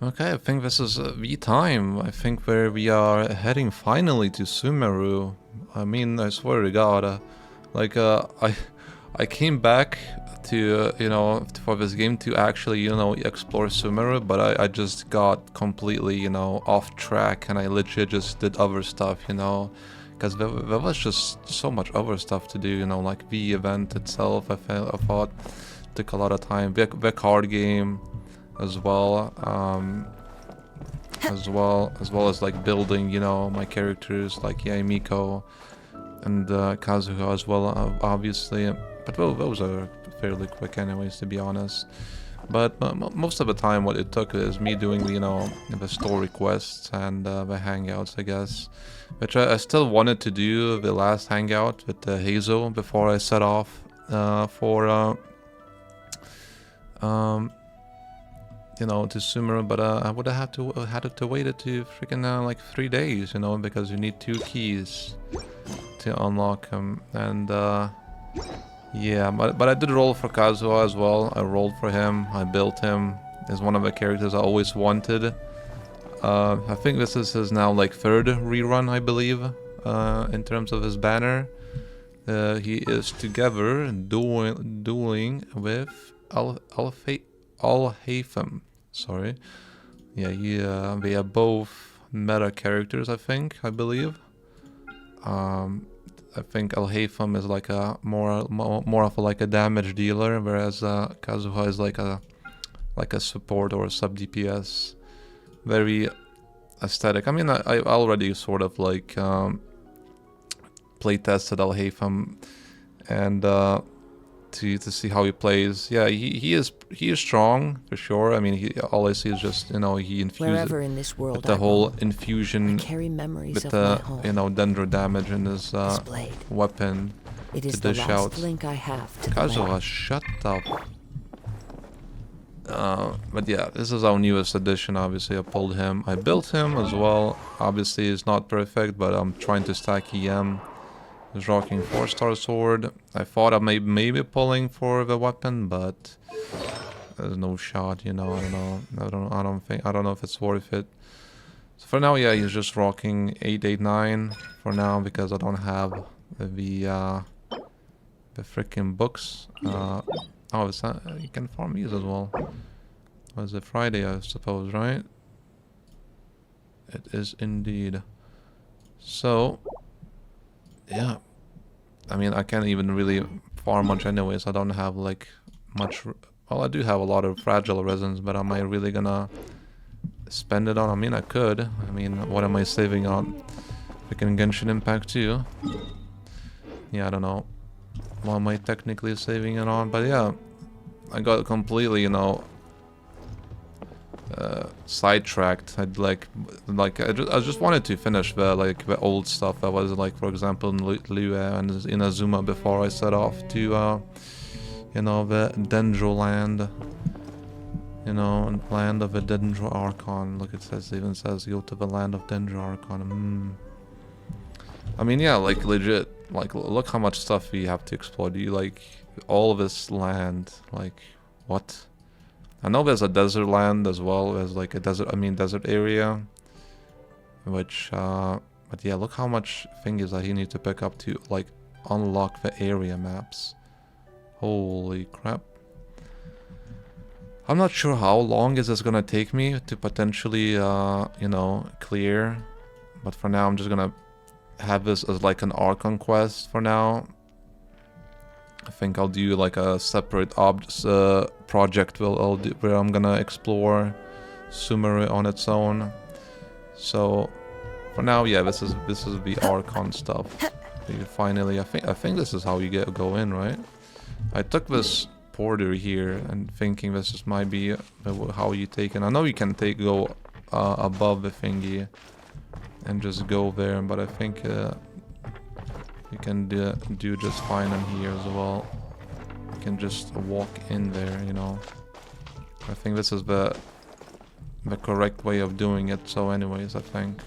Okay, I think this is the time. I think where we are heading finally to Sumeru. I mean, I swear to God, I came back to for this game to actually explore Sumeru, but I just got completely off track, and I legit just did other stuff, because there was just so much other stuff to do, like the event itself. I thought took a lot of time. The card game as well, as like building, my characters like Miko and Kazuha as well, obviously. But those are fairly quick, anyways, to be honest. But most of the time, what it took is me doing, the story quests and the hangouts, I guess. Which I still wanted to do the last hangout with Hazel before I set off for to Sumeru, but I would have had to wait it to freaking like 3 days, because you need 2 keys to unlock them, and yeah, but I did roll for Kazuha as well. I rolled for him. I built him. He's one of the characters I always wanted. I think this is his now like 3rd rerun, I believe, in terms of his banner. He is together dueling with Al-Haytham. Sorry. Yeah, they are both meta characters, I believe. I think Al-Haytham is like a more of like a damage dealer, whereas Kazuha is like a support or a sub DPS. Very aesthetic. I mean, I already sort of like play tested Al-Haytham and to see how he plays. Yeah, he is strong for sure. I mean, all I see is just he infused in this world the whole infusion carry memories with of the my home. dendro damage in his weapon. It is to the dish last out. link I have to the Kazuha, land. shut up. But yeah, this is our newest addition. Obviously, I pulled him. I built him as well. Obviously, it's not perfect, but I'm trying to stack EM. He's rocking 4-star sword. I thought I maybe pulling for the weapon, but there's no shot. I don't know. I don't know if it's worth it. So for now, yeah, he's just rocking 889 for now because I don't have the freaking books. Oh, it's not, you can farm these as well. Was it Friday, I suppose, right? It is indeed. So, yeah. I mean, I can't even really farm much anyways. I don't have like much. Well, I do have a lot of fragile resins, but am I really gonna spend it on? I mean, I could. I mean, what am I saving on? Freaking Genshin Impact 2. Yeah, I don't know. What am I technically saving it on? But yeah, I got completely, sidetracked. I'd like I just wanted to finish the old stuff that was like, for example, in Lue and in Azuma before I set off to the Dendro land, land of the Dendro Archon. Look, it even says go to the land of Dendro Archon. I mean, yeah, like legit, like look how much stuff we have to explore. Do you like all of this land? Like what? I know there's a desert land as well. There's like a desert area. Which, but yeah, look how much things that you need to pick up to like unlock the area maps. Holy crap. I'm not sure how long is this gonna take me to potentially, clear. But for now, I'm just gonna have this as like an Archon quest for now. I think I'll do like a separate project where I'm gonna explore Sumeru on its own. So for now, yeah, this is the Archon stuff. You finally, I think this is how you go in, right? I took this porter here and thinking this might be how you take it. I know you can go above the thingy and just go there, but I think you can do just fine in here as well. You can just walk in there, I think this is the correct way of doing it. So anyways, I think.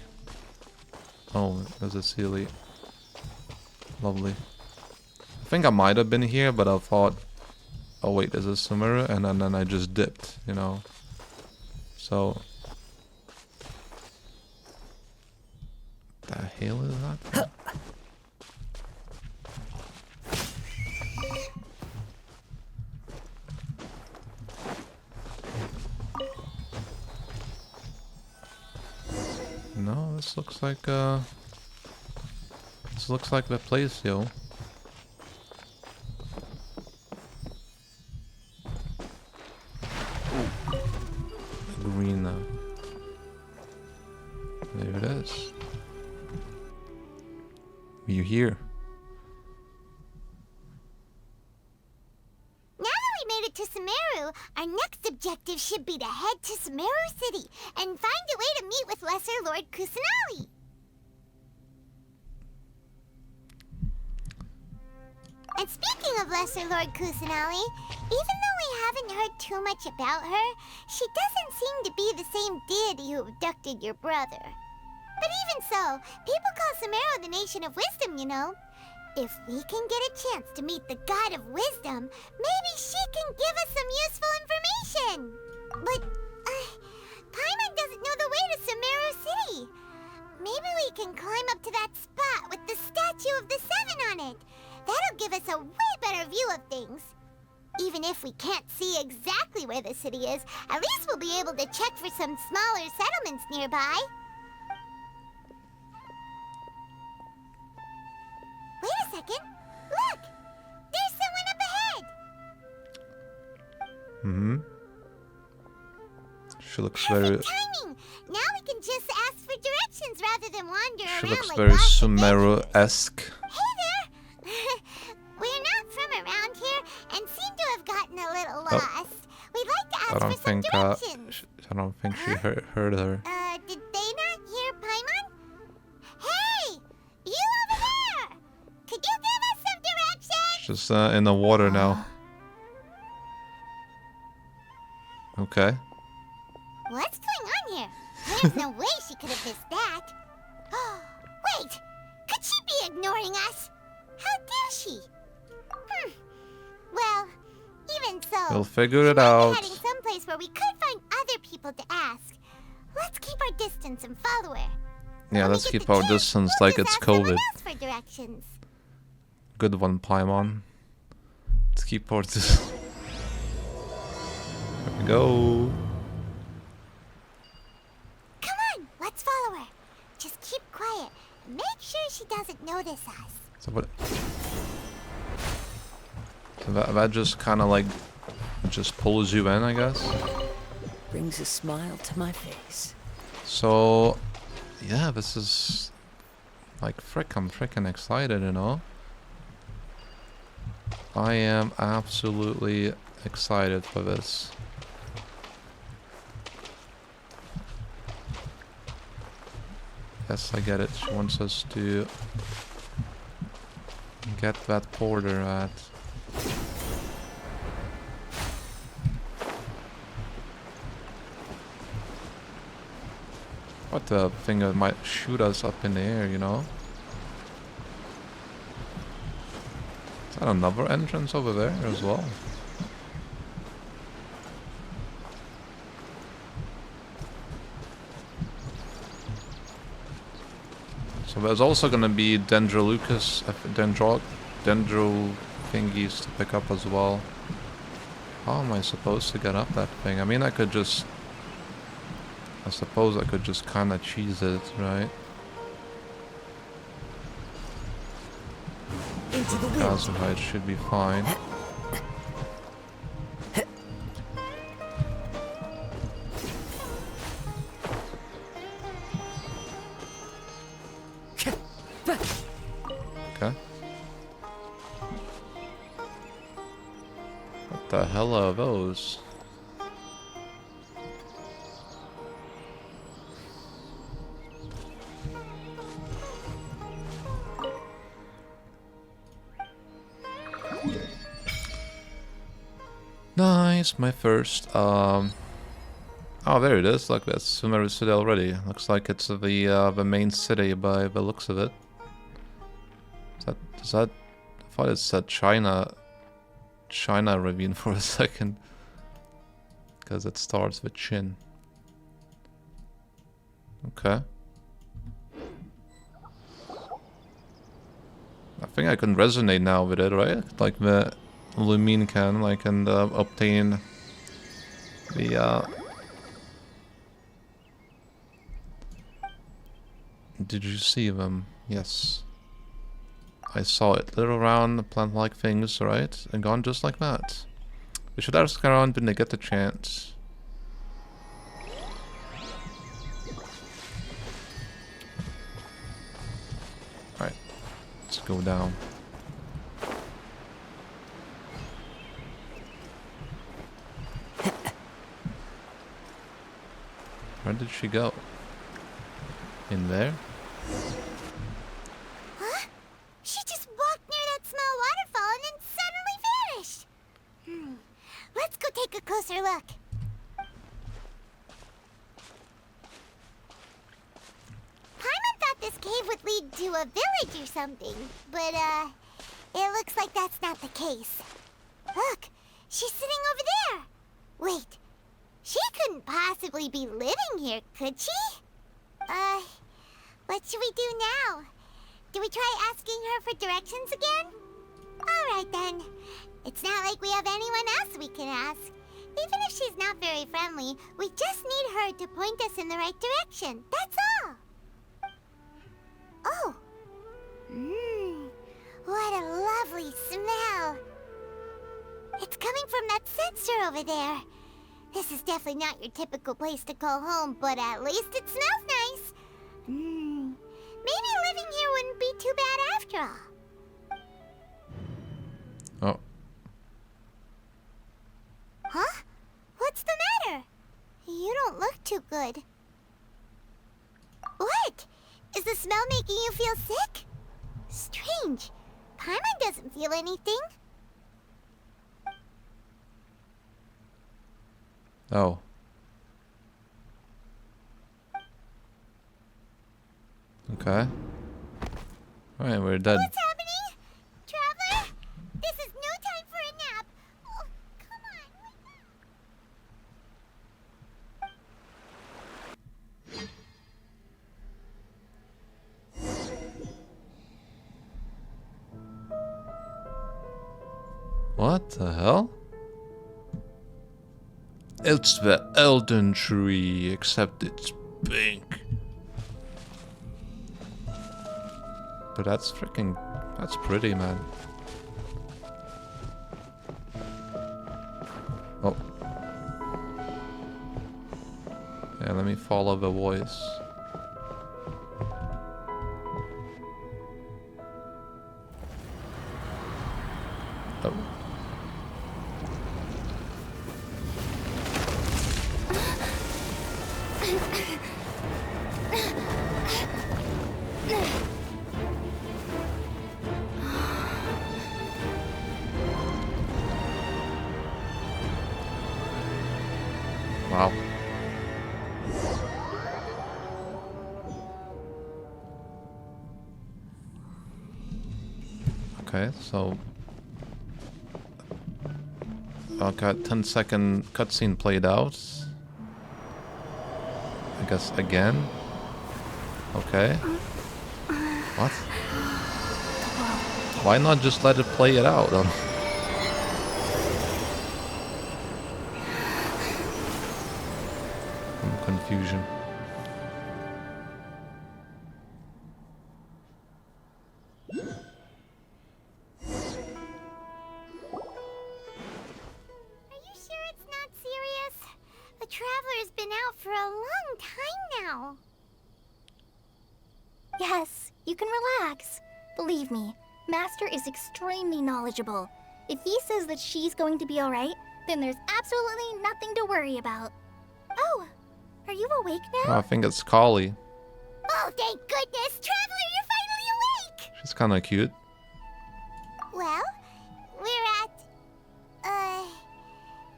Oh, there's a Sealy. Lovely. I think I might have been here, but I thought, oh wait, there's a Sumeru, and then I just dipped, So hell is that? No, this looks like the place, yo. Green now. There it is. You here? Now that we made it to Sumeru, our next objective should be to head to Sumeru City and find a way to meet with Lesser Lord Kusanali. And speaking of Lesser Lord Kusanali, even though we haven't heard too much about her, she doesn't seem to be the same deity who abducted your brother. But even so, people call Sumeru the Nation of Wisdom, you know. If we can get a chance to meet the God of Wisdom, maybe she can give us some useful information. But, Paimon doesn't know the way to Sumeru City. Maybe we can climb up to that spot with the statue of the Seven on it. That'll give us a way better view of things. Even if we can't see exactly where the city is, at least we'll be able to check for some smaller settlements nearby. Wait a second. Look! There's someone up ahead! Mm-hmm. She looks Perfect very... timing! Now we can just ask for directions rather than wander She around looks like very lost Sumeru-esque. Hey there! We're not from around here and seem to have gotten a little Oh. lost. We'd like to I ask don't for some think directions. I don't think she heard her. Did they not hear Paimon? Hey! You over there! Could you give us some directions? She's in the water now. Okay. What's going on here? There's no way she could have missed that. Wait! Could she be ignoring us? How dare she? Well, even so, We'll figure she it might be out. heading someplace where we could find other people to ask. Let's keep our distance and follow her. Yeah, When we let's get keep the our chance, distance we'll like just it's ask someone COVID. else for directions. Good one, Paimon. Let's keep our distance. There we go. Come on, let's follow her. Just keep quiet and make sure she doesn't notice us. So what? So that just kind of like just pulls you in, I guess. Brings a smile to my face. So yeah, this is like I'm freaking excited, you know. I am absolutely excited for this. Yes, I get it. She wants us to get that porter at. What the thing that might shoot us up in the air, you know? Is that another entrance over there as well? So there's also gonna be dendro thingies to pick up as well. How am I supposed to get up that thing? I mean, I suppose I could just kind of cheese it, right? Into the wind. Gazahide should be fine. Okay. What the hell are those? Nice, my first, oh, there it is. Look, that's Sumeru City already. Looks like it's the main city by the looks of it. I thought it said China Ravine for a second. Because it starts with Chin. I think I can resonate now with it, right? Like the Lumine can, I can obtain the Did you see them? Yes. I saw it. Little round plant-like things, right? And gone just like that. We should ask around when they get the chance. Alright. Let's go down. Where did she go? In there? Huh? She just walked near that small waterfall and then suddenly vanished. Let's go take a closer look. Paimon thought this cave would lead to a village or something, but it looks like that's not the case. Look, she's sitting over there. Wait, she couldn't possibly be living here, could she? What should we do now? Do we try asking her for directions again? Alright then. It's not like we have anyone else we can ask. Even if she's not very friendly, we just need her to point us in the right direction. That's all. Oh. What a lovely smell. It's coming from that sensor over there. This is definitely not your typical place to call home, but at least it smells nice. Maybe living here wouldn't be too bad after all. Oh. Huh? What's the matter? You don't look too good. What? Is the smell making you feel sick? Strange. Paimon doesn't feel anything. Oh. Okay. Alright, we're dead. What's happening? Traveler? This is no time for a nap. Oh, come on. What the hell? It's the Elden Tree, except it's pink. But that's pretty, man. Oh. Yeah, let me follow the voice. Oh. Wow. Okay, so okay, 10-second cutscene played out. I guess again. Okay. What? Why not just let it play it out? Confusion. Are you sure it's not serious? The Traveler's been out for a long time now. Yes, you can relax. Believe me, Master is extremely knowledgeable. If he says that she's going to be alright, then there's absolutely nothing to worry about. Oh, are you awake now? I think it's Kali. Oh, thank goodness! Traveler, you're finally awake! She's kind of cute. Well, we're at...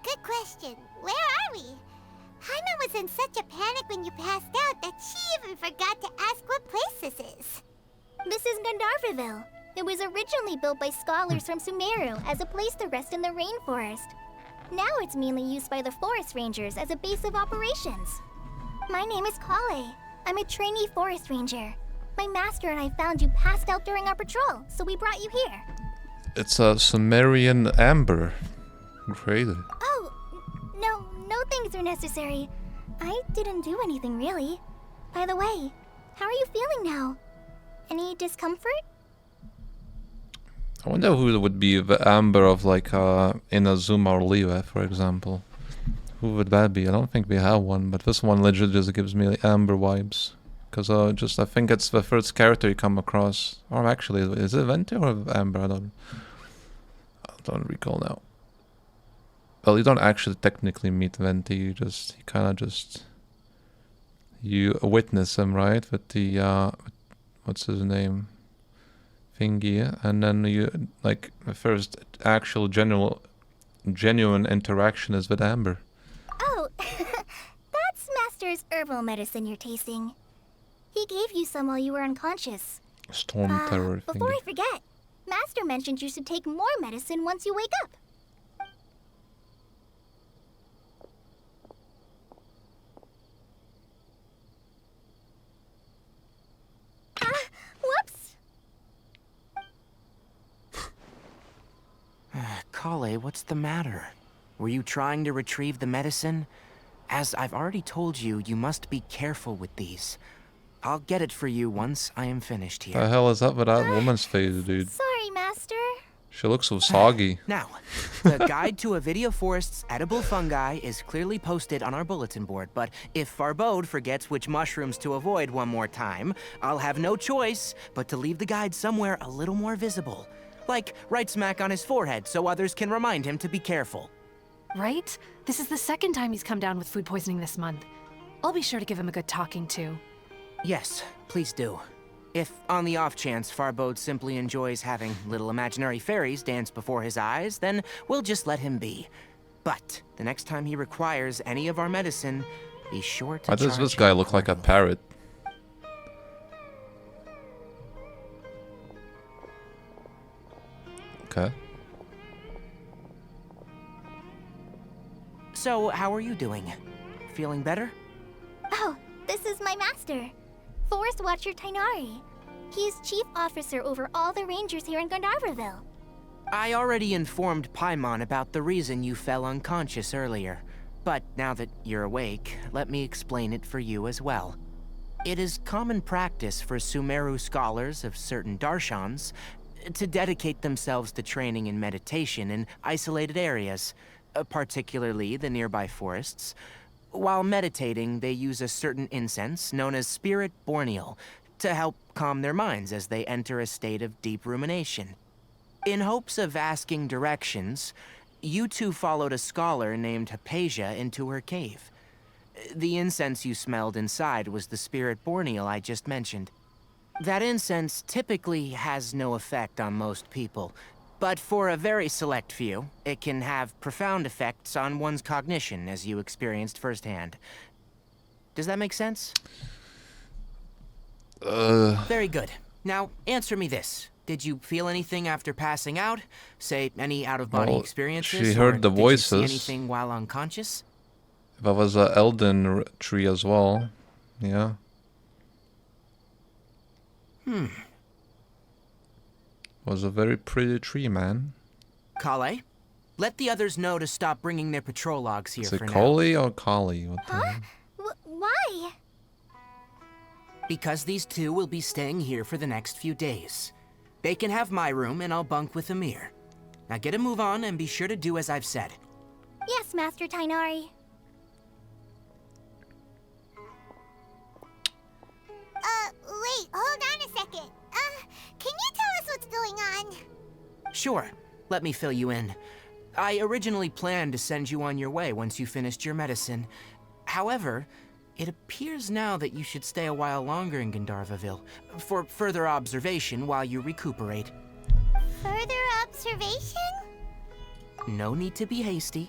Good question. Where are we? Paimon was in such a panic when you passed out that she even forgot to ask what place this is. This is Gandharvaville. It was originally built by scholars from Sumeru as a place to rest in the rainforest. Now it's mainly used by the forest rangers as a base of operations. My name is Kale. I'm a trainee forest ranger. My master and I found you passed out during our patrol, so we brought you here. It's a Sumerian amber. Great. Oh, no things are necessary. I didn't do anything really. By the way, how are you feeling now? Any discomfort? I wonder who would be the amber of like Inazuma or Levi, for example. Who would that be? I don't think we have one, but this one legit just gives me like amber vibes. Because I think it's the first character you come across. Or actually, is it Venti or Amber? I don't recall now. Well, you don't actually technically meet Venti. You witness him, right? With the what's his name? Thingy, and then you like the first actual genuine interaction is with Amber. Oh, that's Master's herbal medicine you're tasting. He gave you some while you were unconscious. Storm terror Before thingy. I forget, Master mentioned you should take more medicine once you wake up. Whoops! Kale, what's the matter? Were you trying to retrieve the medicine? As I've already told you, you must be careful with these. I'll get it for you once I am finished here. The hell is up with that woman's face, dude? Sorry, Master. She looks so soggy. Now, the guide to Avidia Forest's edible fungi is clearly posted on our bulletin board, but if Farbode forgets which mushrooms to avoid one more time, I'll have no choice but to leave the guide somewhere a little more visible. Like right smack on his forehead so others can remind him to be careful. Right? This is the second time he's come down with food poisoning this month. I'll be sure to give him a good talking to. Yes, please do. If, on the off chance, Farbode simply enjoys having little imaginary fairies dance before his eyes, then we'll just let him be. But the next time he requires any of our medicine, be sure to Why does charge this him guy look like a accordingly. parrot? Okay. So, how are you doing? Feeling better? Oh, this is my master, Forest Watcher Tainari. He's chief officer over all the rangers here in Gandharvaville. I already informed Paimon about the reason you fell unconscious earlier. But now that you're awake, let me explain it for you as well. It is common practice for Sumeru scholars of certain darshans to dedicate themselves to training in meditation in isolated areas, particularly the nearby forests. While meditating, they use a certain incense known as Spirit Borneal to help calm their minds as they enter a state of deep rumination. In hopes of asking directions, you two followed a scholar named Hypatia into her cave. The incense you smelled inside was the Spirit Borneal I just mentioned. That incense typically has no effect on most people, but for a very select few, it can have profound effects on one's cognition, as you experienced firsthand. Does that make sense? Very good. Now, answer me this. Did you feel anything after passing out? Say, any out-of-body Well, experiences? she heard or the did you voices. see anything while unconscious? That was a Elden tree as well. Yeah. Was a very pretty tree, man. Kale, let the others know to stop bringing their patrol logs here Is it for now. Kali or Kali? What the hell? Why? Because these two will be staying here for the next few days. They can have my room and I'll bunk with Amir. Now get a move on and be sure to do as I've said. Yes, Master Tainari. Wait, hold on a second. Can you tell us what's going on? Sure, let me fill you in. I originally planned to send you on your way once you finished your medicine. However, it appears now that you should stay a while longer in Gandharvaville for further observation while you recuperate. Further observation? No need to be hasty.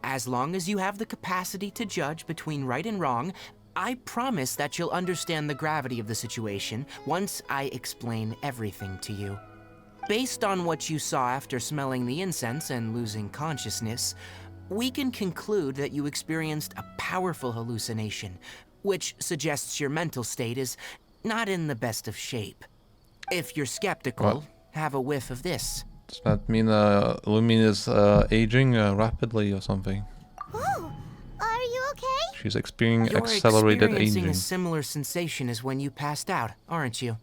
As long as you have the capacity to judge between right and wrong, I promise that you'll understand the gravity of the situation once I explain everything to you. Based on what you saw after smelling the incense and losing consciousness, we can conclude that you experienced a powerful hallucination, which suggests your mental state is not in the best of shape. If you're skeptical, What? have a whiff of this. Does that mean Lumine is aging rapidly or something? Oh, are you okay? She's experiencing You're accelerated experiencing aging. a similar sensation as when you passed out, aren't you?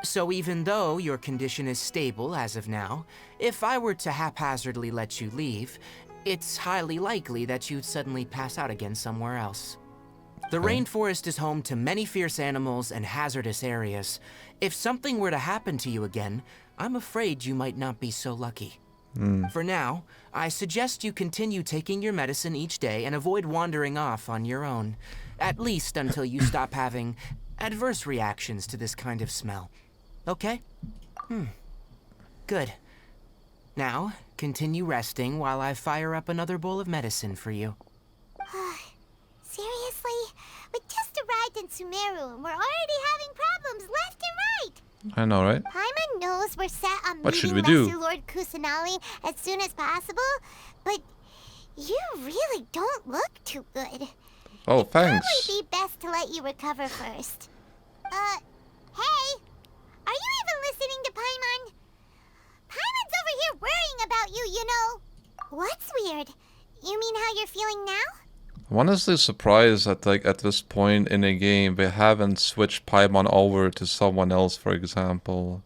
So even though your condition is stable as of now, if I were to haphazardly let you leave, it's highly likely that you'd suddenly pass out again somewhere else. The rainforest is home to many fierce animals and hazardous areas. If something were to happen to you again, I'm afraid you might not be so lucky. For now, I suggest you continue taking your medicine each day and avoid wandering off on your own, at least until you stop having adverse reactions to this kind of smell. Okay? Good. Now, continue resting while I fire up another bowl of medicine for you. Seriously? We just arrived in Sumeru and we're already having problems left and right. I know, right? Paimon knows we're set on What should meeting we do? Lesser Lord Kusanali as soon as possible, but you really don't look too good. Oh, thanks. Probably be best to let you recover first. Hey! Are you even listening to Paimon? Paimon's over here worrying about you, you know. What's weird? You mean how you're feeling now? I'm honestly surprised that like at this point in the game they haven't switched Paimon over to someone else, for example.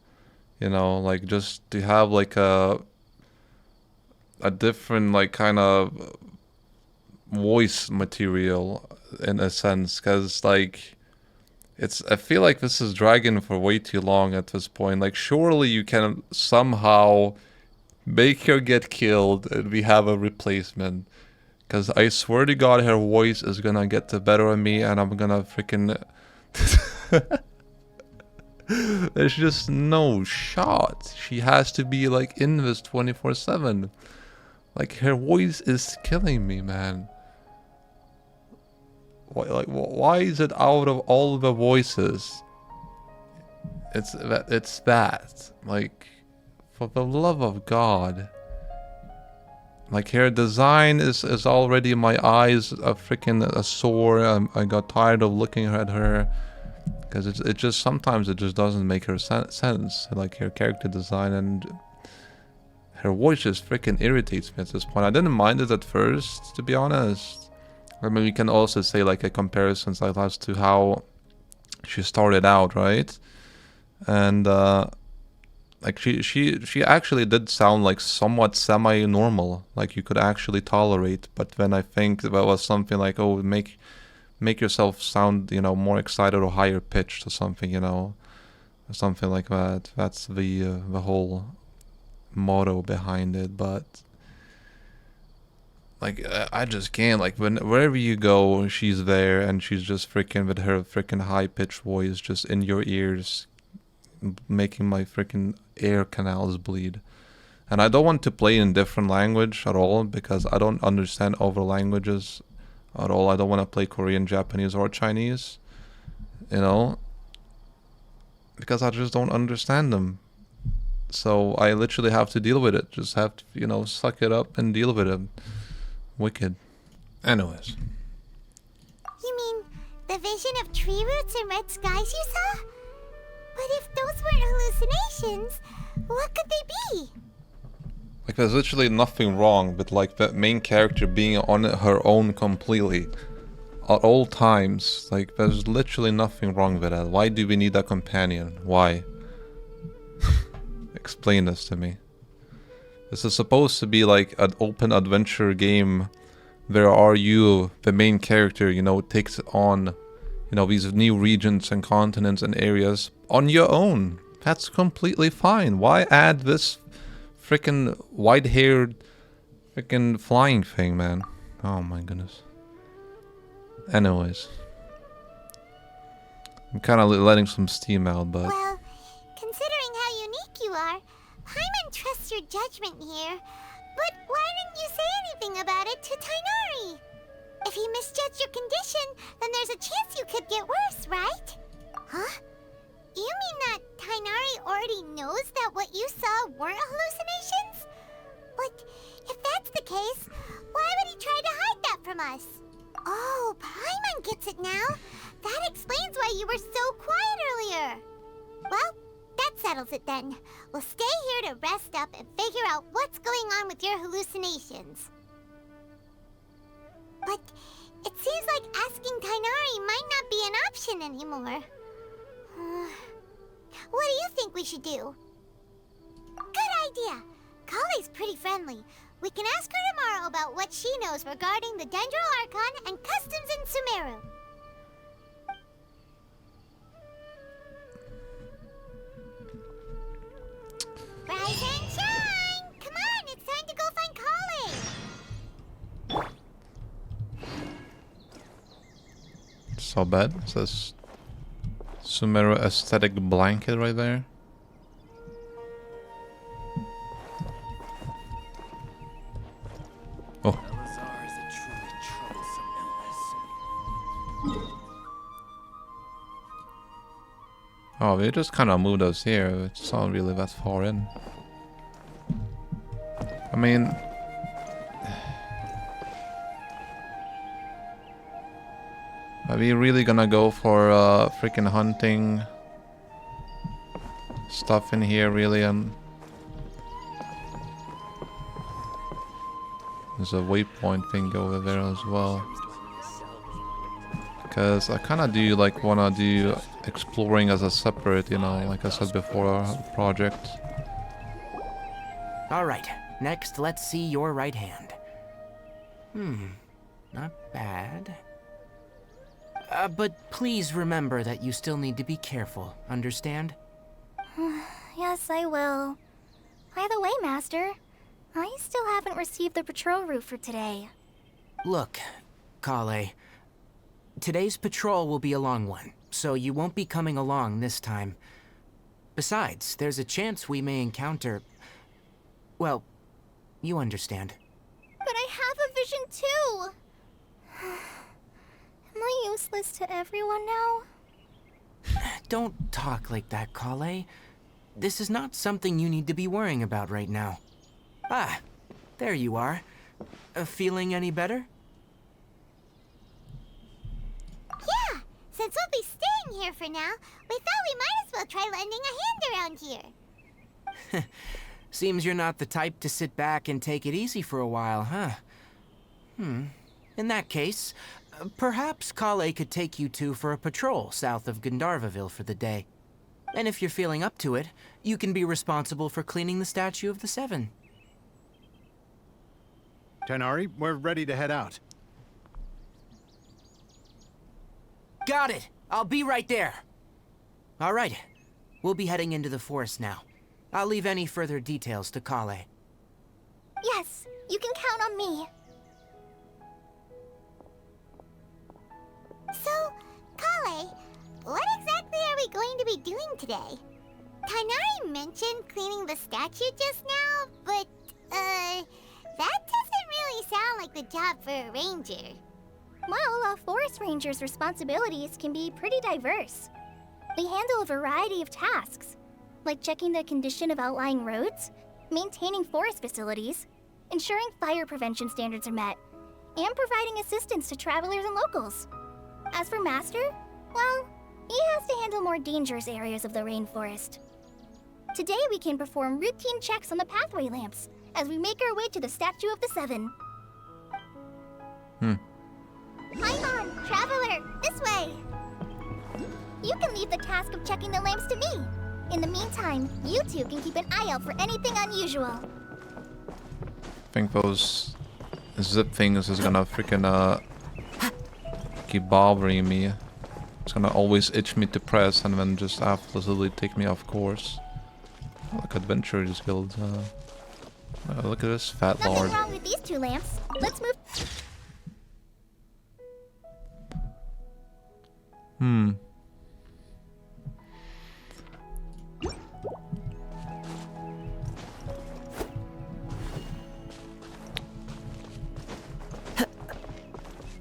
You know, like just to have like a different like kind of voice material in a sense, because like I feel like this is dragging for way too long at this point. Like surely you can somehow make her get killed and we have a replacement. Because I swear to God, her voice is gonna get the better of me and I'm gonna freaking... There's just no shot. She has to be like in this 24/7. Like her voice is killing me, man. Why is it out of all the voices? It's that. Like, for the love of God. Like her design is already, my eyes are freaking sore. I got tired of looking at her because it just sometimes it just doesn't make her sense. Like her character design and her voice just freaking irritates me at this point. I didn't mind it at first, to be honest. I mean, we can also say like a comparison like as to how she started out, right? And like she actually did sound like somewhat semi-normal, like you could actually tolerate. But then I think that was something like, oh, make yourself sound, you know, more excited or higher pitched or something, you know, or something like that. That's the whole motto behind it. But like I just can't, like wherever you go, she's there and she's just freaking with her freaking high pitched voice just in your ears, making my freaking ear canals bleed. And I don't want to play in different language at all because I don't understand other languages at all. I don't want to play Korean, Japanese, or Chinese, you know, because I just don't understand them. So I literally have to deal with it. Just have to, you know, suck it up and deal with it. Wicked. Anyways. You mean the vision of tree roots and red skies you saw? But if those weren't hallucinations, what could they be? Like there's literally nothing wrong with like the main character being on her own completely at all times. Like there's literally nothing wrong with that. Why do we need a companion? Why? Explain this to me. This is supposed to be like an open adventure game where you, the main character, you know, takes on, you know, these new regions and continents and areas on your own. That's completely fine. Why add this freaking white-haired freaking flying thing, man? Oh my goodness. Anyways. I'm kind of letting some steam out, but... Well, considering how unique you are, Paimon trusts your judgment here. But why didn't you say anything about it to Tainari? If he misjudged your condition, then there's a chance you could get worse, right? Huh? You mean that Tainari already knows that what you saw weren't hallucinations? But if that's the case, why would he try to hide that from us? Oh, Paimon gets it now. That explains why you were so quiet Well, that settles it then. We'll stay here to rest up and figure out what's going on with your hallucinations. But it seems like asking Tainari might not be an option anymore. What do you think we should do? Good idea! Kale's pretty friendly. We can ask her tomorrow about what she knows regarding the Dendro Archon and customs in Sumeru. Rise and shine! Come on, it's time to go find Kale! So bad. It says Sumeru aesthetic blanket right there. Oh. Oh, they just kind of moved us here. It's not really that far in. I mean, are we really gonna go for freaking hunting stuff in here, really? And there's a waypoint thing over there as well. Because I kind of do like wanna do exploring as a separate, you know, like I said before, project. All right, next let's see your right hand. Not bad. But please remember that you still need to be careful, understand? Yes, I will. By the way, Master, I still haven't received the patrol route for today. Look, Kale, today's patrol will be a long one, so you won't be coming along this time. Besides, there's a chance we may encounter... well, you understand. But I have a vision too! Am I useless to everyone now? Don't talk like that, Kale. This is not something you need to be worrying about right now. Ah, there you are. Feeling any better? Yeah, since we'll be staying here for now, we thought we might as well try lending a hand around here. Seems you're not the type to sit back and take it easy for a while, huh? In that case, perhaps Kale could take you two for a patrol south of Gandharvaville for the day. And if you're feeling up to it, you can be responsible for cleaning the Statue of the Seven. Tainari, we're ready to head out. Got it! I'll be right there! Alright, we'll be heading into the forest now. I'll leave any further details to Kale. Yes, you can count on me. So, Kale, what exactly are we going to be doing today? Tainari mentioned cleaning the statue just now, but, that doesn't really sound like the job for a ranger. Well, a forest ranger's responsibilities can be pretty diverse. They handle a variety of tasks, like checking the condition of outlying roads, maintaining forest facilities, ensuring fire prevention standards are met, and providing assistance to travelers and locals. As for Master, well, he has to handle more dangerous areas of the rainforest. Today we can perform routine checks on the pathway lamps as we make our way to the Statue of the Seven. Paimon, traveler, this way! You can leave the task of checking the lamps to me. In the meantime, you two can keep an eye out for anything unusual. I think those zip things is gonna freaking keep bothering me. It's gonna always itch me to press and then just absolutely take me off course. Like Adventurers Guild. Look at this fat lord. Nothing wrong with these two lamps. Let's move.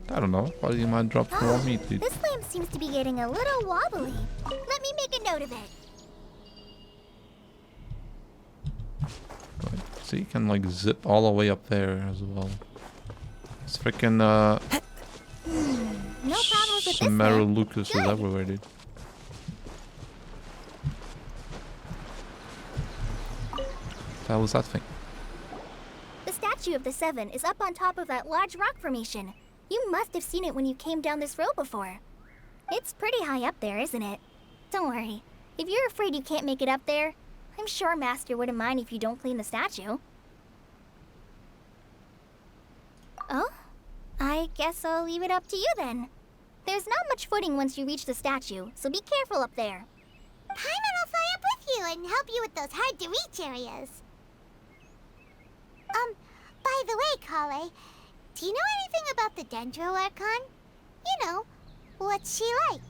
I don't know. Why do you mind drop more meat, dude? This lamp seems to be getting a little wobbly. Let me make a note of it. See, you can like zip all the way up there as well. It's freaking No problems with this Sumeru lamp. Lucas is Good. everywhere, dude. The hell is that thing? The statue of the Seven is up on top of that large rock formation. You must have seen it when you came down this road before. It's pretty high up there, isn't it? Don't worry. If you're afraid you can't make it up there, I'm sure Master wouldn't mind if you don't clean the statue. Oh? I guess I'll leave it up to you then. There's not much footing once you reach the statue, so be careful up there. Paimon will fly up with you and help you with those hard-to-reach areas. By the way, Kale, do you know anything about the Dendro Archon? You know, what's she like?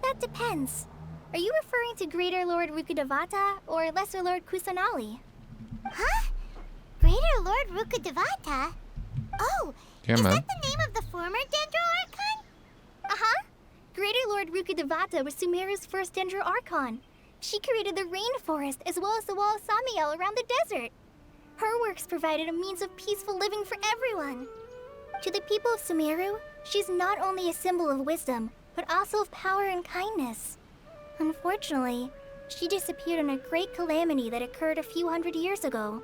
That depends. Are you referring to Greater Lord Rukkhadevata or Lesser Lord Kusanali? Huh? Greater Lord Rukkhadevata? Oh, Yeah, is man. that the name of the former Dendro Archon? Uh-huh. Greater Lord Rukkhadevata was Sumeru's first Dendro Archon. She created the rainforest as well as the wall of Samiel around the desert. Her works provided a means of peaceful living for everyone. To the people of Sumeru, she's not only a symbol of wisdom, but also of power and kindness. Unfortunately, she disappeared in a great calamity that occurred a few hundred years ago.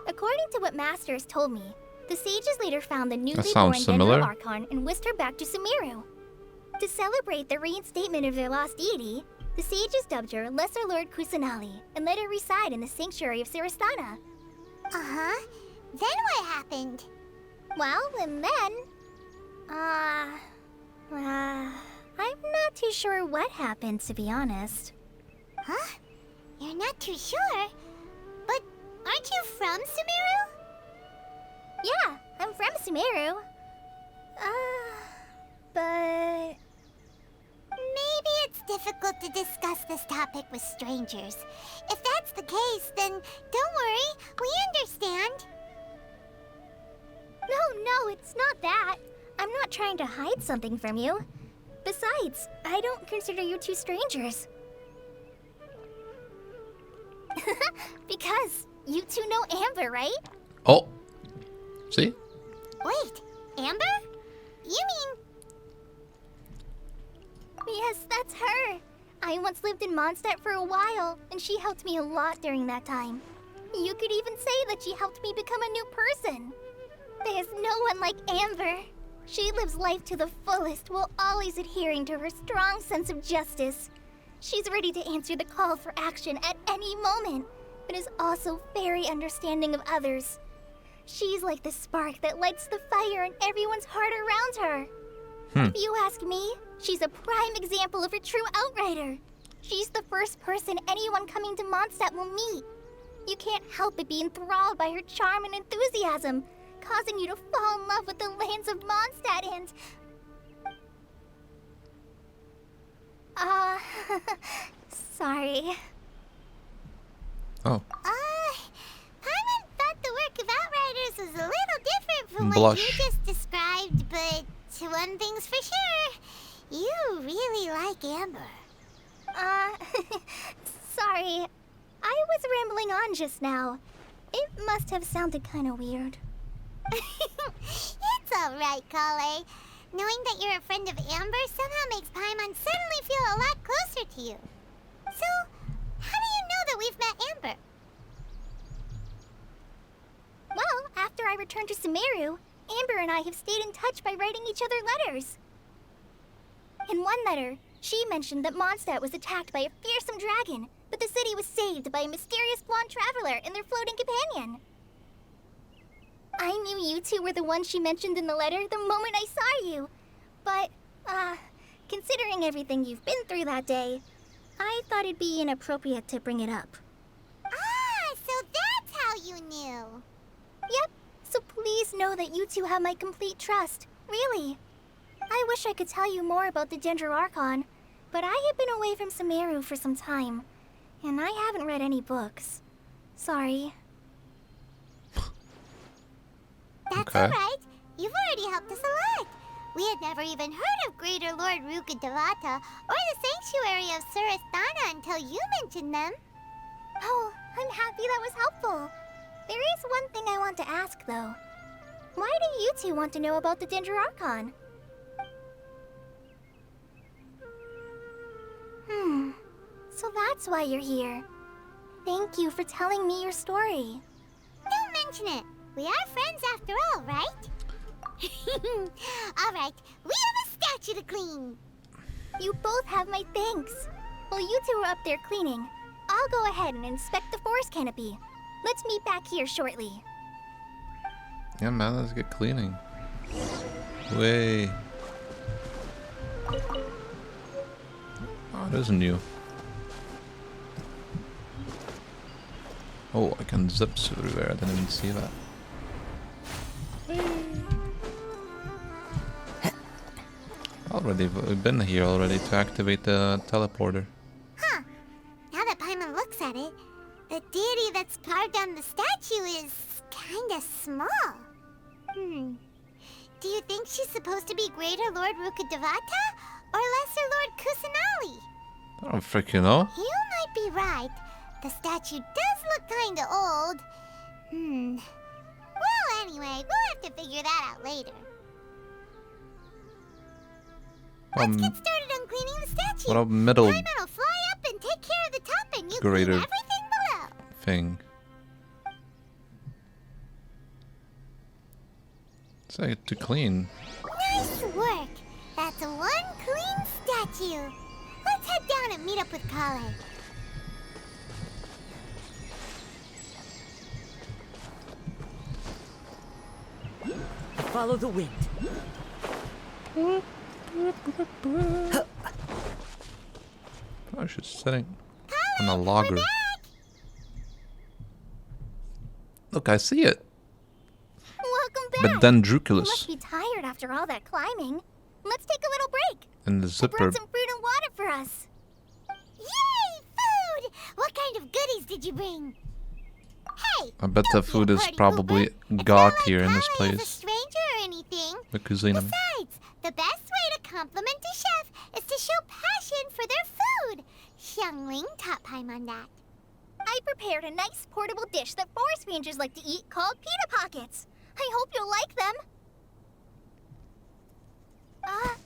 According to what Master has told me, the sages later found the newly born sounds similar. Dendro Archon and whisked her back to Sumeru. To celebrate the reinstatement of their lost deity, the sages dubbed her Lesser Lord Kusanali and let her reside in the sanctuary of Sarastana. Uh-huh. Then what happened? Well, and then... I'm not too sure what happened, to be honest. Huh? You're not too sure? But aren't you from Sumeru? Yeah, I'm from Sumeru. But... Maybe it's difficult to discuss this topic with strangers. If that's the case, then don't worry, we understand. No, it's not that. I'm not trying to hide something from you. Besides, I don't consider you two strangers. Because you two know Amber, right? Oh. See? Wait, Amber? You mean... Yes, that's her. I once lived in Mondstadt for a while, and she helped me a lot during that time. You could even say that she helped me become a new person. There's no one like Amber. She lives life to the fullest while always adhering to her strong sense of justice. She's ready to answer the call for action at any moment, but is also very understanding of others. She's like the spark that lights the fire in everyone's heart around her. If you ask me, she's a prime example of a true outrider. She's the first person anyone coming to Mondstadt will meet. You can't help but be enthralled by her charm and enthusiasm, causing you to fall in love with the lands of Mondstadt and... sorry. Oh. Paimon thought the work of Outriders was a little different from what Blush. you just described, but one thing's for sure, you really like Amber. Sorry. I was rambling on just now. It must have sounded kind of weird. It's alright, Kale. Knowing that you're a friend of Amber somehow makes Paimon suddenly feel a lot closer to you. So, how do you know that we've met Amber? Well, after I returned to Sumeru, Amber and I have stayed in touch by writing each other letters. In one letter, she mentioned that Mondstadt was attacked by a fearsome dragon, but the city was saved by a mysterious blonde traveler and their floating companion. I knew you two were the ones she mentioned in the letter the moment I saw you. But, considering everything you've been through that day, I thought it'd be inappropriate to bring it up. Ah, so that's how you knew. Yep, so please know that you two have my complete trust, really. I wish I could tell you more about the Dendro Archon, but I have been away from Sumeru for some time, and I haven't read any books. Sorry. That's Okay. alright. You've already helped us a lot. We had never even heard of Greater Lord Rukkhadevata or the Sanctuary of Sarastana until you mentioned them. Oh, I'm happy that was helpful. There is one thing I want to ask, though. Why do you two want to know about the Dendro Archon? So that's why you're here. Thank you for telling me your story. Don't mention it. We are friends after all, right? Alright, we have a statue to clean. You both have my thanks. While you two are up there cleaning, I'll go ahead and inspect the forest canopy. Let's meet back here shortly. Yeah, man, let's get cleaning. Way. Oh, it is new. Oh, I can zip through there. I didn't even see that. Already, we've been here already to activate the teleporter. Huh. Now that Paimon looks at it, the deity that's carved on the statue is kinda small. Do you think she's supposed to be Greater Lord Rukkhadevata or Lesser Lord Kusanali? I don't freaking know. You might be right. The statue does look kinda old. Well, anyway, we'll have to figure that out later. Let's get started on cleaning the statue. What a middle Paimon will fly up and take care of the top, and you Greater clean everything below. thing. It's like to clean. Nice work. That's one clean statue. Let's head down and meet up with Kale. Follow the wind. Oh, she's sitting on a logger. Look, I see it. Welcome But back. then You Druculus must be tired after all that climbing. Let's take a little break. and the I zipper. brought some fruit and water for us. Yay, food! What kind of goodies did you bring? Hey! I bet the don't be a food is party probably pooper. It's god not like tier in this Kale is a place. stranger or anything. The cuisine. Besides, the best way to compliment a chef is to show passion for their food. Xiangling taught Paimon that. I prepared a nice portable dish that forest rangers like to eat called pita pockets. I hope you'll like them.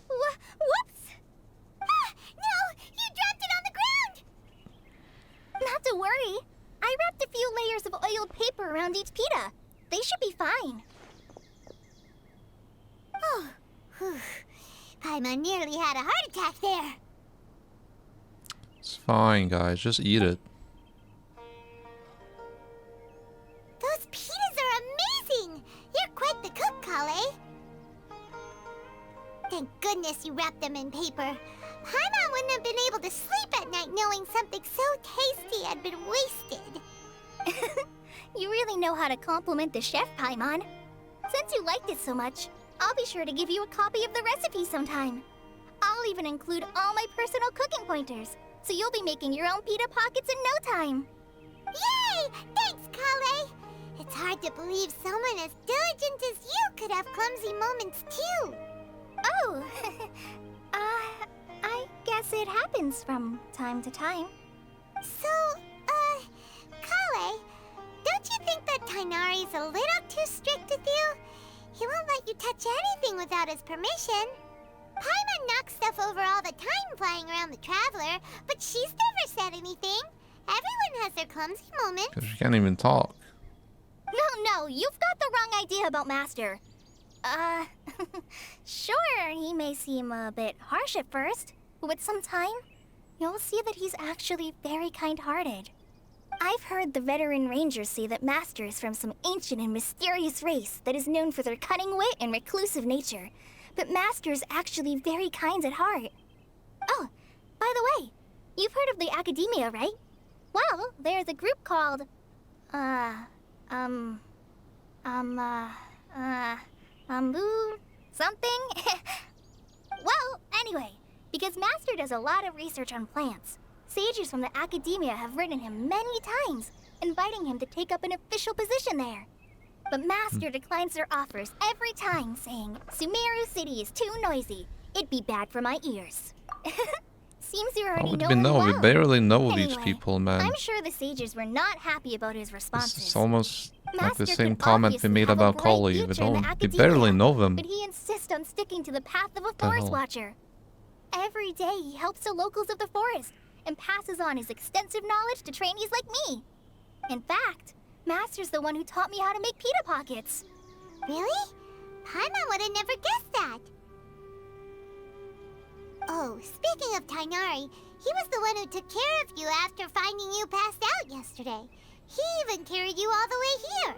Whoops! Ah, no! You dropped it on the ground! Not to worry. I wrapped a few layers of oiled paper around each pita. They should be fine. Oh, whew. Paimon nearly had a heart attack there. It's fine, guys. Just eat it. Those pitas are amazing! You're quite the cook, Kale. Thank goodness you wrapped them in paper. Paimon wouldn't have been able to sleep at night knowing something so tasty had been wasted. You really know how to compliment the chef, Paimon. Since you liked it so much, I'll be sure to give you a copy of the recipe sometime. I'll even include all my personal cooking pointers, so you'll be making your own pita pockets in no time. Yay! Thanks, Kale! It's hard to believe someone as diligent as you could have clumsy moments too. Oh, I guess it happens from time to time. So, Kale, don't you think that Tainari's a little too strict with you? He won't let you touch anything without his permission. Paimon knocks stuff over all the time flying around the Traveler, but she's never said anything. Everyone has their clumsy moments. Because she can't even talk. No, you've got the wrong idea about Master. Sure, he may seem a bit harsh at first, but with some time, you'll see that he's actually very kind-hearted. I've heard the veteran rangers say that Master is from some ancient and mysterious race that is known for their cunning wit and reclusive nature, but Master is actually very kind at heart. Oh, by the way, you've heard of the Academia, right? Well, there's a group called, something? Well, anyway, because Master does a lot of research on plants, sages from the Academia have written him many times, inviting him to take up an official position there. But Master declines their offers every time, saying, Sumeru City is too noisy. It'd be bad for my ears. Seems you How already would know we him know? We well. barely know these Anyway, people, man. I'm sure the sages were not happy about his This responses. is almost like Master the same could comment we obviously made have a about bright Kali. We future in the don't. We Academia, barely know them. But he insists on sticking to the path of a the forest hell? watcher. Every day he helps the locals of the forest and passes on his extensive knowledge to trainees like me. In fact, Master's the one who taught me how to make pita pockets. Really? Paimon would have never guessed that. Oh, speaking of Tainari, he was the one who took care of you after finding you passed out yesterday. He even carried you all the way here.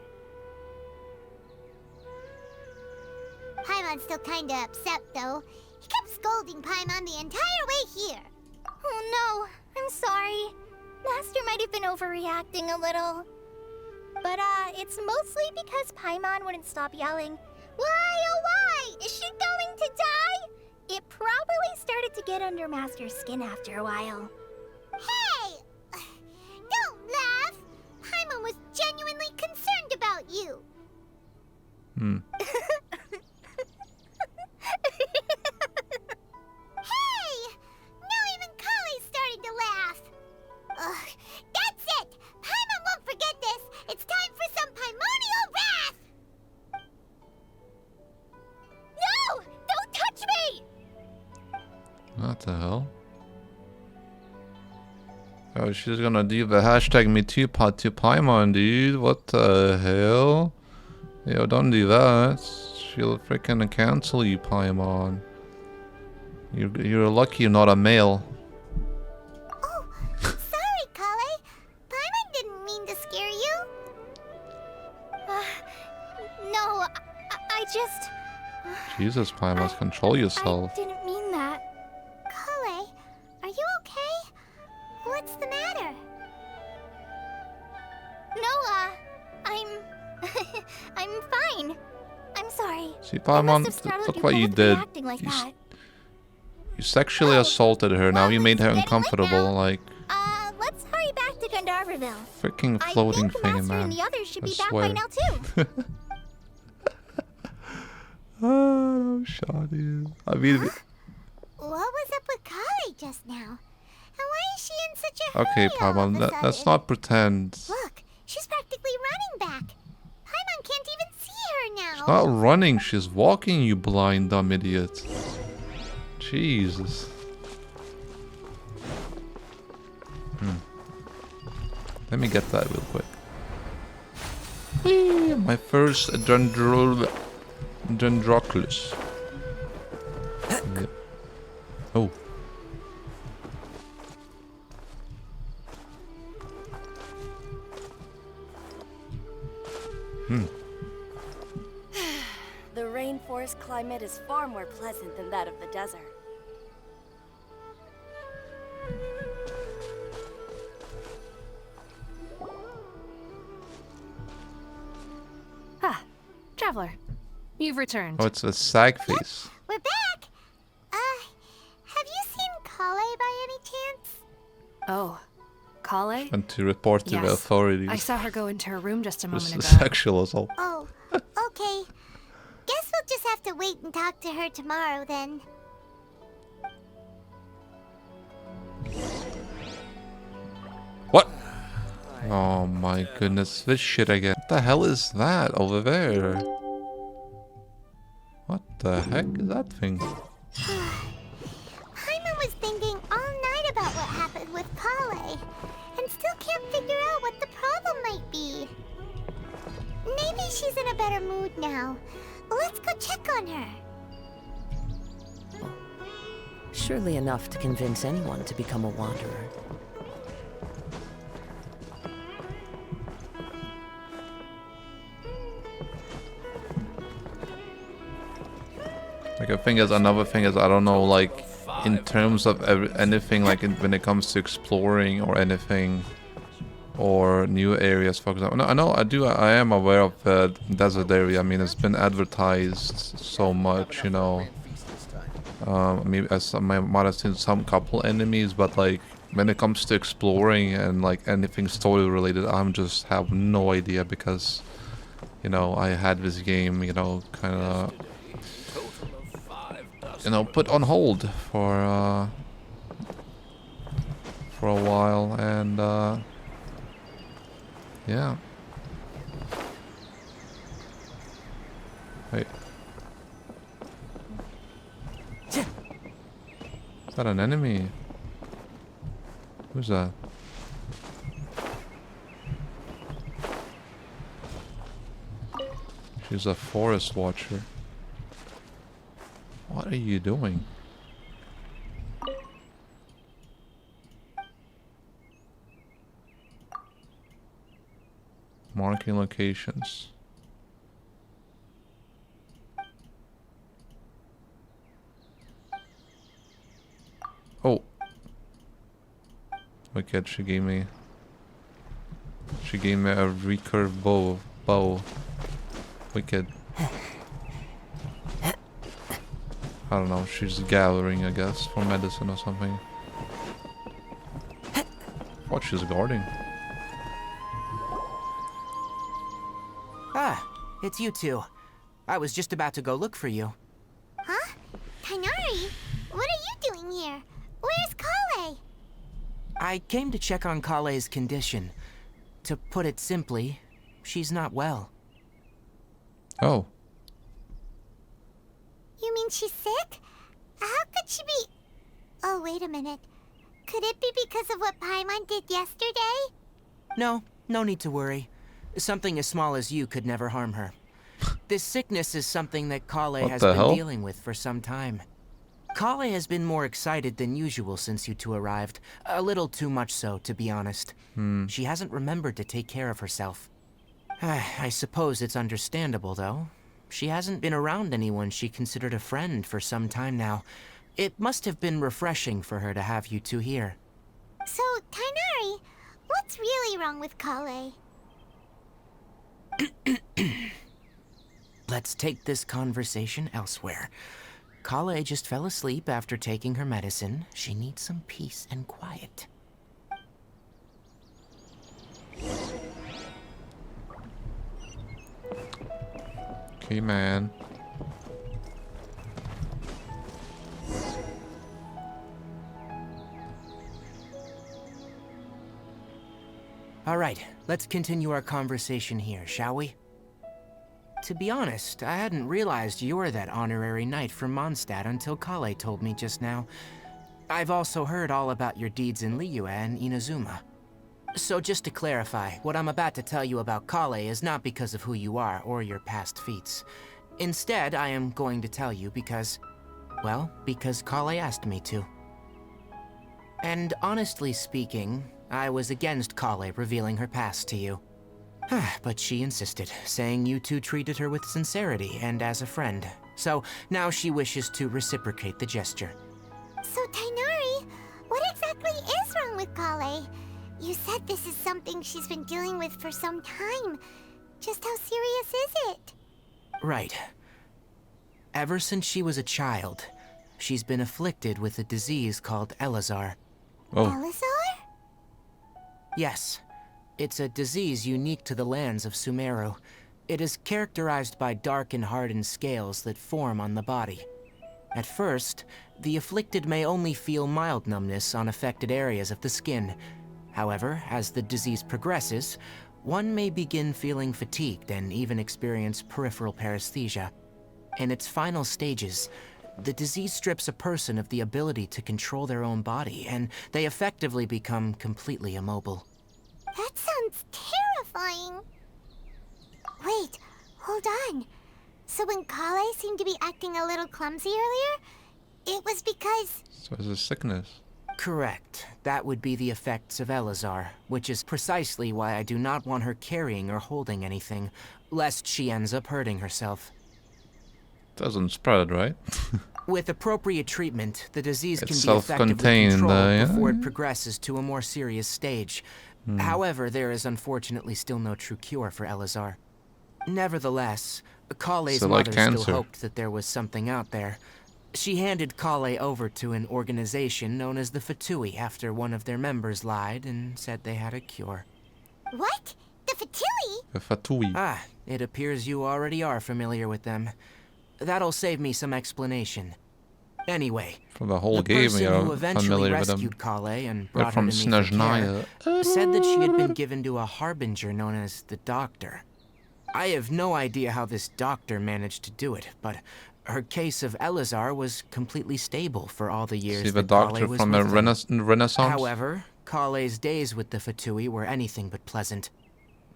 Paimon's still kinda upset, though. He kept scolding Paimon the entire way here. Oh no, I'm sorry. Master might have been overreacting a little. But it's mostly because Paimon wouldn't stop yelling, "Why, oh why? Is she going to die?" It probably started to get under Master's skin after a while. Hey! Don't laugh! Paimon was genuinely concerned about you. Hey! Now even Kali's starting to laugh. Ugh, that's it! Paimon won't forget this! It's time for some primordial wrath! No! Don't touch me! What the hell? Oh, she's gonna do the hashtag MeTooPod to Paimon, dude. What the hell? Yo, don't do that. She'll freaking cancel you, Paimon. You're lucky you're not a male. Oh, sorry, Kale. Paimon didn't mean to scare you. No, I just... Jesus, Paimon, control yourself. I didn't mean that. Kale, are you okay? What's the matter? No, I'm... I'm fine. I'm sorry. See, I Paimon, must have startled look you what both you with did. reacting like that. You sexually assaulted her. Now you made her uncomfortable. Like, Let's hurry back to Gandharville. freaking floating I think the thing, Master man. and the others should I be back swear. by now too. Oh, shoddy. I mean, What was up with Kale just now? And why is she in such a hurry okay, all of Paimon, a let's sudden? not pretend. Look, she's practically running back. Paimon can't even see her now. She's not running, she's walking, you blind dumb idiot. Jesus. Let me get that real quick. Whee! My first Dendroculus. Yeah. Oh. The rainforest climate is far more pleasant than that of the desert. Ah, Traveler. You've returned. Oh, it's a sag face. We're back. Have you seen Kale by any chance? Oh, Kale? And to report to the Yes. authorities. I saw her go into her room just a This moment is ago. sexual assault. Oh, okay. Guess we'll just have to wait and talk to her tomorrow then. What? Oh my goodness, this shit again. What the hell is that over there? What the heck is that thing? Paimon was thinking all night about what happened with Kale, and still can't figure out what the problem might be. Maybe she's in a better mood now. Let's go check on her. Surely enough to convince anyone to become a wanderer. Like, another thing is, I don't know, like, in terms of anything, like, when it comes to exploring or anything, or new areas, for example. No, I am aware of the desert area. I mean, it's been advertised so much, you know. Maybe I might have seen some couple enemies, but, like, when it comes to exploring and, like, anything story related, I just have no idea because, you know, I had this game, you know, kind of, you know, put on hold for a while, and yeah. Wait. Is that an enemy? Who's that? She's a forest watcher. What are you doing? Marking locations. Oh. Wicked, she gave me a recurve bow. Wicked. I don't know, she's gathering, I guess, for medicine or something. What, she's guarding? Ah, it's you two. I was just about to go look for you. Huh? Tighnari? What are you doing here? Where's Kale? I came to check on Kale's condition. To put it simply, she's not well. Oh. You mean she's sick? How could she be... Oh, wait a minute. Could it be because of what Paimon did yesterday? No, no need to worry. Something as small as you could never harm her. This sickness is something that Kale has been dealing with for some time. Kale has been more excited than usual since you two arrived. A little too much so, to be honest. She hasn't remembered to take care of herself. I suppose it's understandable, though. She hasn't been around anyone she considered a friend for some time now. It must have been refreshing for her to have you two here. So, Tighnari, what's really wrong with Kale? Let's take this conversation elsewhere. Kale just fell asleep after taking her medicine. She needs some peace and quiet. Okay, man. All right, let's continue our conversation here, shall we? To be honest, I hadn't realized you were that honorary knight from Mondstadt until Kale told me just now. I've also heard all about your deeds in Liyue and Inazuma. So just to clarify, what I'm about to tell you about Kale is not because of who you are or your past feats. Instead, I am going to tell you because, well, because Kale asked me to. And honestly speaking, I was against Kale revealing her past to you. But she insisted, saying you two treated her with sincerity and as a friend. So now she wishes to reciprocate the gesture. So, Tighnari, what exactly is wrong with Kale? You said this is something she's been dealing with for some time. Just how serious is it? Right. Ever since she was a child, she's been afflicted with a disease called Elazar. Oh. Elazar? Yes. It's a disease unique to the lands of Sumeru. It is characterized by dark and hardened scales that form on the body. At first, the afflicted may only feel mild numbness on affected areas of the skin. However, as the disease progresses, one may begin feeling fatigued and even experience peripheral paresthesia. In its final stages, the disease strips a person of the ability to control their own body, and they effectively become completely immobile. That sounds terrifying. Wait, hold on. So when Kale seemed to be acting a little clumsy earlier, it was because... So it's a sickness. Correct. That would be the effects of Elazar, which is precisely why I do not want her carrying or holding anything, lest she ends up hurting herself. Doesn't spread, right? With appropriate treatment, the disease It's can be effectively self-contained, controlled yeah. before it progresses to a more serious stage. However, there is unfortunately still no true cure for Elazar. Nevertheless, Kale's So like mother cancer. still hoped that there was something out there. She handed Kale over to an organization known as the Fatui after one of their members lied and said they had a cure. What? The Fatui? A fatui. Ah, it appears you already are familiar with them. That'll save me some explanation. Anyway, For the whole the game, person you're who eventually familiar with them. rescued Kale and They're brought her from to me for care Snezhnaya. said that she had been given to a harbinger known as the Doctor. I have no idea how this doctor managed to do it, but her case of Elazar was completely stable for all the years See the that Kale doctor was from with a them. Renaissance? However, Kale's days with the Fatui were anything but pleasant.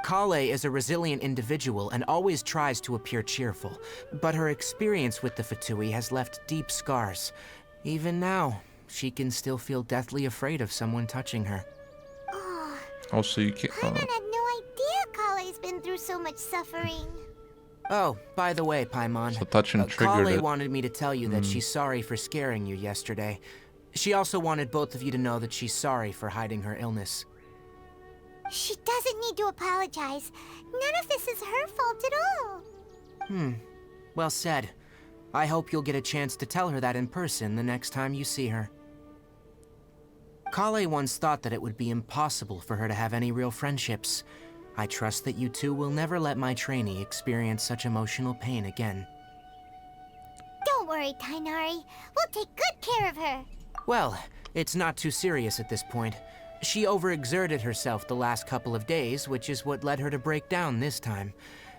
Kale is a resilient individual and always tries to appear cheerful, but her experience with the Fatui has left deep scars. Even now, she can still feel deathly afraid of someone touching her. Oh, Oh, so you can't. Paimon had no idea Kale's been through so much suffering. Oh, by the way, Paimon, So touching triggered Kale it. wanted me to tell you that she's sorry for scaring you yesterday. She also wanted both of you to know that she's sorry for hiding her illness. She doesn't need to apologize. None of this is her fault at all. Well said. I hope you'll get a chance to tell her that in person the next time you see her. Kale once thought that it would be impossible for her to have any real friendships. I trust that you two will never let my trainee experience such emotional pain again. Don't worry, Tainari. We'll take good care of her. Well, it's not too serious at this point. She overexerted herself the last couple of days, which is what led her to break down this time.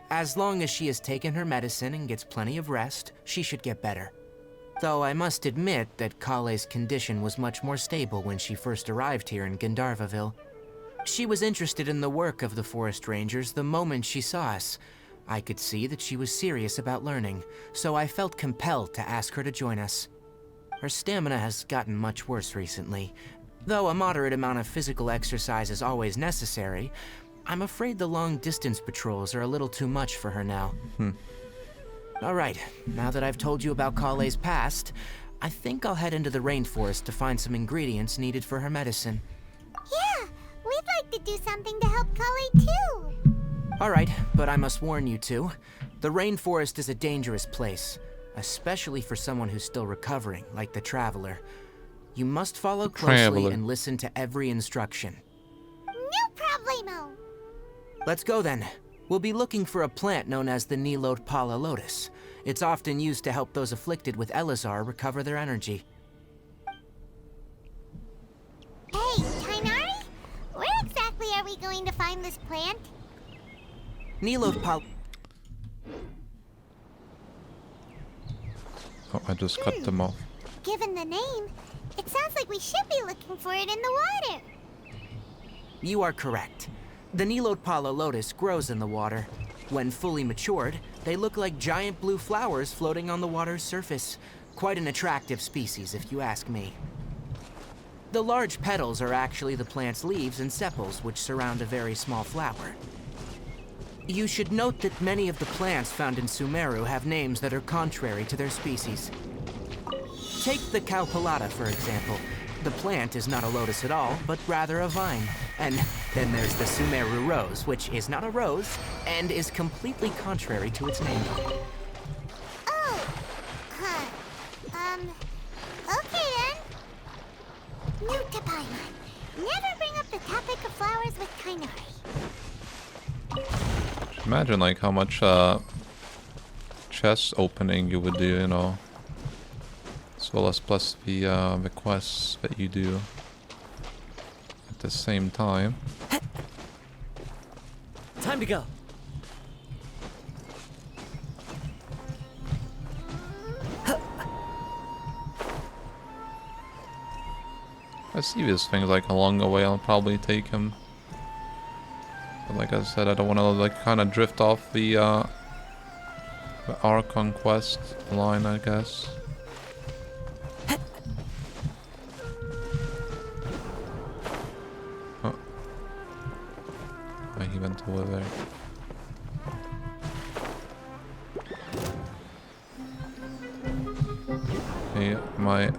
As long as she has taken her medicine and gets plenty of rest, she should get better. Though I must admit that Kale's condition was much more stable when she first arrived here in Gandharvaville. She was interested in the work of the forest rangers the moment she saw us. I could see that she was serious about learning, so I felt compelled to ask her to join us. Her stamina has gotten much worse recently. Though a moderate amount of physical exercise is always necessary, I'm afraid the long-distance patrols are a little too much for her now. All right, now that I've told you about Kale's past, I think I'll head into the rainforest to find some ingredients needed for her medicine. Yeah, we'd like to do something to help Kale too. All right, but I must warn you two, the rainforest is a dangerous place, especially for someone who's still recovering, like the Traveler. You must follow closely Traveler. and listen to every instruction. No problemo. Let's go then. We'll be looking for a plant known as the Nilot Pala Lotus. It's often used to help those afflicted with Elazar recover their energy. Hey, Tainari? Where exactly are we going to find this plant? Nilot Pala... Oh, I just cut them off. Given the name, it sounds like we should be looking for it in the water. You are correct. The Nilot Pala Lotus grows in the water. When fully matured, they look like giant blue flowers floating on the water's surface. Quite an attractive species, if you ask me. The large petals are actually the plant's leaves and sepals, which surround a very small flower. You should note that many of the plants found in Sumeru have names that are contrary to their species. Take the Cowpelata, for example. The plant is not a lotus at all, but rather a vine. And then there's the Sumeru rose, which is not a rose, and is completely contrary to its name. Oh, okay then. Note to Paimon. Never bring up the topic of flowers with Tainari. Imagine like how much chest opening you would do, you know, as well as plus the quests that you do at the same time. Time to go. I see these things like along the way. I'll probably take him. But like I said, I don't want to like kind of drift off the Archon Quest line, I guess. Oh. He went over there. Hey, my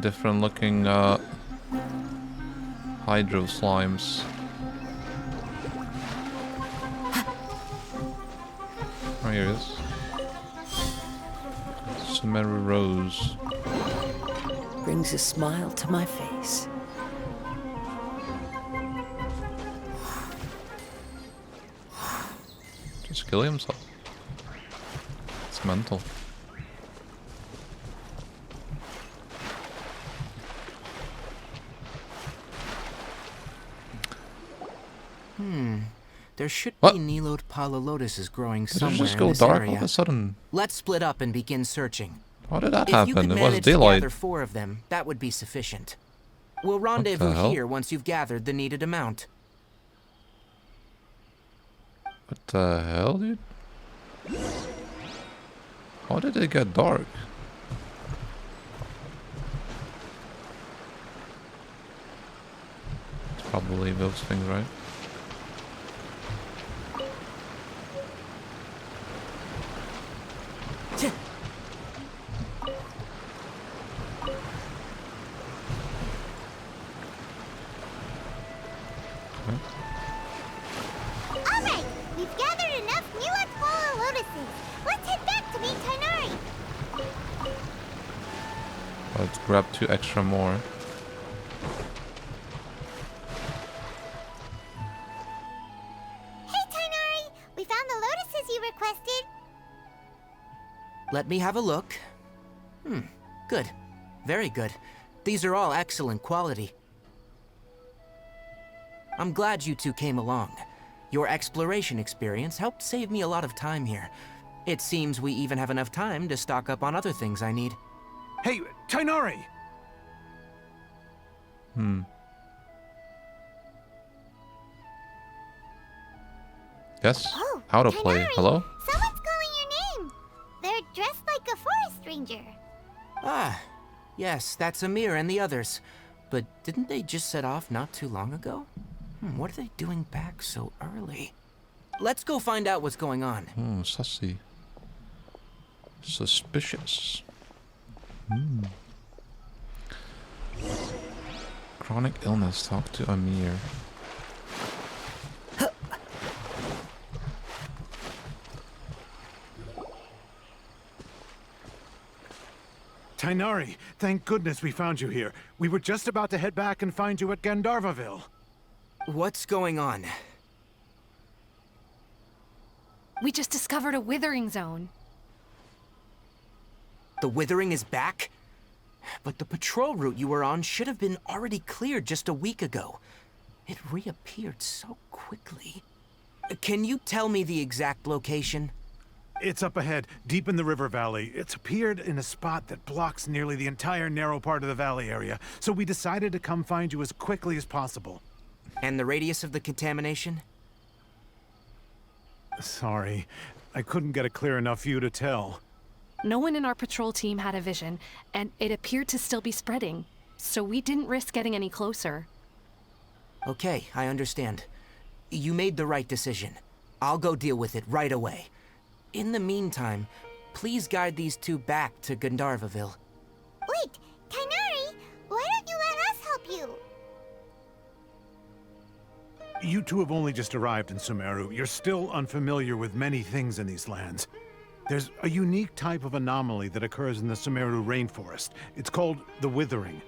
different looking hydro slimes. Oh, here it is. Sumeru Rose. Brings a smile to my face. Just kill himself. It's mental. There should What? be Nilot Pala Lotuses growing Did it somewhere just in go this dark area. all of a sudden? Let's split up and begin searching. How did that If you could happen? It was manage to daylight. gather 4 of them, that would be sufficient. We'll the rendezvous hell? here once you've gathered the needed amount. What the hell, dude? How did it get dark? It's probably those things, right? Alright, we've gathered enough Mila Koala lotuses. Let's head back to meet Tainari. Let's grab 2 extra more. Hey Tainari, we found the lotuses you requested. Let me have a look. Good. Very good. These are all excellent quality. I'm glad you two came along. Your exploration experience helped save me a lot of time here. It seems we even have enough time to stock up on other things I need. Hey, Tainari! Yes? Oh, How to play. Tainari, Hello? Someone's calling your name. They're dressed like a forest ranger. Ah, yes, that's Amir and the others. But didn't they just set off not too long ago? What are they doing back so early? Let's go find out what's going on. Sussy. Suspicious. Chronic illness. Talk to Amir. Tainari, thank goodness we found you here. We were just about to head back and find you at Gandharvaville. What's going on? We just discovered a withering zone. The Withering is back? But the patrol route you were on should have been already cleared just a week ago. It reappeared so quickly. Can you tell me the exact location? It's up ahead, deep in the river valley. It's appeared in a spot that blocks nearly the entire narrow part of the valley area, so we decided to come find you as quickly as possible. And the radius of the contamination? Sorry, I couldn't get a clear enough view to tell. No one in our patrol team had a vision, and it appeared to still be spreading. So we didn't risk getting any closer. Okay, I understand. You made the right decision. I'll go deal with it right away. In the meantime, please guide these two back to Gandharvaville. Wait, Tainari, why don't you let us help you? You two have only just arrived in Sumeru. You're still unfamiliar with many things in these lands. There's a unique type of anomaly that occurs in the Sumeru rainforest. It's called the Withering.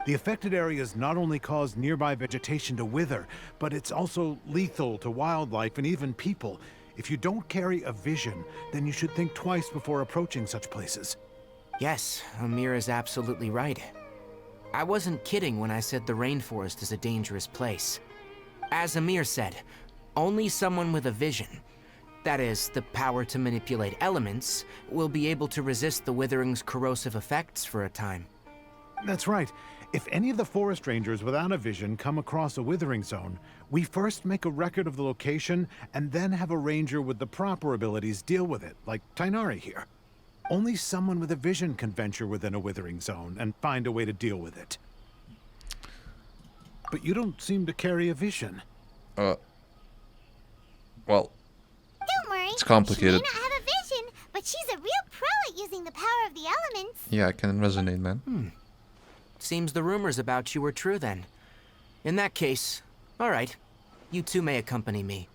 The affected areas not only cause nearby vegetation to wither, but it's also lethal to wildlife and even people. If you don't carry a vision, then you should think twice before approaching such places. Yes, Amir is absolutely right. I wasn't kidding when I said the rainforest is a dangerous place. As Amir said, only someone with a vision, that is, the power to manipulate elements, will be able to resist the Withering's corrosive effects for a time. That's right. If any of the forest rangers without a vision come across a withering zone, we first make a record of the location and then have a ranger with the proper abilities deal with it, like Tainari here. Only someone with a vision can venture within a withering zone and find a way to deal with it. But you don't seem to carry a vision. Well, Don't worry. it's complicated. She may not have a vision, but she's a real pro at using the power of the elements. Yeah, I can resonate, man. Seems the rumors about you were true then. In that case, all right, you two may accompany me.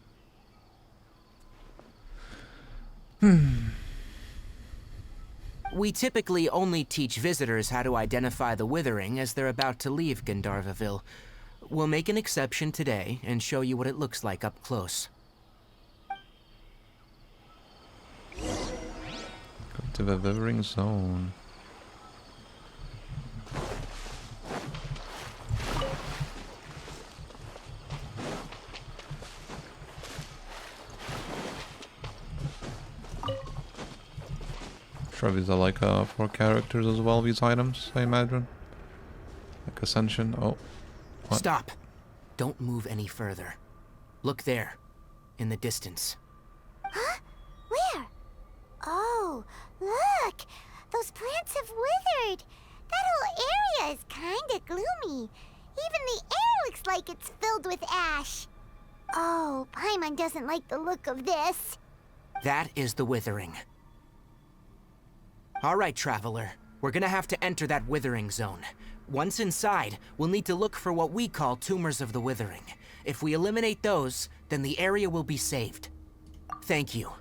We typically only teach visitors how to identify the Withering as they're about to leave Gandharvaville. We'll make an exception today and show you what it looks like up close. Go to the Withering Zone. sure these are like for characters as well, these items, I imagine. Like Ascension. Oh. What? Stop! Don't move any further. Look there, in the distance. Huh? Where? Oh, look! Those plants have withered! That whole area is kinda gloomy. Even the air looks like it's filled with ash. Oh, Paimon doesn't like the look of this. That is the withering. Alright, Traveler. We're gonna have to enter that withering zone. Once inside, we'll need to look for what we call tumors of the withering. If we eliminate those, then the area will be saved. Thank you.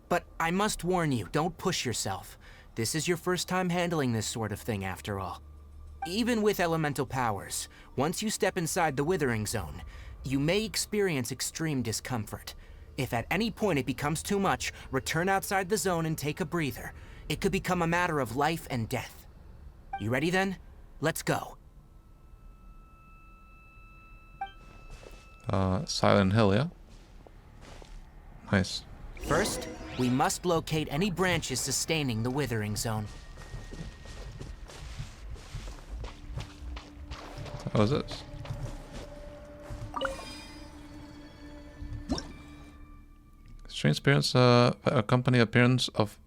But I must warn you, don't push yourself. This is your first time handling this sort of thing, after all. Even with elemental powers, once you step inside the withering zone, you may experience extreme discomfort. If at any point it becomes too much, return outside the zone and take a breather. It could become a matter of life and death. You ready then? Let's go. Silent Hill, yeah? Nice. First, we must locate any branches sustaining the withering zone. What was this? Strange appearance, accompany appearance of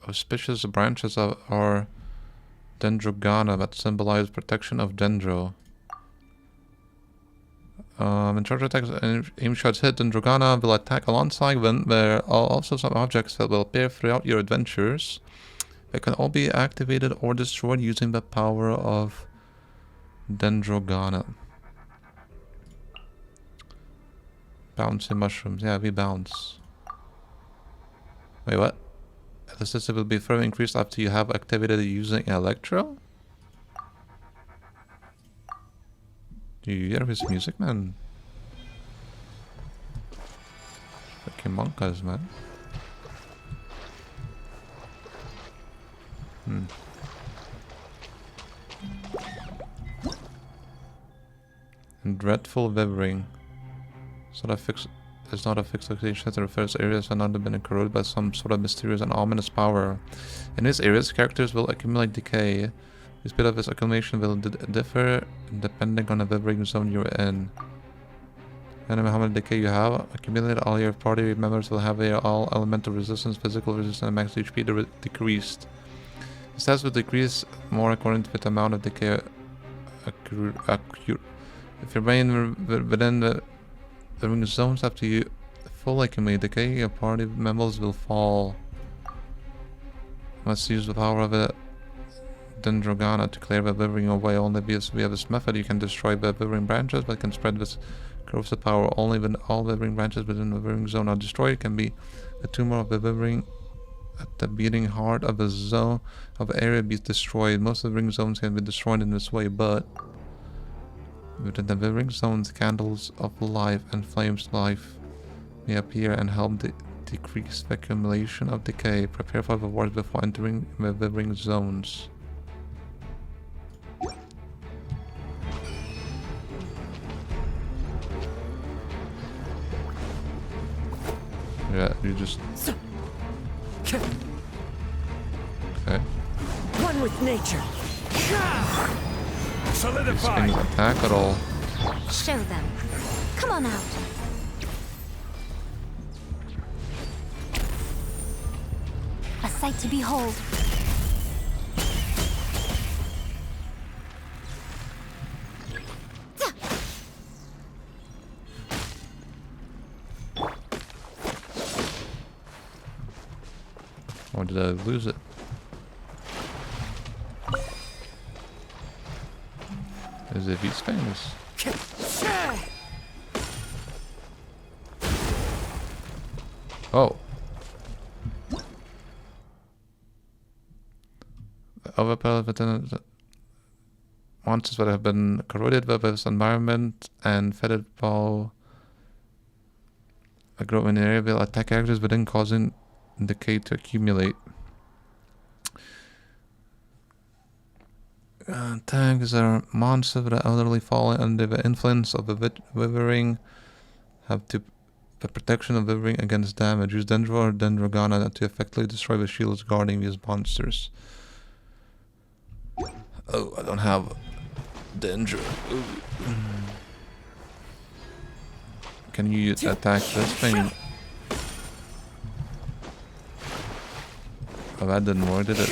auspicious branches or dendrogana that symbolize protection of dendro. When charge attacks and aim shots hit, dendrogana will attack alongside them. There are also some objects that will appear throughout your adventures. They can all be activated or destroyed using the power of dendrogana. Bouncy mushrooms. Yeah, we bounce. Wait, what? Elasticity will be further increased after you have activated using Electro? Do you hear his music, man? Fucking monkas, man. And dreadful withering. It's not a fixed location that refers to areas that have not been corroded by some sort of mysterious and ominous power. In these areas, characters will accumulate decay. The speed of this accumulation will differ depending on the withering zone you're in. Depending on how much decay you have accumulated, all your party members will have their all elemental resistance, physical resistance, and max HP decreased. The stats will decrease more according to the amount of decay if you remain within the withering zones after you fully accumulate decay, your party members will fall. Must use the power of a dendrogana to clear the withering away. Only via this method you can destroy the withering branches, but can spread this corrosive power only when all withering branches within the withering zone are destroyed. It can be the tumor of the withering at the beating heart of the zone of the area be destroyed. Most withering zones can be destroyed in this way, but within the withering zones, candles of life and flames of life may appear and help decrease the accumulation of decay. Prepare for the worst before entering the withering zones. Yeah, you just... Okay. One with nature. These things attack at all. Show them. Come on out. A sight to behold. Or did I lose it? Is it these things? Oh. The other part of the monsters that have been corroded by this environment and fetid by a growing area will attack characters within, causing decay to accumulate. Tags are monsters that are elderly falling under the influence of the withering have to The protection of the ring against damage. Use Dendro or Dendrogana to effectively destroy the shields guarding these monsters. Oh, I don't have Dendro. Ooh. Can you attack this thing? Oh, that didn't work, did it?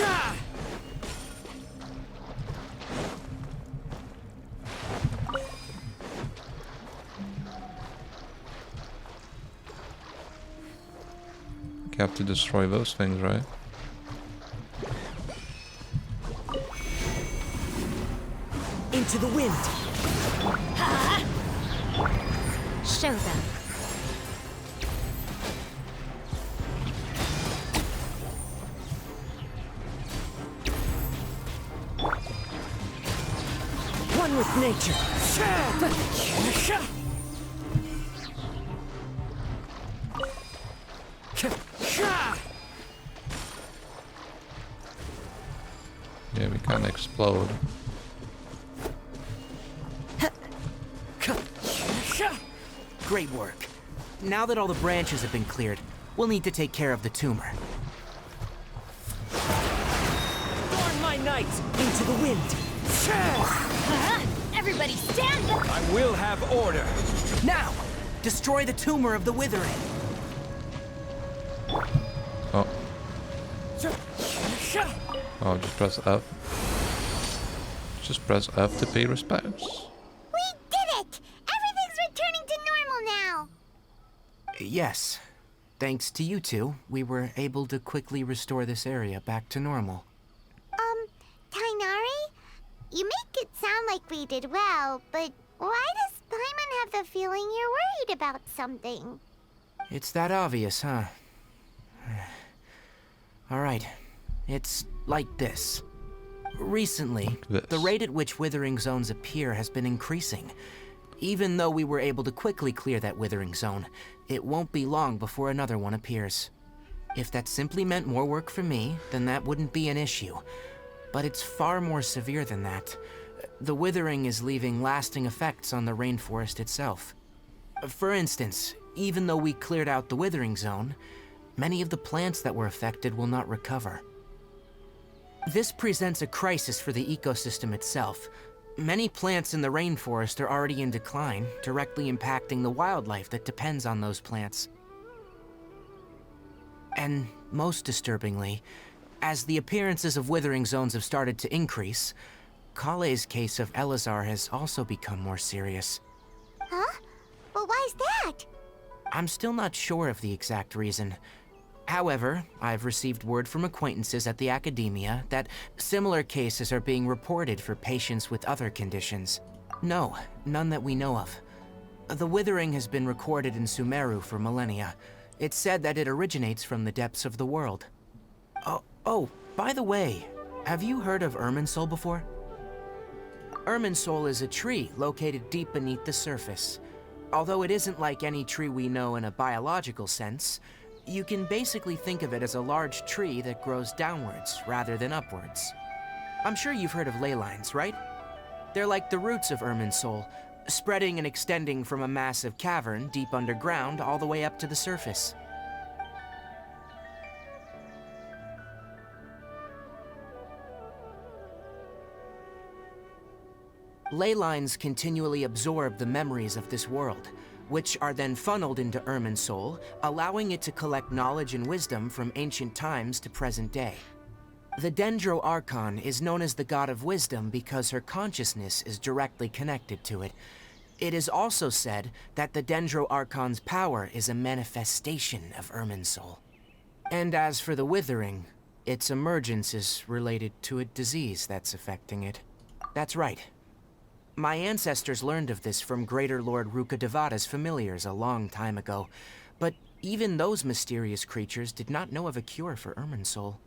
You have to destroy those things, right? Into the wind. Show them. One with nature. Yeah, we can't explode. Great work. Now that all the branches have been cleared, we'll need to take care of the tumor. Storm my knight into the wind. Everybody stand up! I will have order. Now, destroy the tumor of the withering. Oh. Oh, just press F. Just press F to pay respects. We did it! Everything's returning to normal now! Yes. Thanks to you two, we were able to quickly restore this area back to normal. Tainari? You make it sound like we did well, but why does Paimon have the feeling you're worried about something? It's that obvious, huh? Alright. It's like this. Recently, the rate at which withering zones appear has been increasing. Even though we were able to quickly clear that withering zone, it won't be long before another one appears. If that simply meant more work for me, then that wouldn't be an issue. But it's far more severe than that. The withering is leaving lasting effects on the rainforest itself. For instance, even though we cleared out the withering zone, many of the plants that were affected will not recover. This presents a crisis for the ecosystem itself. Many plants in the rainforest are already in decline, directly impacting the wildlife that depends on those plants. And most disturbingly, as the appearances of withering zones have started to increase, Kale's case of Elazar has also become more serious. Huh? But why's that? I'm still not sure of the exact reason. However, I've received word from acquaintances at the academia that similar cases are being reported for patients with other conditions. No, none that we know of. The withering has been recorded in Sumeru for millennia. It's said that it originates from the depths of the world. Oh, by the way, have you heard of Irminsul before? Irminsul is a tree located deep beneath the surface. Although it isn't like any tree we know in a biological sense, you can basically think of it as a large tree that grows downwards rather than upwards. I'm sure you've heard of ley lines, right? They're like the roots of Irminsul, spreading and extending from a massive cavern deep underground all the way up to the surface. Ley lines continually absorb the memories of this world, which are then funneled into Irminsul, allowing it to collect knowledge and wisdom from ancient times to present day. The Dendro Archon is known as the God of Wisdom because her consciousness is directly connected to it. It is also said that the Dendro Archon's power is a manifestation of Irminsul. And as for the Withering, its emergence is related to a disease that's affecting it. That's right. My ancestors learned of this from Greater Lord Rukkhadevata's familiars a long time ago, but even those mysterious creatures did not know of a cure for Irminsul.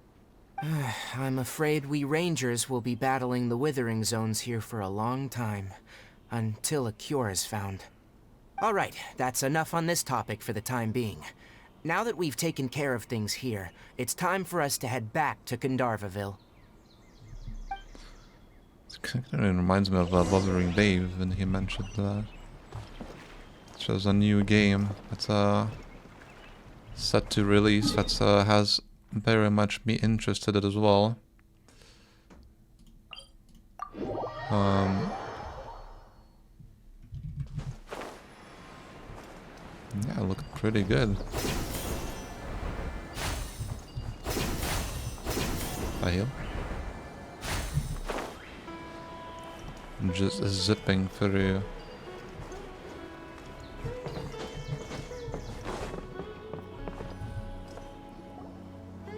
I'm afraid we Rangers will be battling the Withering Zones here for a long time, until a cure is found. Alright, that's enough on this topic for the time being. Now that we've taken care of things here, it's time for us to head back to Gandharvaville. It kind of reminds me of Wuthering Wave when he mentioned that. which is a new game that's set to release. That's has very much me interested in as well. Yeah, looking pretty good. I heal. I'm just zipping through.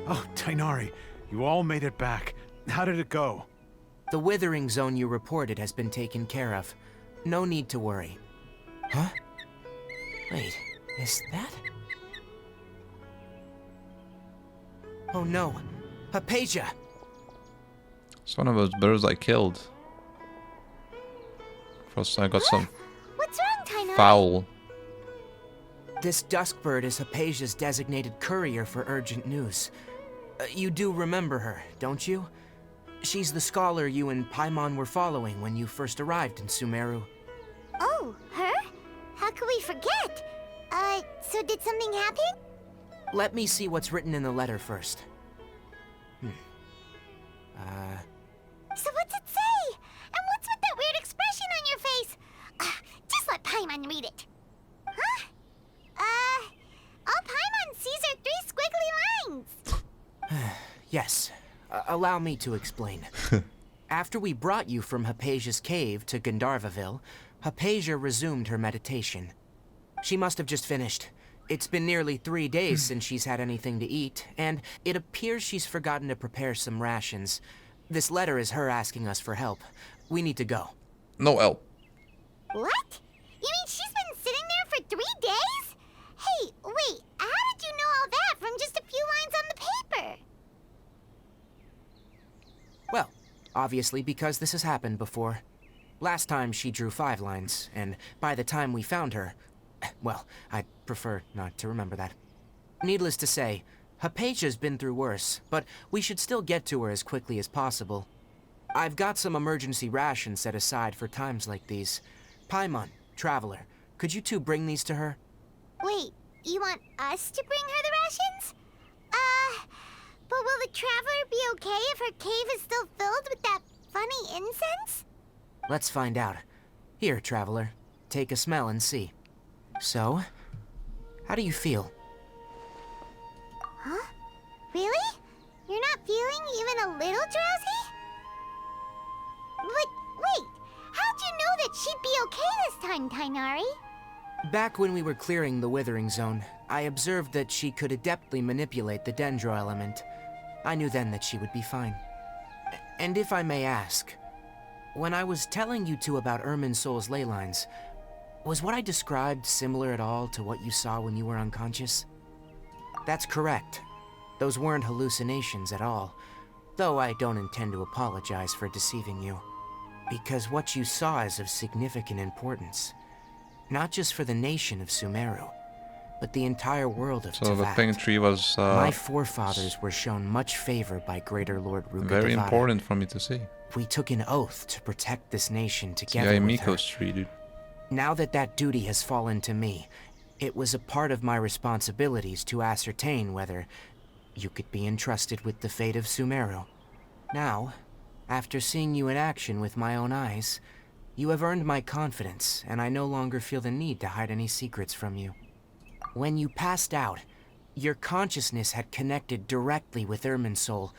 Oh, Tainari, you all made it back. How did it go? The withering zone you reported has been taken care of. No need to worry. Huh? Wait, is that? Oh no, Hypatia! It's one of those birds I killed. First I got some What's wrong, Tainari? foul. This dusk bird is Hypatia's designated courier for urgent news. You do remember her, don't you? She's the scholar you and Paimon were following when you first arrived in Sumeru. Oh, her? How could we forget? So did something happen? Let me see what's written in the letter first. So what's it say? And what's with that weird expression on your face? Just let Paimon read it. Huh? All Paimon sees are 3 squiggly lines. Yes. Allow me to explain. After we brought you from Hypatia's cave to Gandharvaville, Hypatia resumed her meditation. She must have just finished. It's been nearly 3 days since she's had anything to eat, and it appears she's forgotten to prepare some rations. This letter is her asking us for help. We need to go. No help. What? You mean she's been sitting there for 3 days? Hey, wait, how did you know all that from just a few lines on the paper? Well, obviously because this has happened before. Last time she drew 5 lines, and by the time we found her... Well, I'd prefer not to remember that. Needless to say, Hypatia's been through worse, but we should still get to her as quickly as possible. I've got some emergency rations set aside for times like these. Paimon, Traveler, could you two bring these to her? Wait, you want us to bring her the rations? But will the Traveler be okay if her cave is still filled with that funny incense? Let's find out. Here, Traveler, take a smell and see. So, how do you feel? Huh? Really? You're not feeling even a little drowsy? But wait, how'd you know that she'd be okay this time, Tainari? Back when we were clearing the Withering Zone, I observed that she could adeptly manipulate the Dendro element. I knew then that she would be fine. And if I may ask, when I was telling you two about Irminsul's ley lines, was what I described similar at all to what you saw when you were unconscious? That's correct. Those weren't hallucinations at all, though I don't intend to apologize for deceiving you. Because what you saw is of significant importance. Not just for the nation of Sumeru, but the entire world of So the Teyvat. pink tree was My forefathers were shown much favor by Greater Lord Ruka very Devata. important for me to see. We took an oath to protect this nation Yeah, together with her. Miko's tree, dude. Now that that duty has fallen to me, it was a part of my responsibilities to ascertain whether you could be entrusted with the fate of Sumeru. Now, after seeing you in action with my own eyes, you have earned my confidence, and I no longer feel the need to hide any secrets from you. When you passed out, your consciousness had connected directly with Irminsul.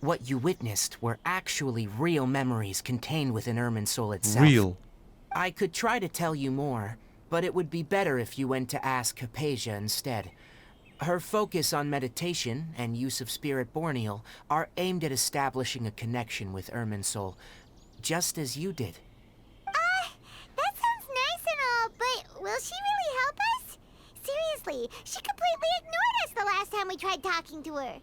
What you witnessed were actually real memories contained within Irminsul itself. Real. I could try to tell you more, but it would be better if you went to ask Hypatia instead. Her focus on meditation and use of Spirit Borneal are aimed at establishing a connection with Irminsul, just as you did. That sounds nice and all, but will she really help us? Seriously, she completely ignored us the last time we tried talking to her.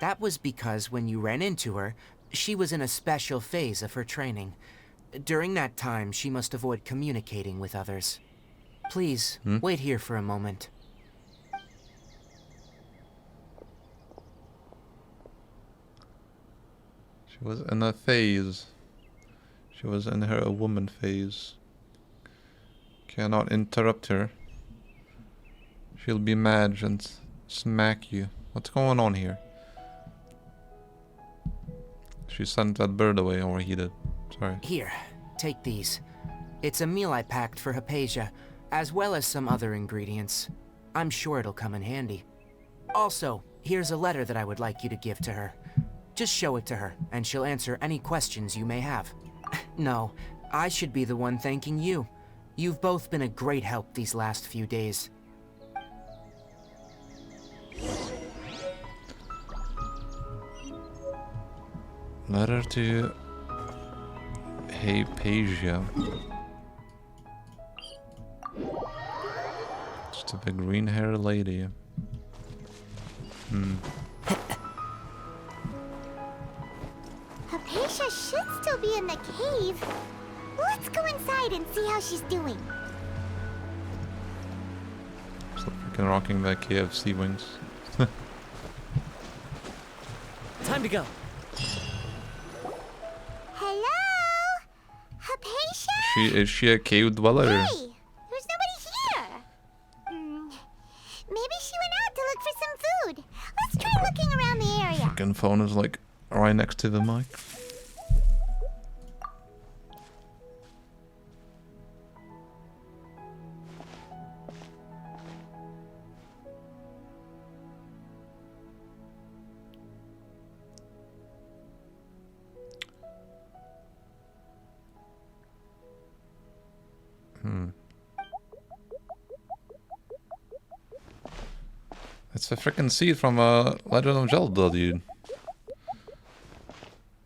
That was because when you ran into her, she was in a special phase of her training. During that time, she must avoid communicating with others. Please, wait here for a moment. She was in a phase. She was in her woman phase. Cannot interrupt her. She'll be mad and smack you. What's going on here? She sent that bird away, or he did. Sorry. Here, take these. It's a meal I packed for Hypatia, as well as some other ingredients. I'm sure it'll come in handy. Also, here's a letter that I would like you to give to her. Just show it to her, and she'll answer any questions you may have. No, I should be the one thanking you. You've both been a great help these last few days. Letter to Hypatia. Just a green-haired lady. Hypatia should still be in the cave. Let's go inside and see how she's doing. Stop freaking rocking the KFC wings. Time to go. Hello? Hypatia? Is she a cave dweller? Hey! There's nobody here! Maybe she went out to look for some food. Let's try looking around the area. Freaking phone is like right next to the mic. It's a freaking seed from Legend of Zelda, dude.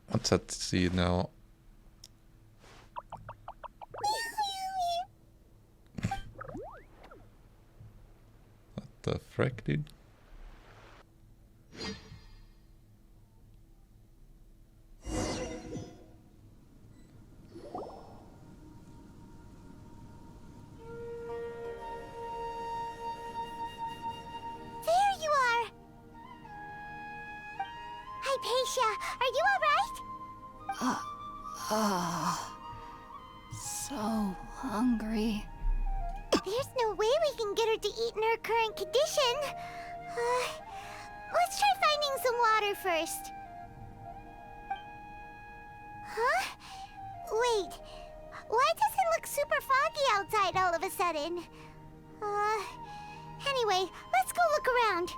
What's that seed now? What the frick, dude? Are you alright? So hungry. There's no way we can get her to eat in her current condition. Let's try finding some water first. Huh? Wait. Why does it look super foggy outside all of a sudden? Anyway, let's go look around.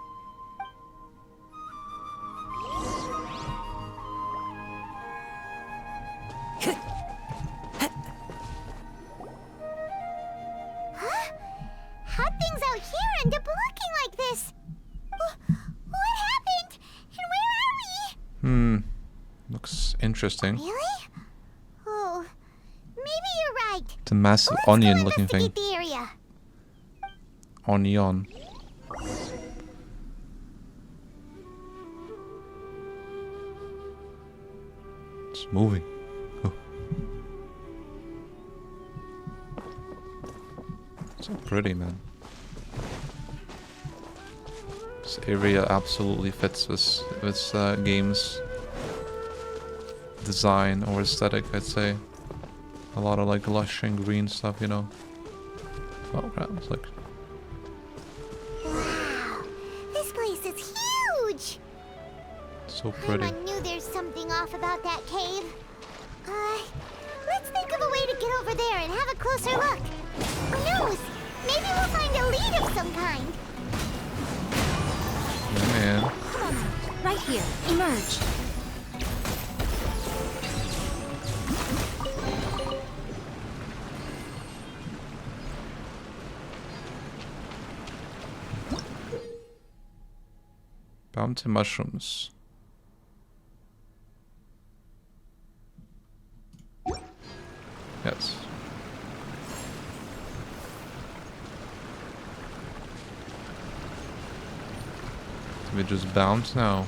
Huh? How'd things out here end up looking like this? What happened? And where are we? Looks interesting. Really? Oh, maybe you're right. It's a massive Let's go onion-looking thing. investigate the area. Onion. It's moving. Oh. So pretty, man. This area absolutely fits this game's design or aesthetic, I'd say. A lot of like lush and green stuff, you know. Oh crap, it's like... Wow, this place is huge. So pretty. I knew there's something off about that cave. Let's think of a way to get over there and have a closer look. Who knows? Maybe we'll find a lead of some kind. Yeah, man. Come on, right here. Emerge. Bounty mushrooms. Yes. Do we just bounce now?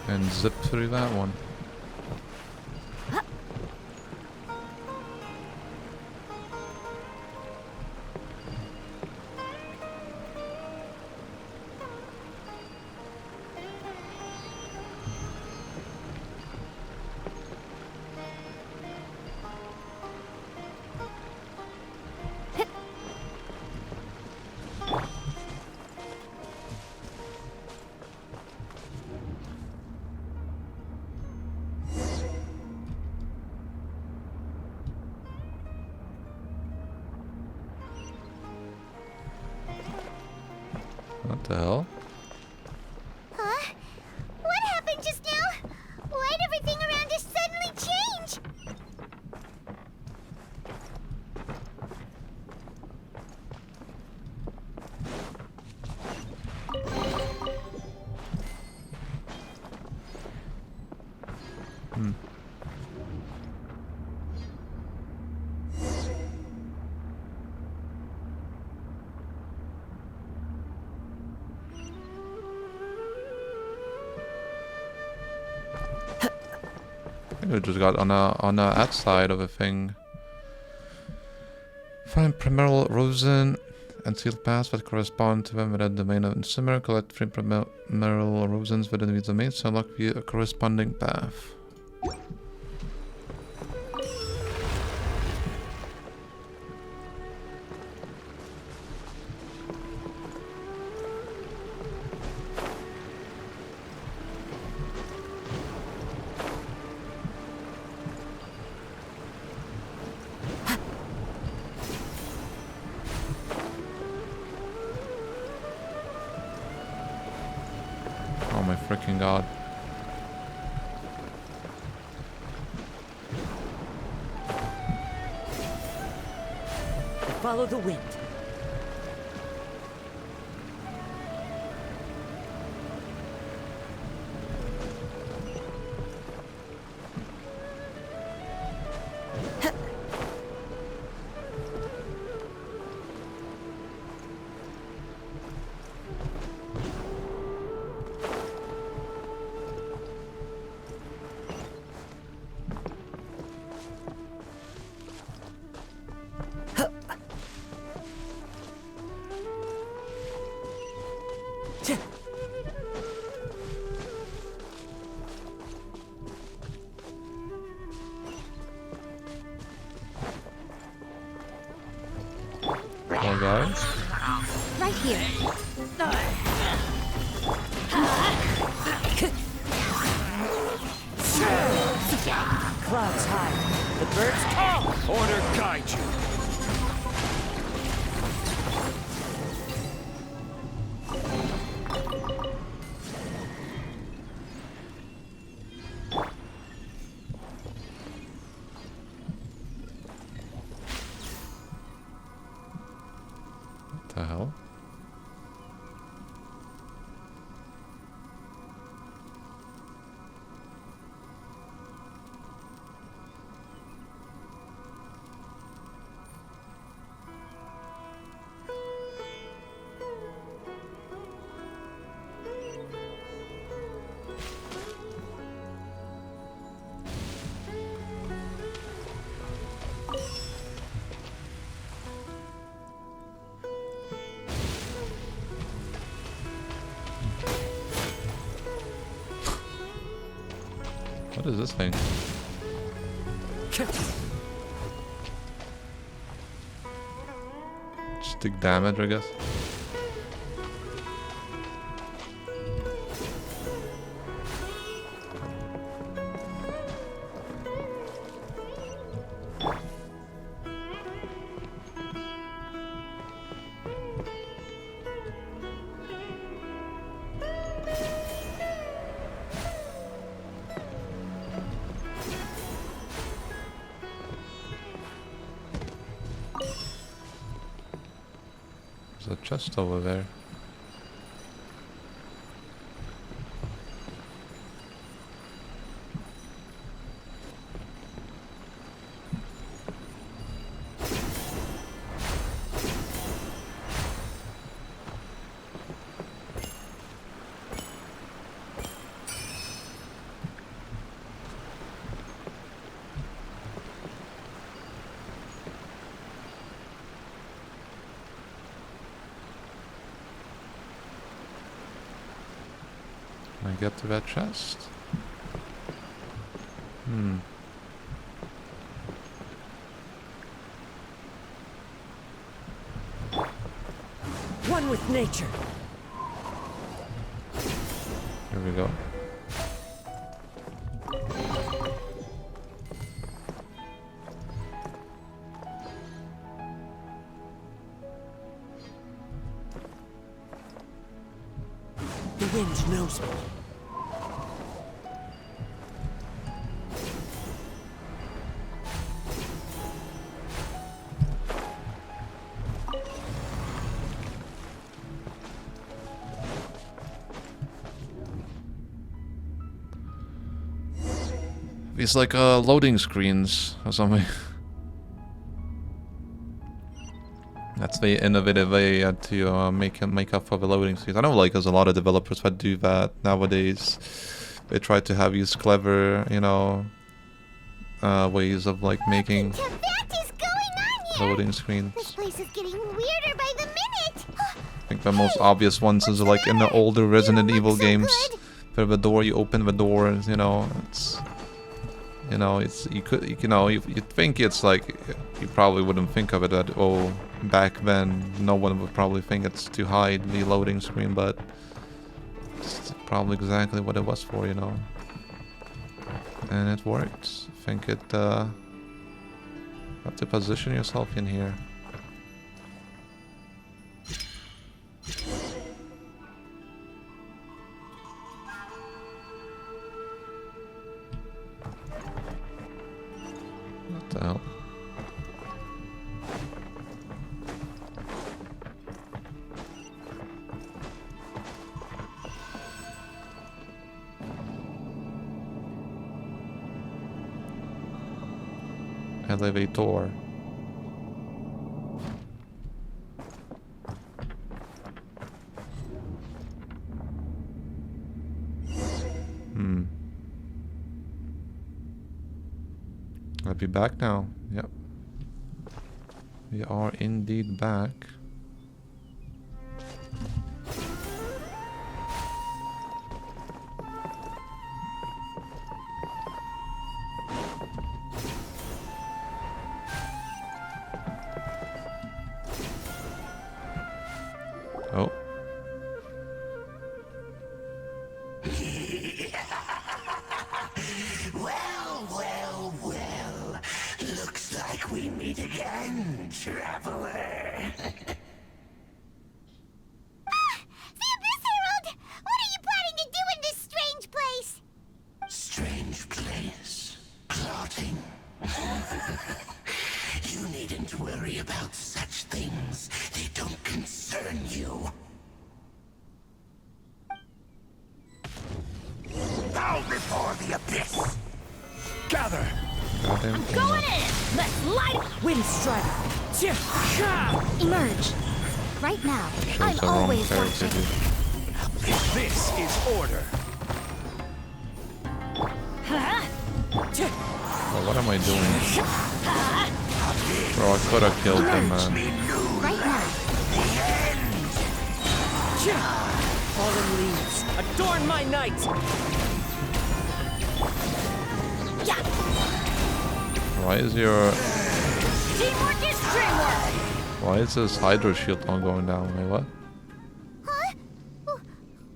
And zip through that one. What the hell? Huh? What happened just now? Why'd everything around us suddenly change? We just got on a outside of a thing. Find primal rosin and seal paths that correspond to them within the domain of Simmer. Collect 3 primal rosins within the domain to unlock a corresponding path. Oh my freaking god. Follow the wind. Poor guys. Right here. Clouds high. The birds call. Order guide you. What the hell? What is this thing? Stick damage, I guess. There's a chest over there. Can I get to that chest? One with nature. Here we go. wind knows me. It's like loading screens or something. That's the innovative way to make up for the loading screens. I know, like, there's a lot of developers that do that nowadays. They try to have these clever, you know, ways of like making loading screens. This place is getting weirder by the minute. I think the most obvious ones is like in the older Resident Evil games. For the door, you open the door, you know, it's. You know, it's you think it's like, you probably wouldn't think of it that, oh, back then no one would probably think it's to hide the loading screen, but it's probably exactly what it was for, you know. And it works. I think it you have to position yourself in here. What the hell? Elevator. I'll be back now. Yep. We are indeed back. Oh. Well. Looks like we meet again, traveler. The Abyss Herald! What are you planning to do in this strange place? Strange place. Plotting. You needn't worry about such things. They don't concern you. Bow before the abyss! Gather! Going in! Let's light Wind Strider! Emerge! Right now, Chose I'm the wrong always character, watching. dude. This is order. Well, what am I doing? Bro, I could have killed him, man. Right now. Fallen leaves, adorn my night! Why is your... Teamwork is dreamwork! Why is this Hydro Shield not going down? Wait, what? Huh?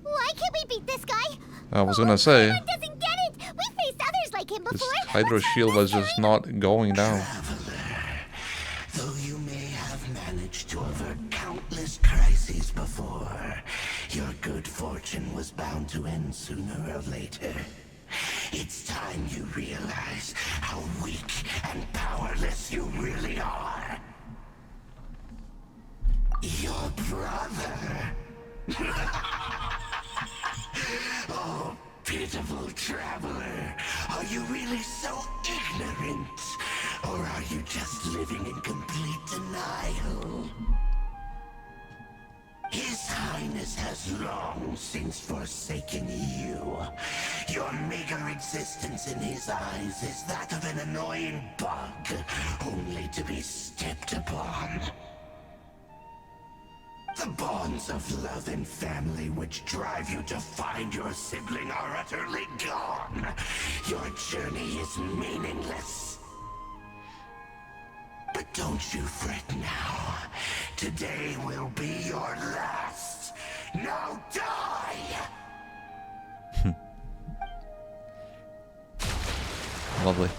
Why can't we beat this guy? I was gonna say, Paimon doesn't get it! We faced others like him this before! Hydro Shield was just not going down. Though you may have managed to avert countless crises before, your good fortune was bound to end sooner or later. It's time you realize how weak and powerless you really are. Your brother. Oh, pitiful traveler. Are you really so ignorant? Or are you just living in complete denial? His Highness has long since forsaken you. Your meager existence in his eyes is that of an annoying bug, only to be stepped upon. The bonds of love and family which drive you to find your sibling are utterly gone. Your journey is meaningless. But don't you fret now. Today will be your last. Now die! Lovely.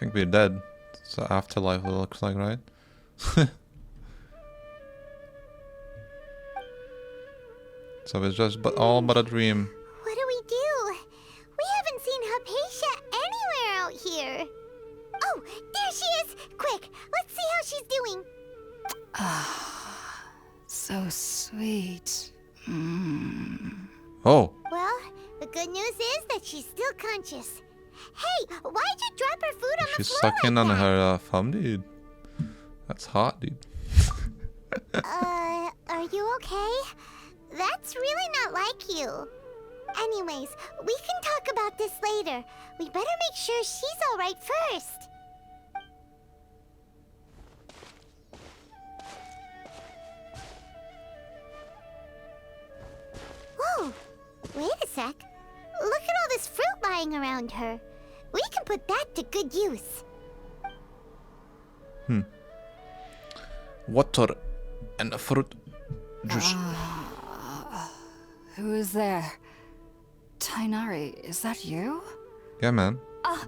think we're dead. It's the afterlife, it looks like, right? So it's just all but a dream. What do we do? We haven't seen Hypatia anywhere out here. Oh, there she is! Quick, let's see how she's doing. So sweet. Oh, Well, the good news is that she's still conscious. Hey, why'd you drop her food on the she's floor sucking like on that? her thumb, dude. That's hot, dude. Are you okay? That's really not like you. Anyways, we can talk about this later. We better make sure she's alright first. Whoa, wait a sec. Look at all this fruit lying around her. We can put that to good use. Water and fruit juice. Who is there? Tainari, is that you? Yeah, man. Oh,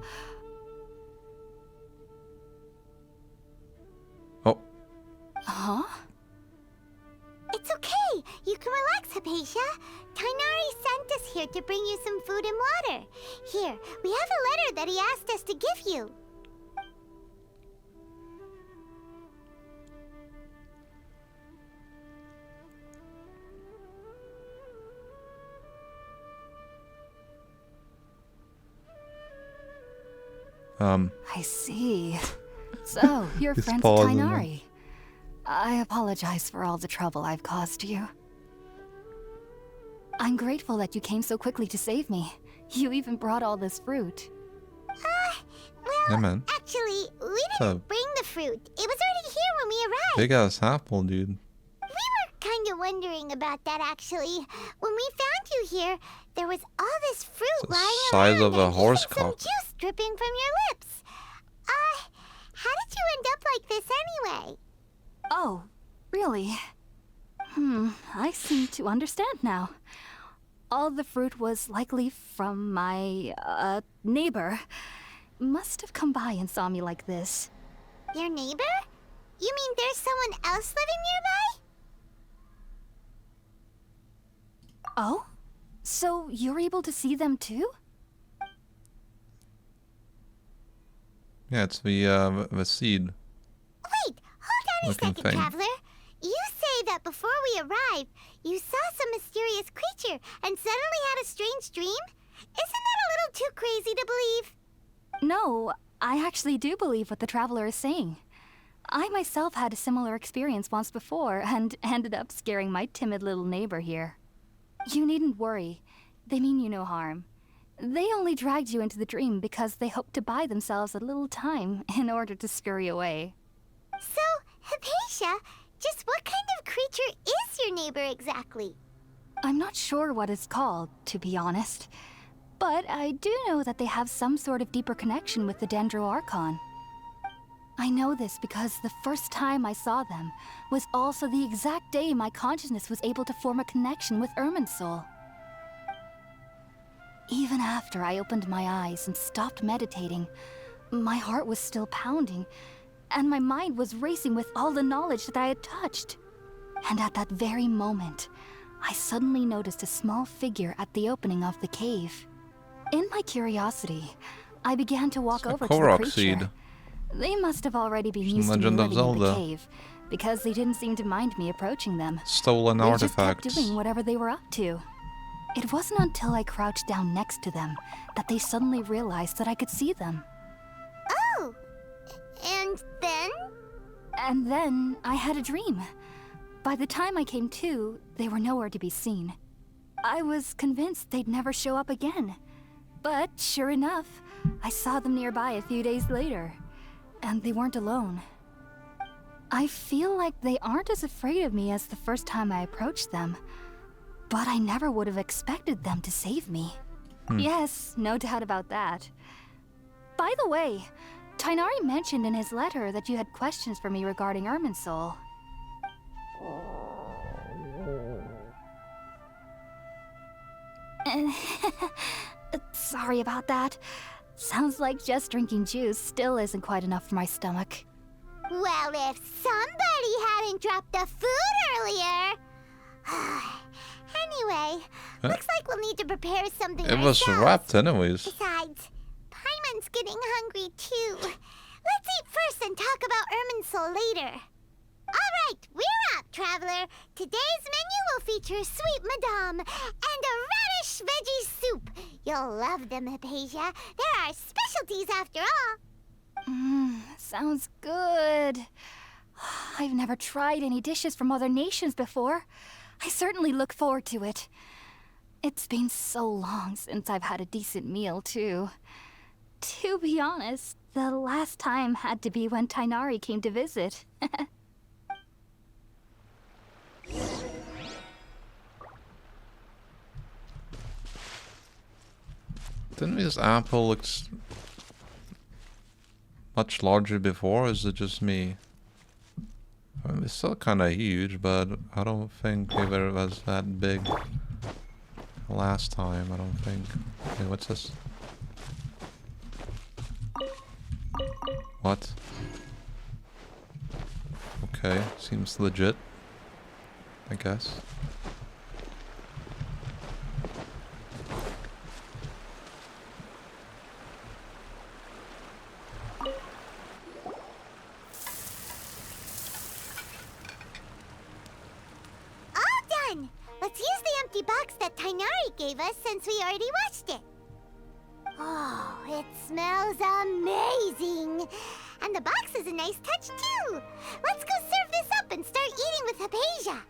Huh? It's okay. You can relax, Hypatia. Tainari sent us here to bring you some food and water. Here, we have a letter that he asked us to give you. I see. So, you're It's friends with pausing now. Tainari. I apologize for all the trouble I've caused you. I'm grateful that you came so quickly to save me. You even brought all this fruit. yeah, man. Actually, we a didn't bring the fruit. It was already here when we arrived. Big ass apple, dude. We were kind of wondering about that, actually. When we found you here, there was all this fruit It's the lying size around of a and horse even some cock. juice dripping from your lips. How did you end up like this anyway? Oh, really? I seem to understand now. All the fruit was likely from my, neighbor. Must have come by and saw me like this. Your neighbor? You mean there's someone else living nearby? Oh? So you're able to see them too? Yeah, it's the seed. Wait, hold on a Looking second, thing. Traveler. You say that before we arrived, you saw some mysterious creature and suddenly had a strange dream? Isn't that a little too crazy to believe? No, I actually do believe what the traveler is saying. I myself had a similar experience once before and ended up scaring my timid little neighbor here. You needn't worry. They mean you no harm. They only dragged you into the dream because they hoped to buy themselves a little time in order to scurry away. So, Hypatia, just what kind of creature is your neighbor exactly? I'm not sure what it's called, to be honest. But I do know that they have some sort of deeper connection with the Dendro Archon. I know this because the first time I saw them was also the exact day my consciousness was able to form a connection with Irminsul. Even after I opened my eyes and stopped meditating, my heart was still pounding, and my mind was racing with all the knowledge that I had touched. And at that very moment, I suddenly noticed a small figure at the opening of the cave. In my curiosity, I began to walk over to the Korok creature. seed. They must have already been From used to me Legend of living in the Zelda. cave, because they didn't seem to mind me approaching them. Stolen They just kept artifacts. doing whatever they were up to. It wasn't until I crouched down next to them that they suddenly realized that I could see them. Oh, and then? And then I had a dream. By the time I came to, they were nowhere to be seen. I was convinced they'd never show up again. But sure enough, I saw them nearby a few days later. And they weren't alone. I feel like they aren't as afraid of me as the first time I approached them. But I never would have expected them to save me. Yes, no doubt about that. By the way, Tainari mentioned in his letter that you had questions for me regarding Irminsul. Sorry about that. Sounds like just drinking juice still isn't quite enough for my stomach. Well, if somebody hadn't dropped the food earlier. Anyway, looks like we'll need to prepare something It was ourselves. wrapped anyways. Besides, Paimon's getting hungry too. Let's eat first and talk about Irminsul later. Alright, we're up, traveler. Today's menu will feature sweet madame and a radish veggie soup. You'll love them, Hypatia. They're our specialties after all. Sounds good. I've never tried any dishes from other nations before. I certainly look forward to it. It's been so long since I've had a decent meal, too. To be honest, the last time had to be when Tainari came to visit. Didn't this apple look much larger before, or is it just me? I mean, it's still kinda huge, but I don't think it was that big last time, I don't think. Hey, what's this? What? Okay, seems legit, I guess. Let's use the empty box that Tainari gave us since we already washed it. Oh, it smells amazing. And the box is a nice touch too. Let's go serve this up and start eating with Hypatia.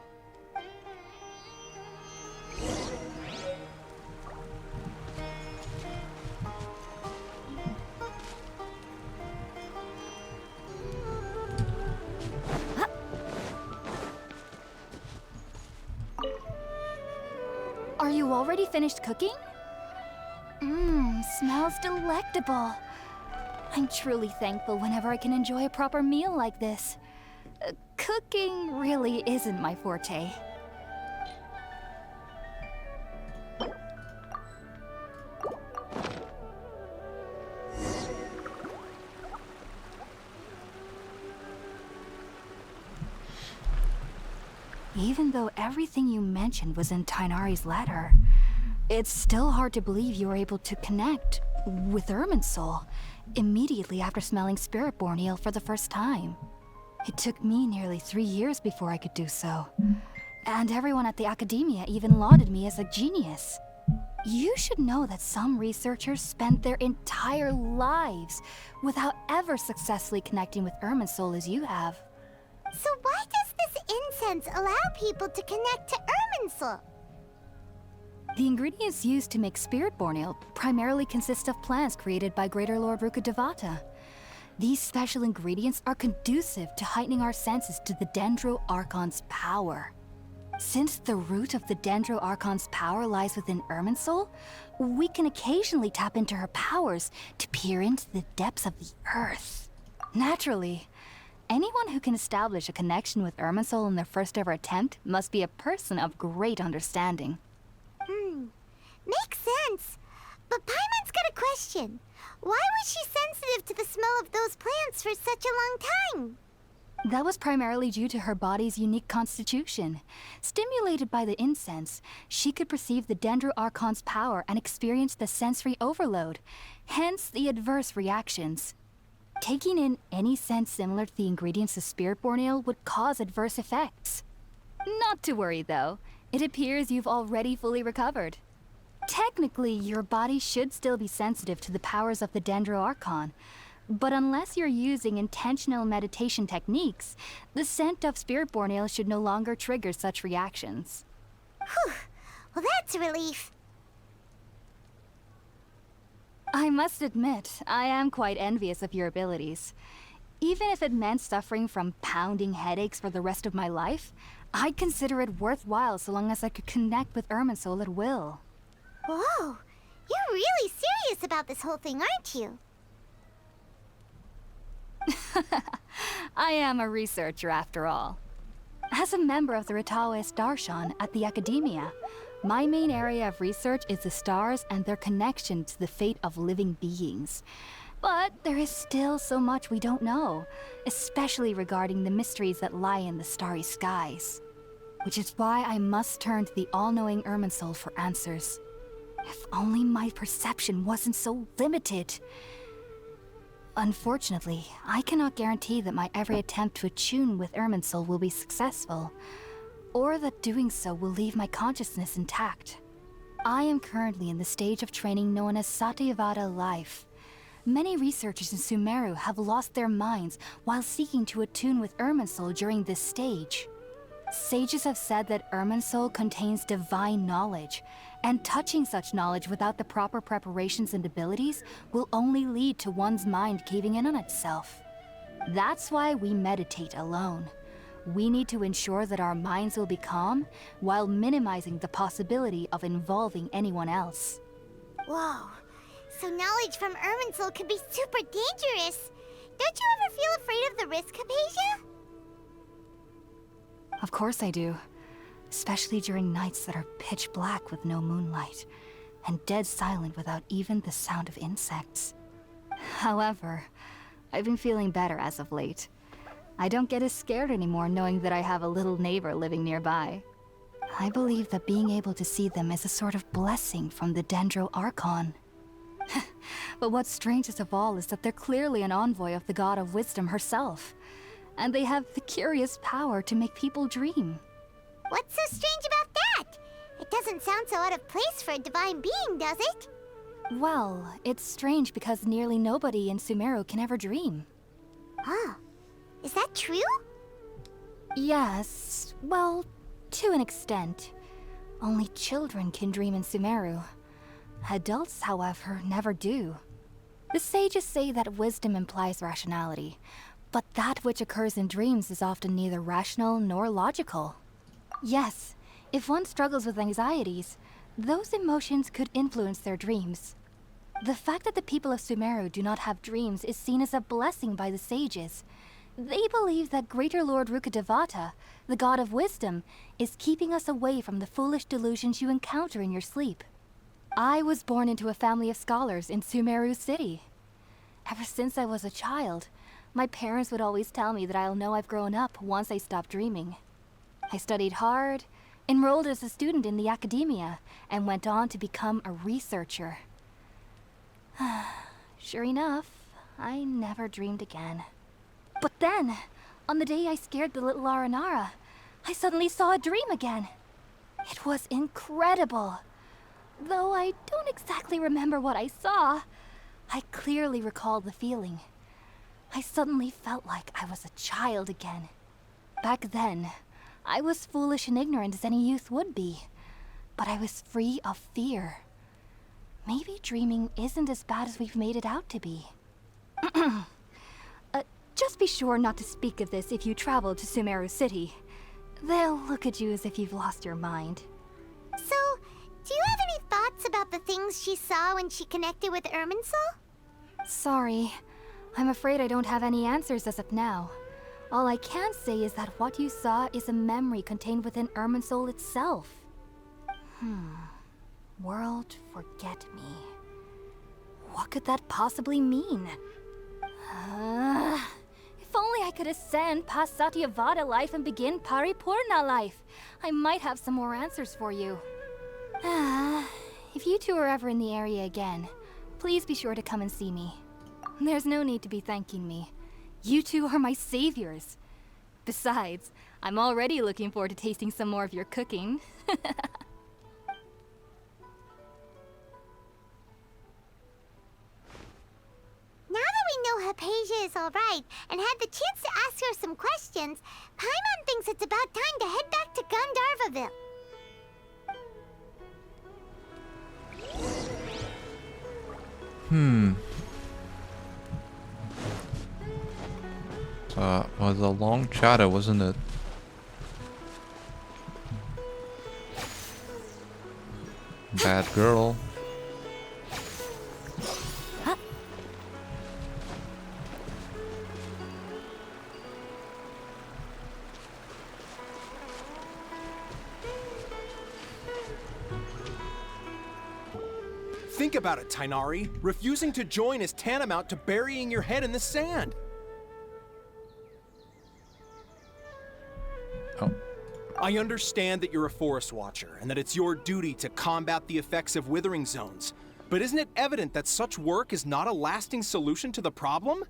Are you already finished cooking? Smells delectable. I'm truly thankful whenever I can enjoy a proper meal like this. Cooking really isn't my forte. Even though everything you mentioned was in Tainari's letter, it's still hard to believe you were able to connect with Irminsul immediately after smelling Spiritborn eel for the first time. It took me nearly 3 years before I could do so. And everyone at the Academia even lauded me as a genius. You should know that some researchers spent their entire lives without ever successfully connecting with Irminsul as you have. So why does this incense allow people to connect to Irminsul? The ingredients used to make Spiritborn ale primarily consist of plants created by Greater Lord Rukkhadevata. These special ingredients are conducive to heightening our senses to the Dendro Archon's power. Since the root of the Dendro Archon's power lies within Irminsul, we can occasionally tap into her powers to peer into the depths of the earth. Naturally, anyone who can establish a connection with Irminsul in their first ever attempt must be a person of great understanding. Makes sense. But Paimon's got a question. Why was she sensitive to the smell of those plants for such a long time? That was primarily due to her body's unique constitution. Stimulated by the incense, she could perceive the Dendro Archon's power and experience the sensory overload, hence the adverse reactions. Taking in any scent similar to the ingredients of Spiritborn ale would cause adverse effects. Not to worry though, it appears you've already fully recovered. Technically, your body should still be sensitive to the powers of the Dendro Archon, but unless you're using intentional meditation techniques, the scent of Spiritborn ale should no longer trigger such reactions. Whew. Well, that's a relief. I must admit, I am quite envious of your abilities. Even if it meant suffering from pounding headaches for the rest of my life, I'd consider it worthwhile so long as I could connect with Irminsul at will. Whoa, you're really serious about this whole thing, aren't you? I am a researcher after all. As a member of the Ritaoist Darshan at the Academia, My main area of research is the stars and their connection to the fate of living beings. But there is still so much we don't know, especially regarding the mysteries that lie in the starry skies. Which is why I must turn to the all-knowing Irminsul for answers. If only my perception wasn't so limited. Unfortunately, I cannot guarantee that my every attempt to attune with Irminsul will be successful, or that doing so will leave my consciousness intact. I am currently in the stage of training known as Satyavada life. Many researchers in Sumeru have lost their minds while seeking to attune with Irminsul during this stage. Sages have said that Irminsul contains divine knowledge, and touching such knowledge without the proper preparations and abilities will only lead to one's mind caving in on itself. That's why we meditate alone. We need to ensure that our minds will be calm while minimizing the possibility of involving anyone else. Whoa. So knowledge from Irminsul could be super dangerous. Don't you ever feel afraid of the risk, Hypatia? Of course I do. Especially during nights that are pitch black with no moonlight, and dead silent without even the sound of insects. However, I've been feeling better as of late. I don't get as scared anymore knowing that I have a little neighbor living nearby. I believe that being able to see them is a sort of blessing from the Dendro Archon. But what's strangest of all is that they're clearly an envoy of the God of Wisdom herself, and they have the curious power to make people dream. What's so strange about that? It doesn't sound so out of place for a divine being, does it? Well, it's strange because nearly nobody in Sumeru can ever dream. Oh, is that true? Yes, well, to an extent. Only children can dream in Sumeru. Adults, however, never do. The sages say that wisdom implies rationality, but that which occurs in dreams is often neither rational nor logical. Yes, if one struggles with anxieties, those emotions could influence their dreams. The fact that the people of Sumeru do not have dreams is seen as a blessing by the sages. They believe that Greater Lord Rukkhadevata, the God of Wisdom, is keeping us away from the foolish delusions you encounter in your sleep. I was born into a family of scholars in Sumeru City. Ever since I was a child, my parents would always tell me that I'll know I've grown up once I stop dreaming. I studied hard, enrolled as a student in the academia, and went on to become a researcher. Sure enough, I never dreamed again. But then, on the day I scared the little Aranara, I suddenly saw a dream again. It was incredible. Though I don't exactly remember what I saw, I clearly recall the feeling. I suddenly felt like I was a child again. Back then, I was foolish and ignorant as any youth would be, but I was free of fear. Maybe dreaming isn't as bad as we've made it out to be. Just be sure not to speak of this if you travel to Sumeru City. They'll look at you as if you've lost your mind. So, do you have any thoughts about the things she saw when she connected with Irminsul? Sorry. I'm afraid I don't have any answers as of now. All I can say is that what you saw is a memory contained within Irminsul itself. World forget me. What could that possibly mean? If only I could ascend past Satyavada life and begin Paripurna life, I might have some more answers for you. If you two are ever in the area again, please be sure to come and see me. There's no need to be thanking me. You two are my saviors. Besides, I'm already looking forward to tasting some more of your cooking. Now that we know Hypatia is alright and had the chance to ask her some questions, Paimon thinks it's about time to head back to Gandharvaville. Was a long chatter, wasn't it? Bad girl. Think about it, Tainari. Refusing to join is tantamount to burying your head in the sand. Oh. I understand that you're a Forest Watcher, and that it's your duty to combat the effects of withering zones. But isn't it evident that such work is not a lasting solution to the problem?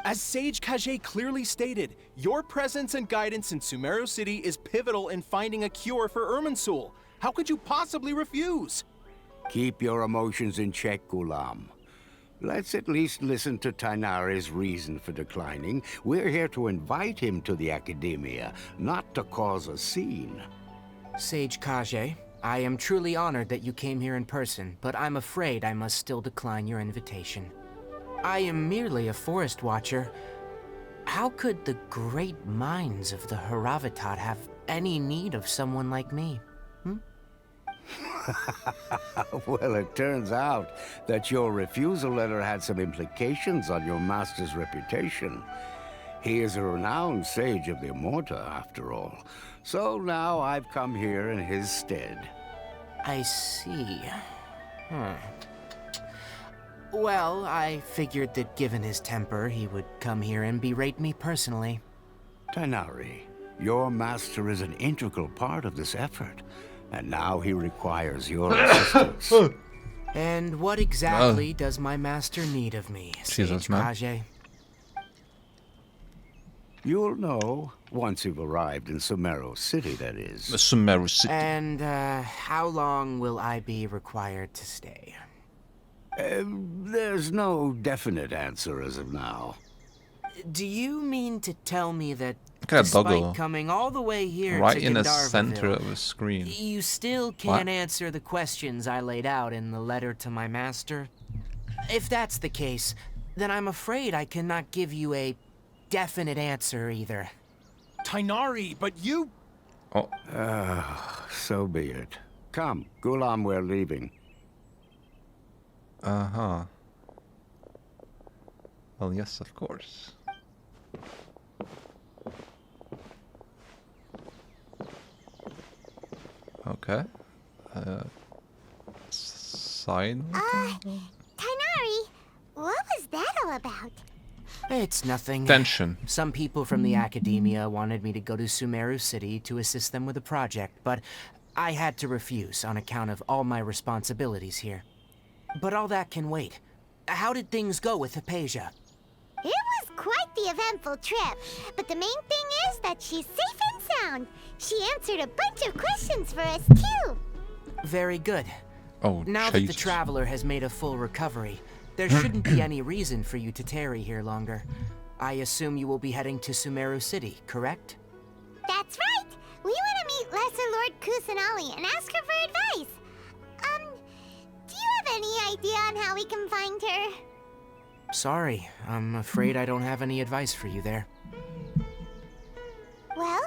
As Sage Kage clearly stated, your presence and guidance in Sumeru City is pivotal in finding a cure for Irminsul. How could you possibly refuse? Keep your emotions in check, Ghulam. Let's at least listen to Tainari's reason for declining. We're here to invite him to the Academia, not to cause a scene. Sage Kage, I am truly honored that you came here in person, but I'm afraid I must still decline your invitation. I am merely a Forest Watcher. How could the great minds of the Haravatat have any need of someone like me? Well, it turns out that your refusal letter had some implications on your master's reputation. He is a renowned sage of the Immorta, after all. So now I've come here in his stead. I see. Well, I figured that given his temper, he would come here and berate me personally. Tainari, your master is an integral part of this effort. And now he requires your assistance. And what exactly does my master need of me, Jesus, Sage man. Kage? You'll know once you've arrived in Sumeru City, that is. Sumeru City. And how long will I be required to stay? There's no definite answer as of now. Do you mean to tell me that Look at despite Doggo. coming all the way here Right to in the Gandharvaville, center of the screen. you still can't answer the questions I laid out in the letter to my master? If that's the case, then I'm afraid I cannot give you a definite answer either. Tainari, but you... Oh, So be it. Come, Ghulam, we're leaving. uh-huh. Well, yes, of course. Okay. Side. Tainari, what was that all about? It's nothing. Tension. Some people from the Academia wanted me to go to Sumeru City to assist them with a project, but I had to refuse on account of all my responsibilities here. But all that can wait. How did things go with Hypatia? It was quite the eventful trip, but the main thing is that she's safe and sound. She answered a bunch of questions for us, too. Very good. Oh, Now that the Jesus. Traveler has made a full recovery, there shouldn't be any reason for you to tarry here longer. I assume you will be heading to Sumeru City, correct? That's right. We want to meet Lesser Lord Kusanali and ask her for advice. Do you have any idea on how we can find her? Sorry, I'm afraid I don't have any advice for you there. Well,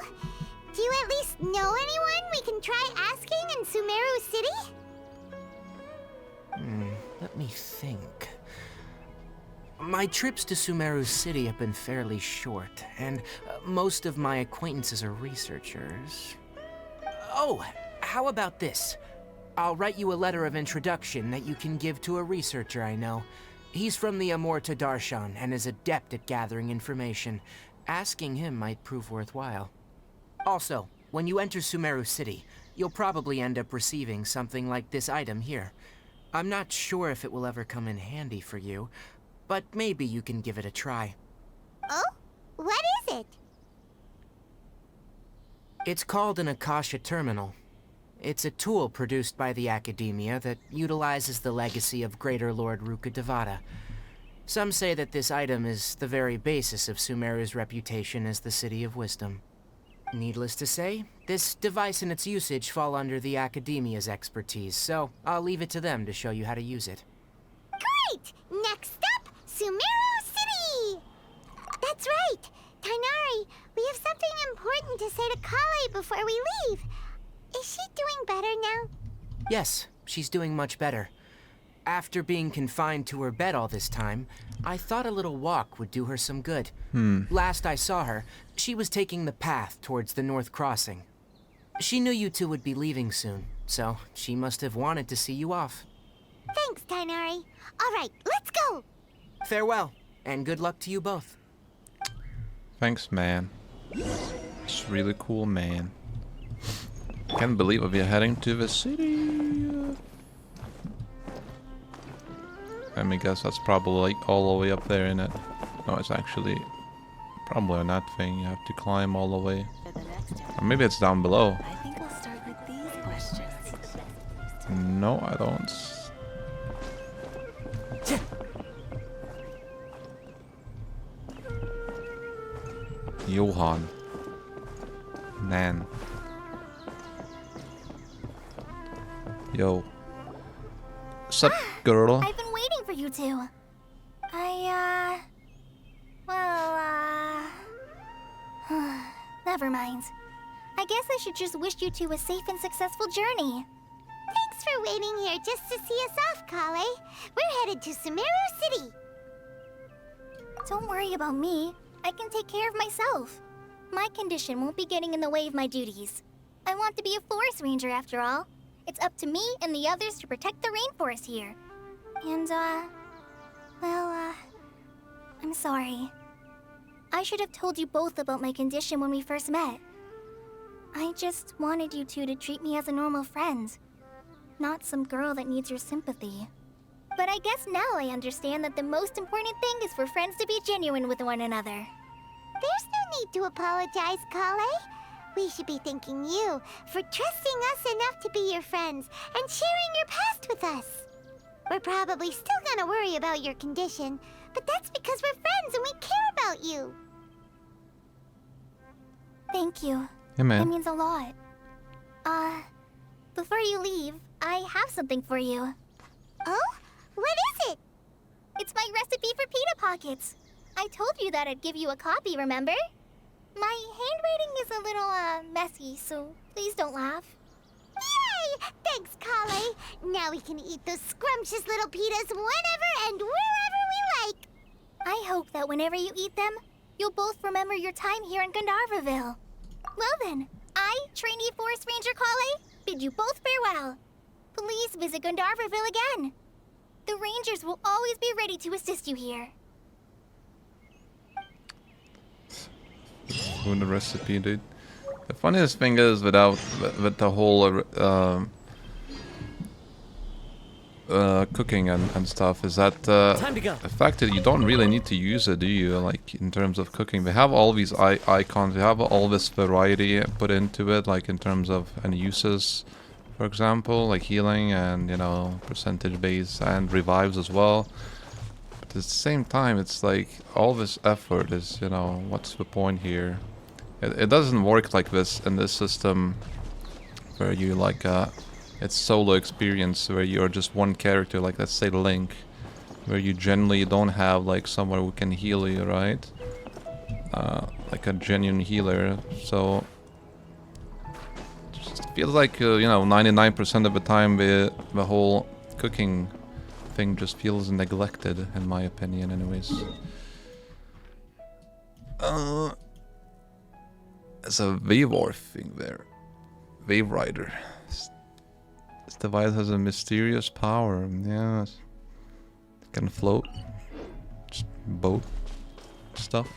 do you at least know anyone we can try asking in Sumeru City? Let me think. My trips to Sumeru City have been fairly short, and most of my acquaintances are researchers. Oh, how about this? I'll write you a letter of introduction that you can give to a researcher I know. He's from the Immorta Darshan and is adept at gathering information. Asking him might prove worthwhile. Also, when you enter Sumeru City, you'll probably end up receiving something like this item here. I'm not sure if it will ever come in handy for you, but maybe you can give it a try. Oh? What is it? It's called an Akasha Terminal. It's a tool produced by the Academia that utilizes the legacy of Greater Lord Rukkhadevata. Some say that this item is the very basis of Sumeru's reputation as the City of Wisdom. Needless to say, this device and its usage fall under the Academia's expertise, so I'll leave it to them to show you how to use it. Great! Next up, Sumeru City! That's right! Tainari, we have something important to say to Kale before we leave. Is she doing better now? Yes, she's doing much better. After being confined to her bed all this time, I thought a little walk would do her some good. Last I saw her, she was taking the path towards the North Crossing. She knew you two would be leaving soon, so she must have wanted to see you off. Thanks, Tainari. All right, let's go. Farewell, and good luck to you both. Thanks, man. It's really cool, man. Can't believe we're heading to the city. Let me guess, that's probably like all the way up there, innit? No, it's actually probably on that thing. You have to climb all the way. Or maybe it's down below. I think we'll start with these questions. No, I don't. Johan. Nan. Yo. Sup, girl? I've been waiting for you two. Never mind. I guess I should just wish you two a safe and successful journey. Thanks for waiting here just to see us off, Kale. We're headed to Sumeru City. Don't worry about me. I can take care of myself. My condition won't be getting in the way of my duties. I want to be a forest ranger after all. It's up to me and the others to protect the rainforest here. And, I'm sorry. I should have told you both about my condition when we first met. I just wanted you two to treat me as a normal friend, not some girl that needs your sympathy. But I guess now I understand that the most important thing is for friends to be genuine with one another. There's no need to apologize, Kale. We should be thanking you for trusting us enough to be your friends and sharing your past with us. We're probably still gonna worry about your condition, but that's because we're friends and we care about you. Thank you. Yeah, man. That means a lot. Before you leave, I have something for you. Oh? What is it? It's my recipe for pita pockets. I told you that I'd give you a copy, remember? My handwriting is a little, messy, so please don't laugh. Yay! Thanks, Kale. Now we can eat those scrumptious little pitas whenever and wherever we like. I hope that whenever you eat them, you'll both remember your time here in Gandharvaville. Well then, I, trainee Forest Ranger Kale, bid you both farewell. Please visit Gandharvaville again. The Rangers will always be ready to assist you here. Ruin the recipe, dude. The funniest thing is with the whole cooking and stuff is that Time to go. the fact that you don't really need to use it, do you? Like in terms of cooking, they have all these icons. They have all this variety put into it, like in terms of any uses. For example, like healing and, you know, percentage base and revives as well. But at the same time, it's like all this effort is, you know, what's the point here? It doesn't work like this in this system where you like it's solo experience where you're just one character, like let's say Link, where you generally don't have like someone who can heal you, right? Like a genuine healer. So feels like, you know, 99% of the time the whole cooking thing just feels neglected, in my opinion, anyways. There's a Wave thing there. Wave Rider. This device has a mysterious power. Yes. It can float. Just boat stuff.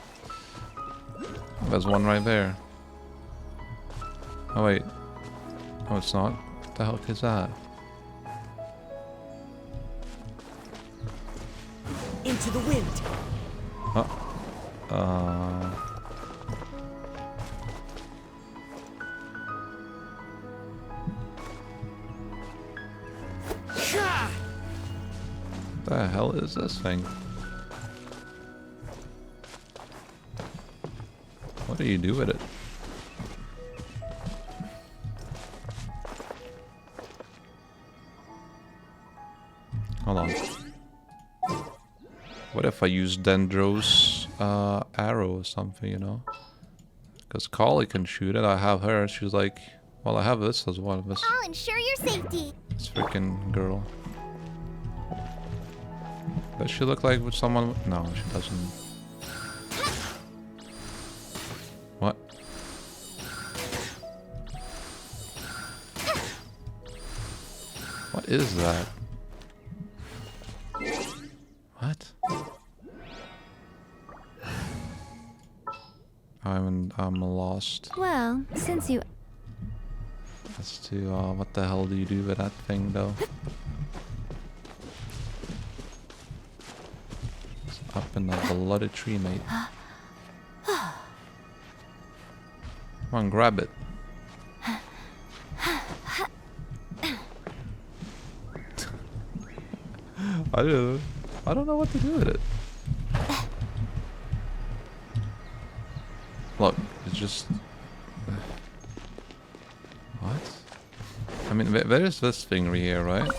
There's one right there. Oh wait. No, it's not. What the heck is that? Into the wind. What the hell is this thing? What do you do with it? Hold on. What if I use Dendro's arrow or something, you know? Because Kali can shoot it. I have her. She's like, well, I have this as well. This I'll ensure your safety. freaking girl. Does she look like with someone? No, she doesn't. What? What is that? What? I'm lost. Well, since you... As to what the hell do you do with that thing though? It's up in the bloody tree, mate. Come on, grab it. I don't know what to do with it. Look, it's just... What? I mean, where is this thing here, right?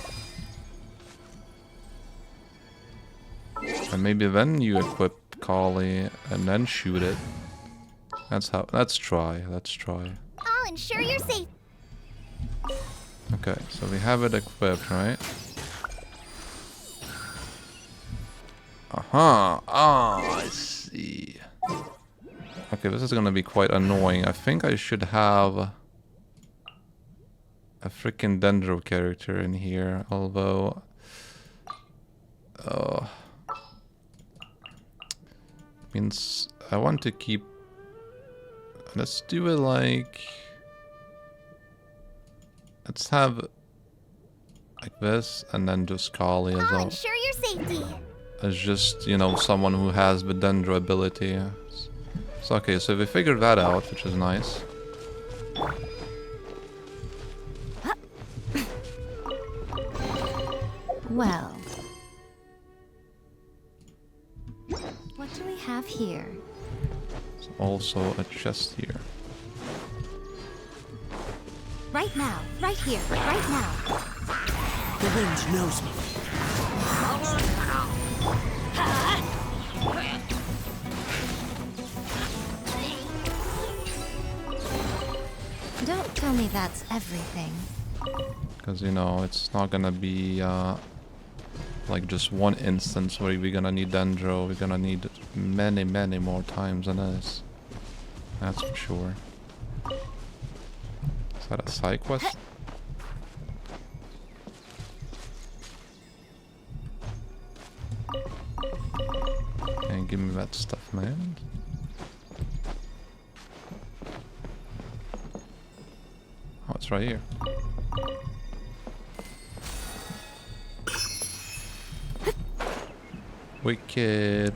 And maybe then you equip Kali and then shoot it. That's how... Let's try. Let's try. I'll ensure you're safe. Okay, so we have it equipped, right? Aha! Ah, I see. Okay, this is gonna be quite annoying. I think I should have a freaking Dendro character in here, although... means I want to keep... Let's do it like... Let's have like this, and then just Kali as I'll well. ensure your safety. As just, you know, someone who has the Dendro ability. So, okay, so we figured that out, which is nice. Well... What do we have here? There's also a chest here. Right now, right here, right now. The wind knows me. Don't tell me that's everything. Because, you know, it's not gonna be like just one instance where we're gonna need Dendro. We're gonna need many, many more times than this. That's for sure. Is that a side quest? And give me that stuff, man. Oh, it's right here. Wicked.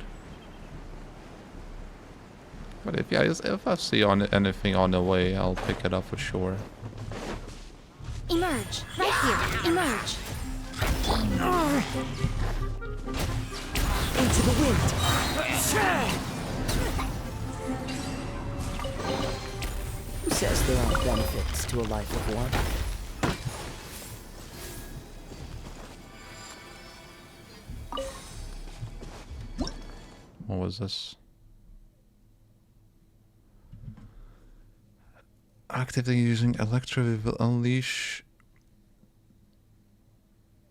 But if I see anything on the way, I'll pick it up for sure. Emerge, right here, emerge. Into the wind. Who says there aren't benefits to a life of one? What was this? Actively using Electro will unleash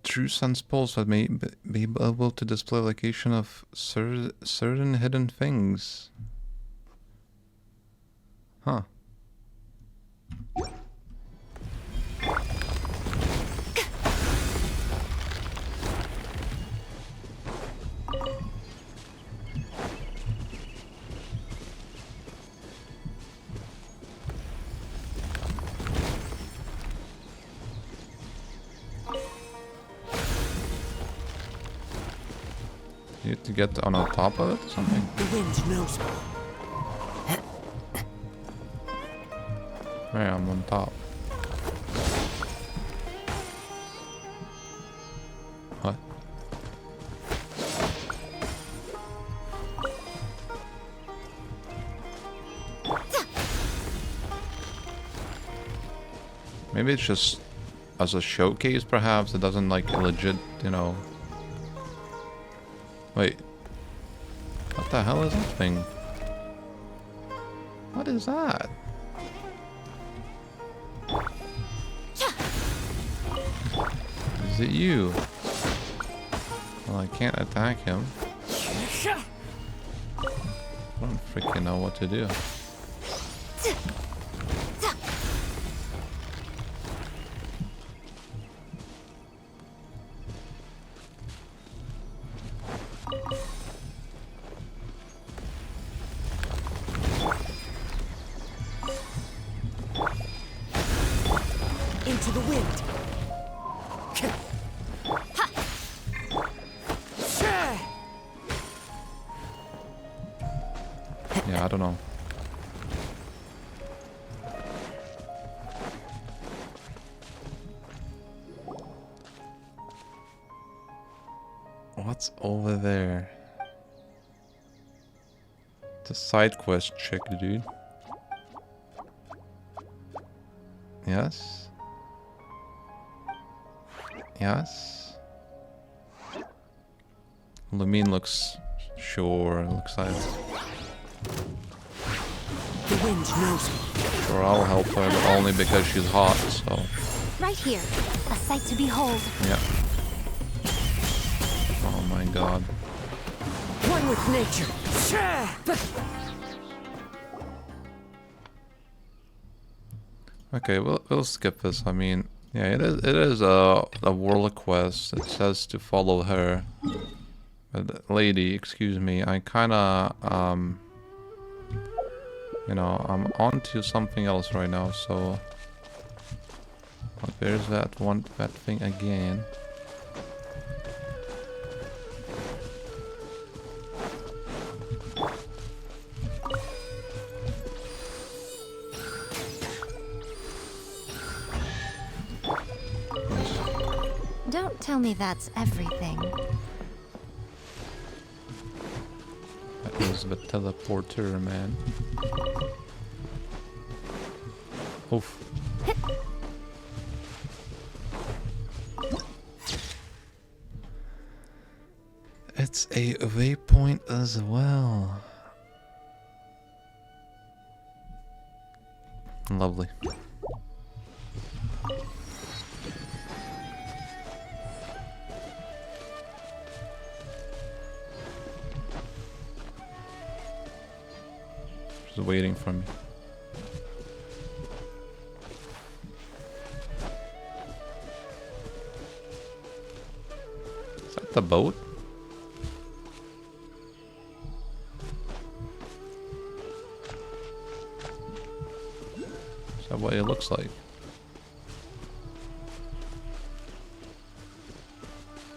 true sense pulse that may be able to display location of certain hidden things. Huh. You have to get on top of it or something? The wind knows me. Right, I'm on top. What? Maybe it's just as a showcase, perhaps. It doesn't like legit, you know. Wait. What the hell is that thing? What is that? Is it you? Well, I can't attack him. I don't freaking know what to do. Yeah, I don't know. What's over there? It's a side quest chick, dude. Yes. Yes. Lumine looks sure. Looks like. The wind knows me. Sure, I'll help her, but only because she's hot. So. Right here. A sight to behold. Yeah. Oh my god. One with nature. Okay, we'll skip this. I mean, yeah, it is a world quest. It says to follow her. But lady, excuse me, I kinda you know, I'm on to something else right now, so but there's that thing again. Don't tell me that's everything. That was the teleporter, man. Oof. It's a waypoint as well. Lovely. She's waiting for me. Is that the boat? Is that what it looks like?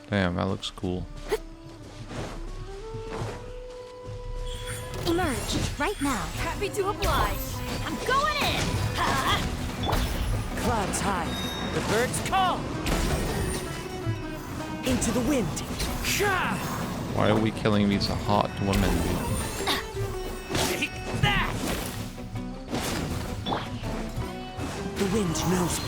Damn, that looks cool. Emerge right now. Happy to oblige. I'm going in. Clouds high. The birds call. Into the wind. Why are we killing these hot women, dude? Take that. The wind knows me.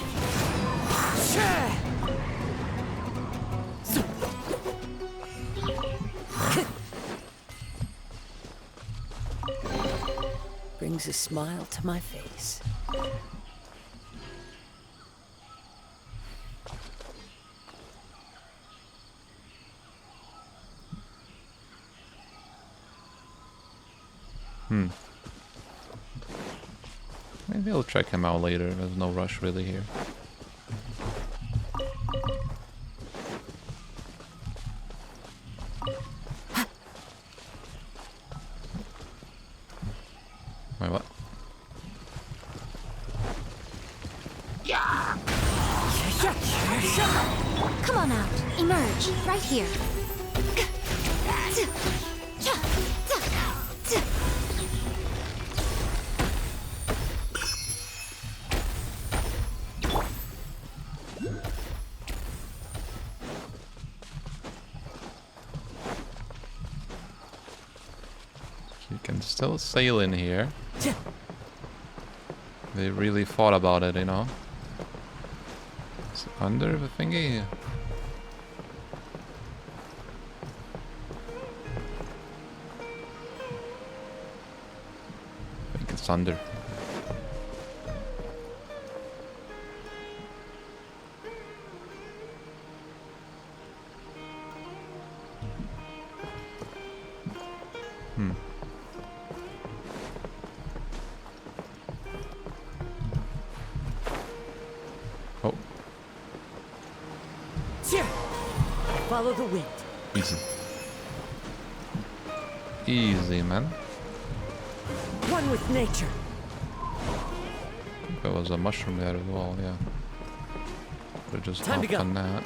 Brings a smile to my face. Maybe I'll check him out later. There's no rush really here. Wait, what? Come on out. Emerge right here. You can still sail in here. They really thought about it, you know. It's under the thingy. I think it's under. Oh, Follow the wind. easy. Easy, man. One with nature. There was a mushroom there as well, yeah. Could just Time to hop go. on that.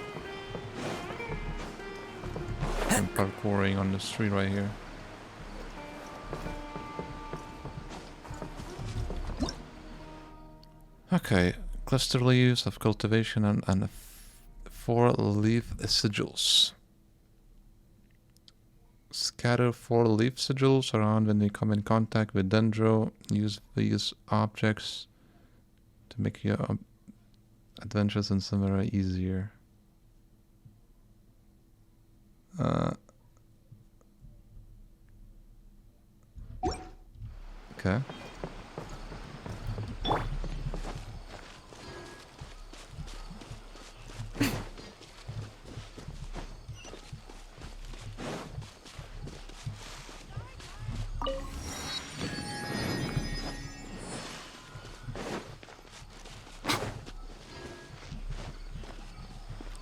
I'm parkouring on the street right here. Okay, cluster leaves of cultivation and 4-leaf sigils. Scatter 4-leaf sigils around when they come in contact with Dendro. Use these objects to make your adventures in Sumeru easier. Okay.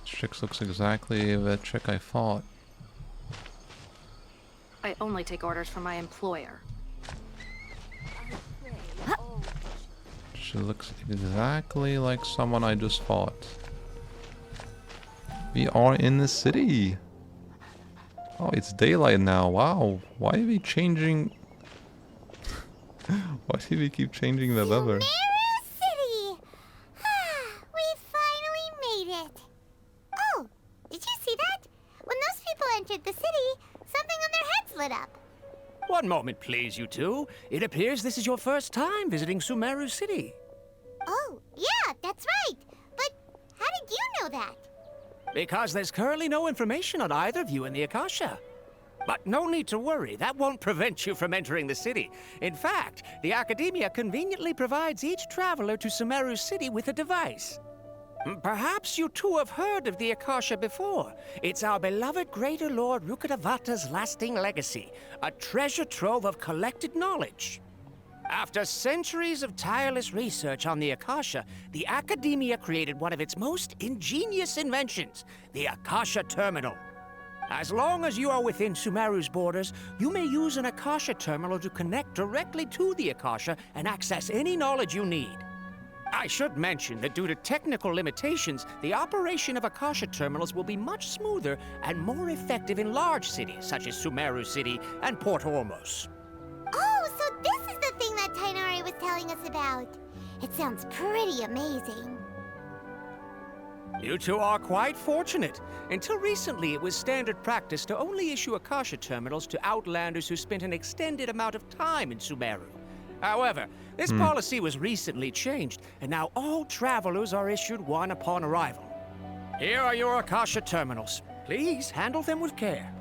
Chick looks exactly the chick I fought. I only take orders from my employer. She looks exactly like someone I just fought. We are in the city. Oh, it's daylight now. Wow. Why are we changing? Why do we keep changing the weather? Sumeru City! We finally made it. Oh, did you see that? When those people entered the city, something on their heads lit up. One moment, please, you two. It appears this is your first time visiting Sumeru City. Oh, yeah, that's right. But how did you know that? Because there's currently no information on either of you in the Akasha. But no need to worry, that won't prevent you from entering the city. In fact, the Academia conveniently provides each traveler to Sumeru City with a device. Perhaps you two have heard of the Akasha before. It's our beloved Greater Lord Rukkhadevata's lasting legacy, a treasure trove of collected knowledge. After centuries of tireless research on the Akasha, the Academia created one of its most ingenious inventions, the Akasha Terminal. As long as you are within Sumeru's borders, you may use an Akasha Terminal to connect directly to the Akasha and access any knowledge you need. I should mention that due to technical limitations, the operation of Akasha Terminals will be much smoother and more effective in large cities such as Sumeru City and Port Ormos. Oh, so this is the thing that Tainari was telling us about. It sounds pretty amazing. You two are quite fortunate. Until recently, it was standard practice to only issue Akasha Terminals to outlanders who spent an extended amount of time in Sumeru. However, this policy was recently changed, and now all travelers are issued one upon arrival. Here are your Akasha Terminals. Please handle them with care.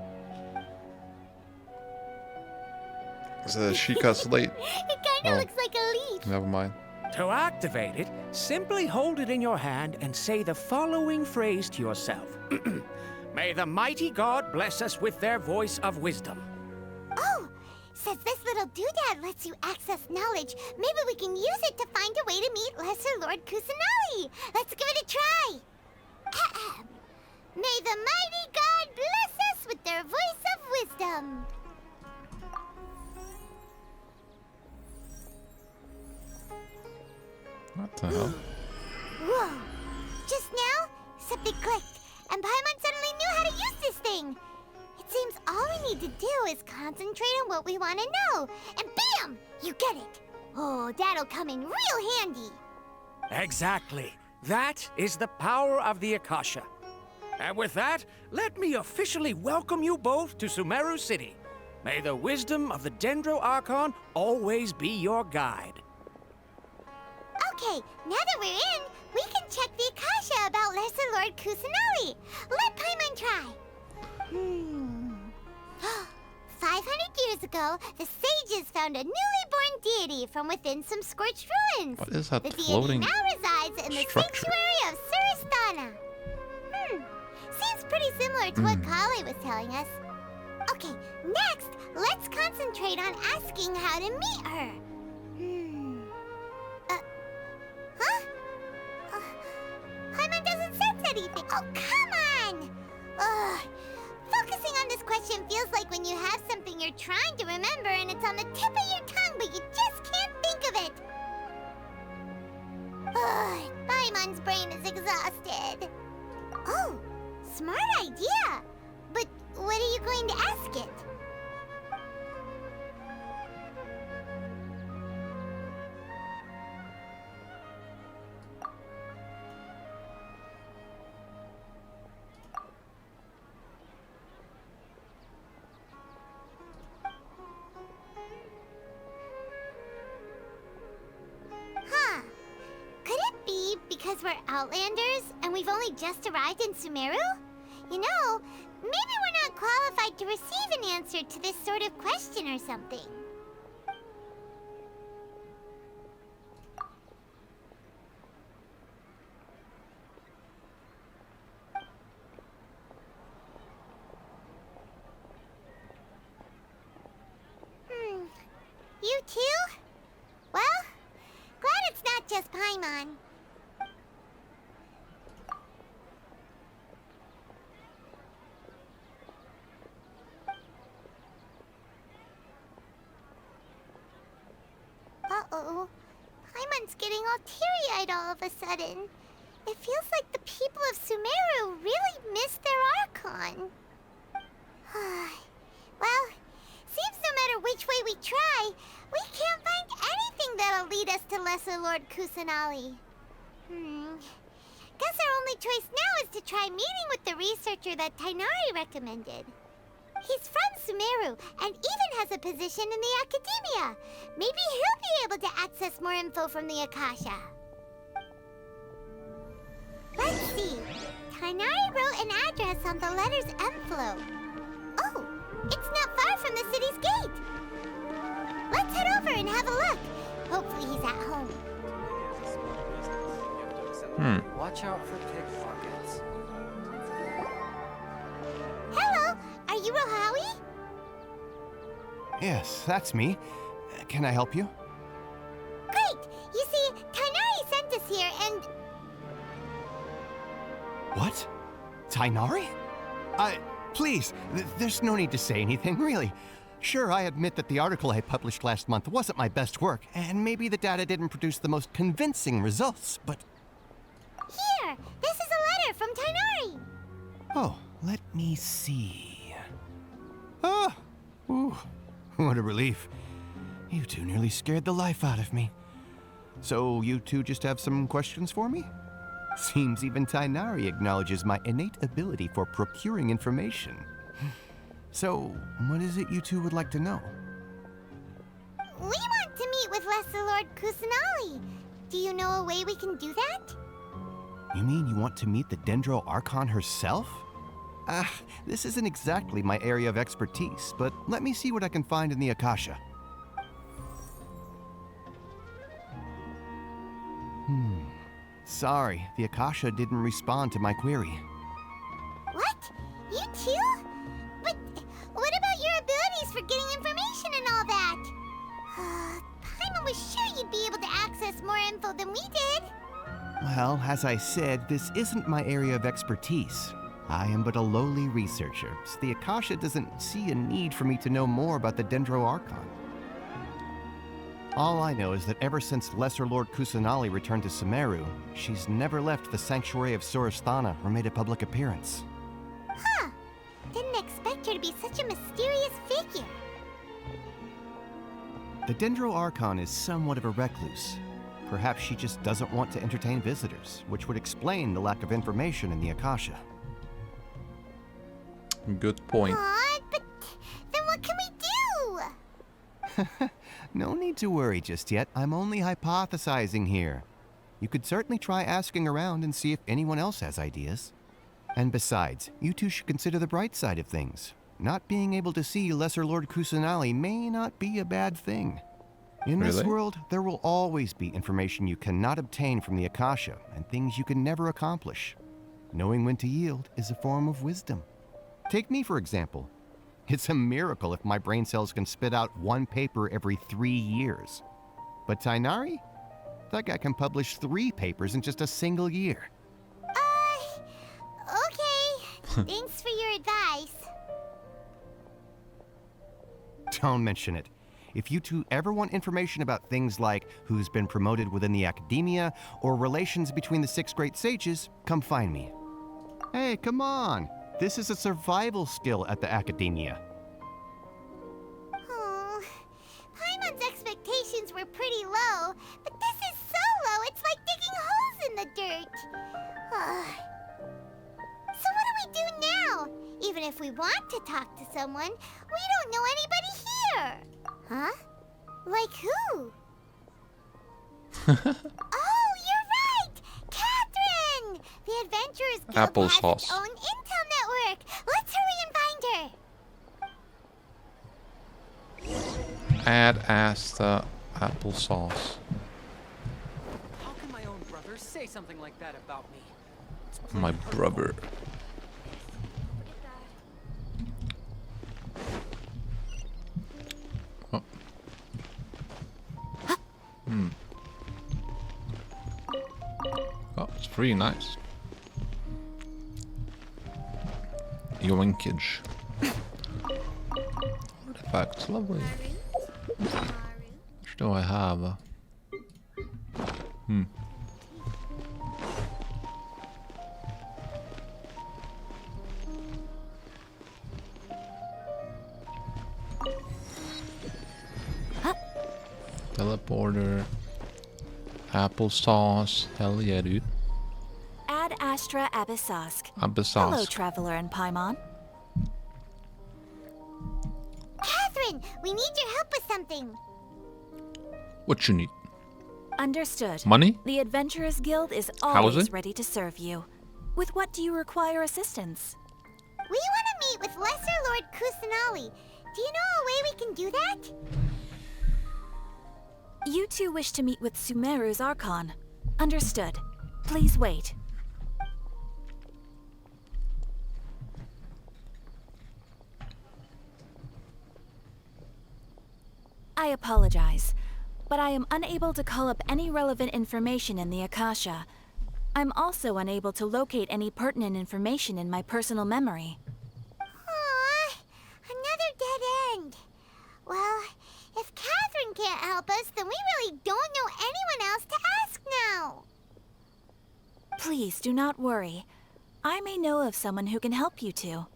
It's a Sheikah slate. It kinda looks like a leaf. Never mind. To activate it, simply hold it in your hand and say the following phrase to yourself. May the mighty God bless us with their voice of wisdom. Oh, since this little doodad lets you access knowledge, maybe we can use it to find a way to meet Lesser Lord Kusanali. Let's give it a try. Ahem. May the mighty God bless us with their voice of wisdom. What the hell? Whoa! Just now, something clicked, and Paimon suddenly knew how to use this thing. It seems all we need to do is concentrate on what we want to know, and bam! You get it. Oh, that'll come in real handy. Exactly. That is the power of the Akasha. And with that, let me officially welcome you both to Sumeru City. May the wisdom of the Dendro Archon always be your guide. Okay, now that we're in, we can check the Akasha about Lesser Lord Kusanali. Let Paimon try. 500 years ago, the sages found a newly born deity from within some scorched ruins. What is that the floating deity now resides in the structure? sanctuary of Suristana. Seems pretty similar to what Kali was telling us. Okay, next, let's concentrate on asking how to meet her. Paimon doesn't sense anything. Oh, come on! Ugh. Focusing on this question feels like when you have something you're trying to remember and it's on the tip of your tongue, but you just can't think of it. Ugh. Paimon's brain is exhausted. Oh, smart idea. But what are you going to ask it? Outlanders, and we've only just arrived in Sumeru? You know, maybe we're not qualified to receive an answer to this sort of question or something. You too? Well, glad it's not just Paimon. Uh-oh. Paimon's getting all teary-eyed all of a sudden. It feels like the people of Sumeru really missed their Archon. Well, seems no matter which way we try, we can't find anything that'll lead us to Lesser Lord Kusanali. Guess our only choice now is to try meeting with the researcher that Tainari recommended. He's from Sumeru and even has a position in the Academia. Maybe he'll be able to access more info from the Akasha. Let's see. Tainari wrote an address on the letter's envelope. Oh, it's not far from the city's gate. Let's head over and have a look. Hopefully he's at home. Watch out for pickpockets. Hello, are you Rohawi? Yes, that's me. Can I help you? Great! You see, Tainari sent us here and... What? Tainari? Please, there's no need to say anything, really. Sure, I admit that the article I published last month wasn't my best work, and maybe the data didn't produce the most convincing results, but... Here! This is a letter from Tainari! Oh, let me see... Oh! Ooh, what a relief. You two nearly scared the life out of me. So, you two just have some questions for me? Seems even Tainari acknowledges my innate ability for procuring information. So, what is it you two would like to know? We want to meet with Lesser Lord Kusanali. Do you know a way we can do that? You mean you want to meet the Dendro Archon herself? This isn't exactly my area of expertise, but let me see what I can find in the Akasha. Sorry, the Akasha didn't respond to my query. What? You too? But what about your abilities for getting information and all that? Paimon was sure you'd be able to access more info than we did. Well, as I said, this isn't my area of expertise. I am but a lowly researcher, so the Akasha doesn't see a need for me to know more about the Dendro Archon. All I know is that ever since Lesser Lord Kusanali returned to Sumeru, she's never left the Sanctuary of Sorasthana or made a public appearance. Huh. Didn't expect her to be such a mysterious figure. The Dendro Archon is somewhat of a recluse. Perhaps she just doesn't want to entertain visitors, which would explain the lack of information in the Akasha. Good point. Aw, but then what can we do? No need to worry just yet. I'm only hypothesizing here. You could certainly try asking around and see if anyone else has ideas. And besides, you two should consider the bright side of things. Not being able to see Lesser Lord Kusanali may not be a bad thing. In this world, there will always be information you cannot obtain from the Akasha and things you can never accomplish. Knowing when to yield is a form of wisdom. Take me, for example. It's a miracle if my brain cells can spit out one paper every 3 years. But Tainari? That guy can publish 3 papers in just a single year. Okay. Thanks for your advice. Don't mention it. If you two ever want information about things like who's been promoted within the Academia or relations between the 6 great sages, come find me. Hey, come on. This is a survival skill at the Academia. Oh, Paimon's expectations were pretty low, but this is so low, it's like digging holes in the dirt. So what do we do now? Even if we want to talk to someone, we don't know anybody here. Huh? Like who? Oh, you're right! Catherine! The Adventurers Guild has Applesauce. its own intel network. Let's hurry and find her. Ad Asta applesauce. How can my own brother say something like that about me? My brother. Oh. Hmm. Oh, it's pretty nice. Yoinkage. Artifacts, lovely. What do I have? Hmm. Teleporter. Applesauce. Hell yeah, dude. Ad Astra Abyssosk. Abyssosk. Hello, Traveler and Paimon. Catherine, we need your help with something. What you need? Understood. Money? The Adventurers Guild is How is always it? ready to serve you. With what do you require assistance? We want to meet with Lesser Lord Kusanali. Do you know a way we can do that? You two wish to meet with Sumeru's Archon. Understood. Please wait. I apologize, but I am unable to call up any relevant information in the Akasha. I'm also unable to locate any pertinent information in my personal memory. Aww, another dead end. Well, if Catherine can't help us, then we really don't know anyone else to ask now. Please do not worry. I may know of someone who can help you two.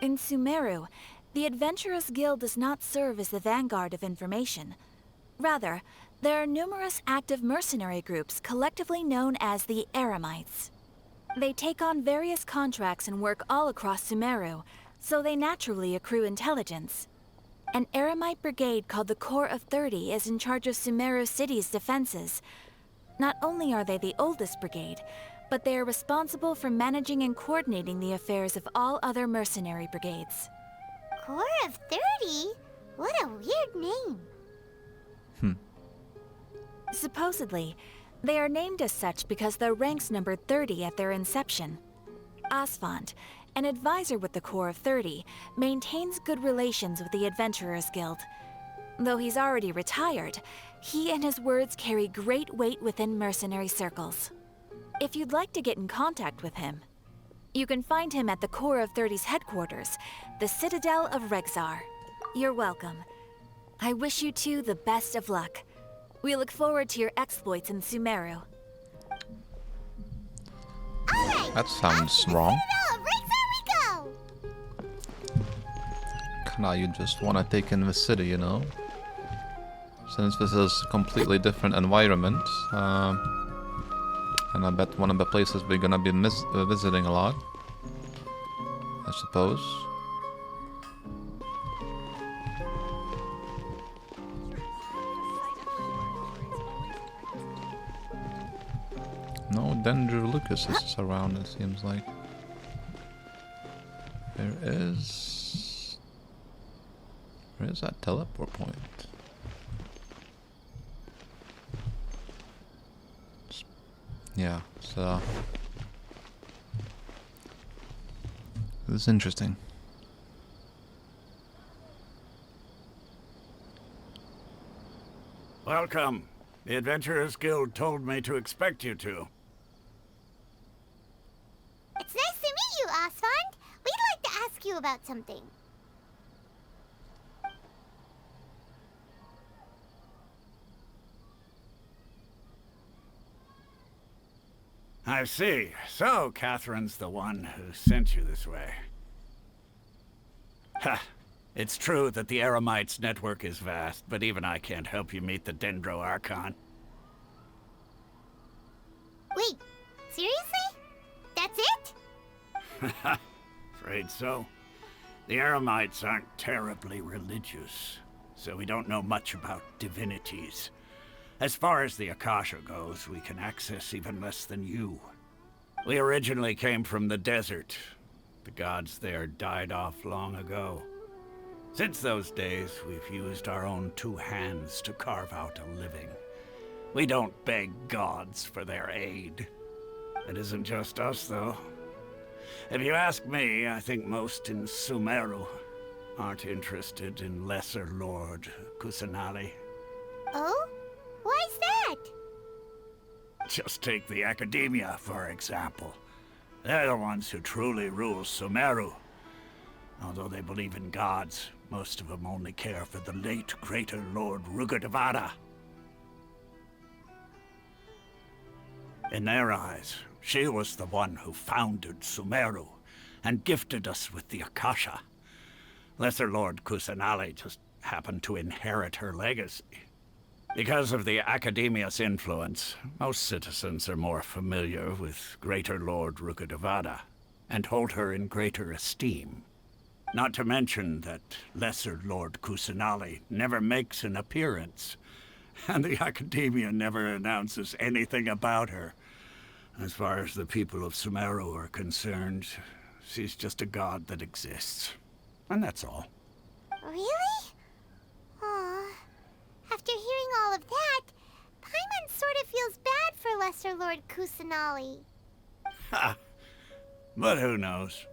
In Sumeru, the Adventurers Guild does not serve as the vanguard of information. Rather, there are numerous active mercenary groups collectively known as the Eremites. They take on various contracts and work all across Sumeru, so they naturally accrue intelligence. An Eremite brigade called the Corps of 30 is in charge of Sumeru City's defenses. Not only are they the oldest brigade, but they are responsible for managing and coordinating the affairs of all other mercenary brigades. Corps of 30? What a weird name. Supposedly, they are named as such because their ranks numbered 30 at their inception. Asfand, an advisor with the Corps of 30, maintains good relations with the Adventurers Guild. Though he's already retired, he and his words carry great weight within mercenary circles. If you'd like to get in contact with him, you can find him at the Corps of 30's headquarters, the Citadel of Rexar. You're welcome. I wish you two the best of luck. We look forward to your exploits in Sumeru. That sounds wrong. Citadel of Rexar we go! Now you just want to take in the city, you know? Since this is a completely different environment, and I bet one of the places we're gonna be visiting a lot, I suppose. No Danger Lucases around, it seems like. There is that teleport point? Yeah, so this is interesting. Welcome. The Adventurers Guild told me to expect you two. It's nice to meet you, Asfand. We'd like to ask you about something. I see. So, Catherine's the one who sent you this way. Ha! It's true that the Eremites' network is vast, but even I can't help you meet the Dendro Archon. Wait, seriously? That's it? Afraid so. The Eremites aren't terribly religious, so we don't know much about divinities. As far as the Akasha goes, we can access even less than you. We originally came from the desert. The gods there died off long ago. Since those days, we've used our own two hands to carve out a living. We don't beg gods for their aid. It isn't just us, though. If you ask me, I think most in Sumeru aren't interested in Lesser Lord Kusanali. Oh? Why's that? Just take the Academia, for example. They're the ones who truly rule Sumeru. Although they believe in gods, most of them only care for the late Greater Lord Rugudevada. In their eyes, she was the one who founded Sumeru and gifted us with the Akasha. Lesser Lord Kusanali just happened to inherit her legacy. Because of the Academia's influence, most citizens are more familiar with Greater Lord Rugudevada and hold her in greater esteem. Not to mention that Lesser Lord Kusanali never makes an appearance, and the Academia never announces anything about her. As far as the people of Sumeru are concerned, she's just a god that exists. And that's all. Really? Aw. After hearing all of that, Paimon sort of feels bad for Lesser Lord Kusanali. Ha! But who knows?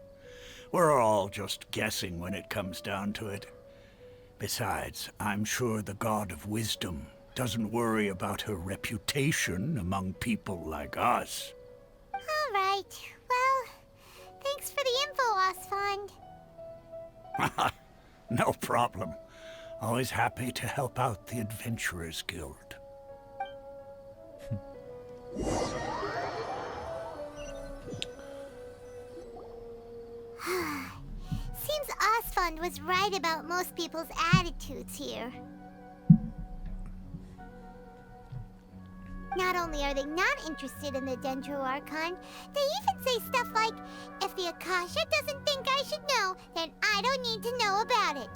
We're all just guessing when it comes down to it. Besides, I'm sure the God of Wisdom doesn't worry about her reputation among people like us. All right. Well, thanks for the info, Osfond. No problem. Always happy to help out the Adventurers Guild. Seems Osfond was right about most people's attitudes here. Not only are they not interested in the Dendro Archon, they even say stuff like, if the Akasha doesn't think I should know, then I don't need to know about it.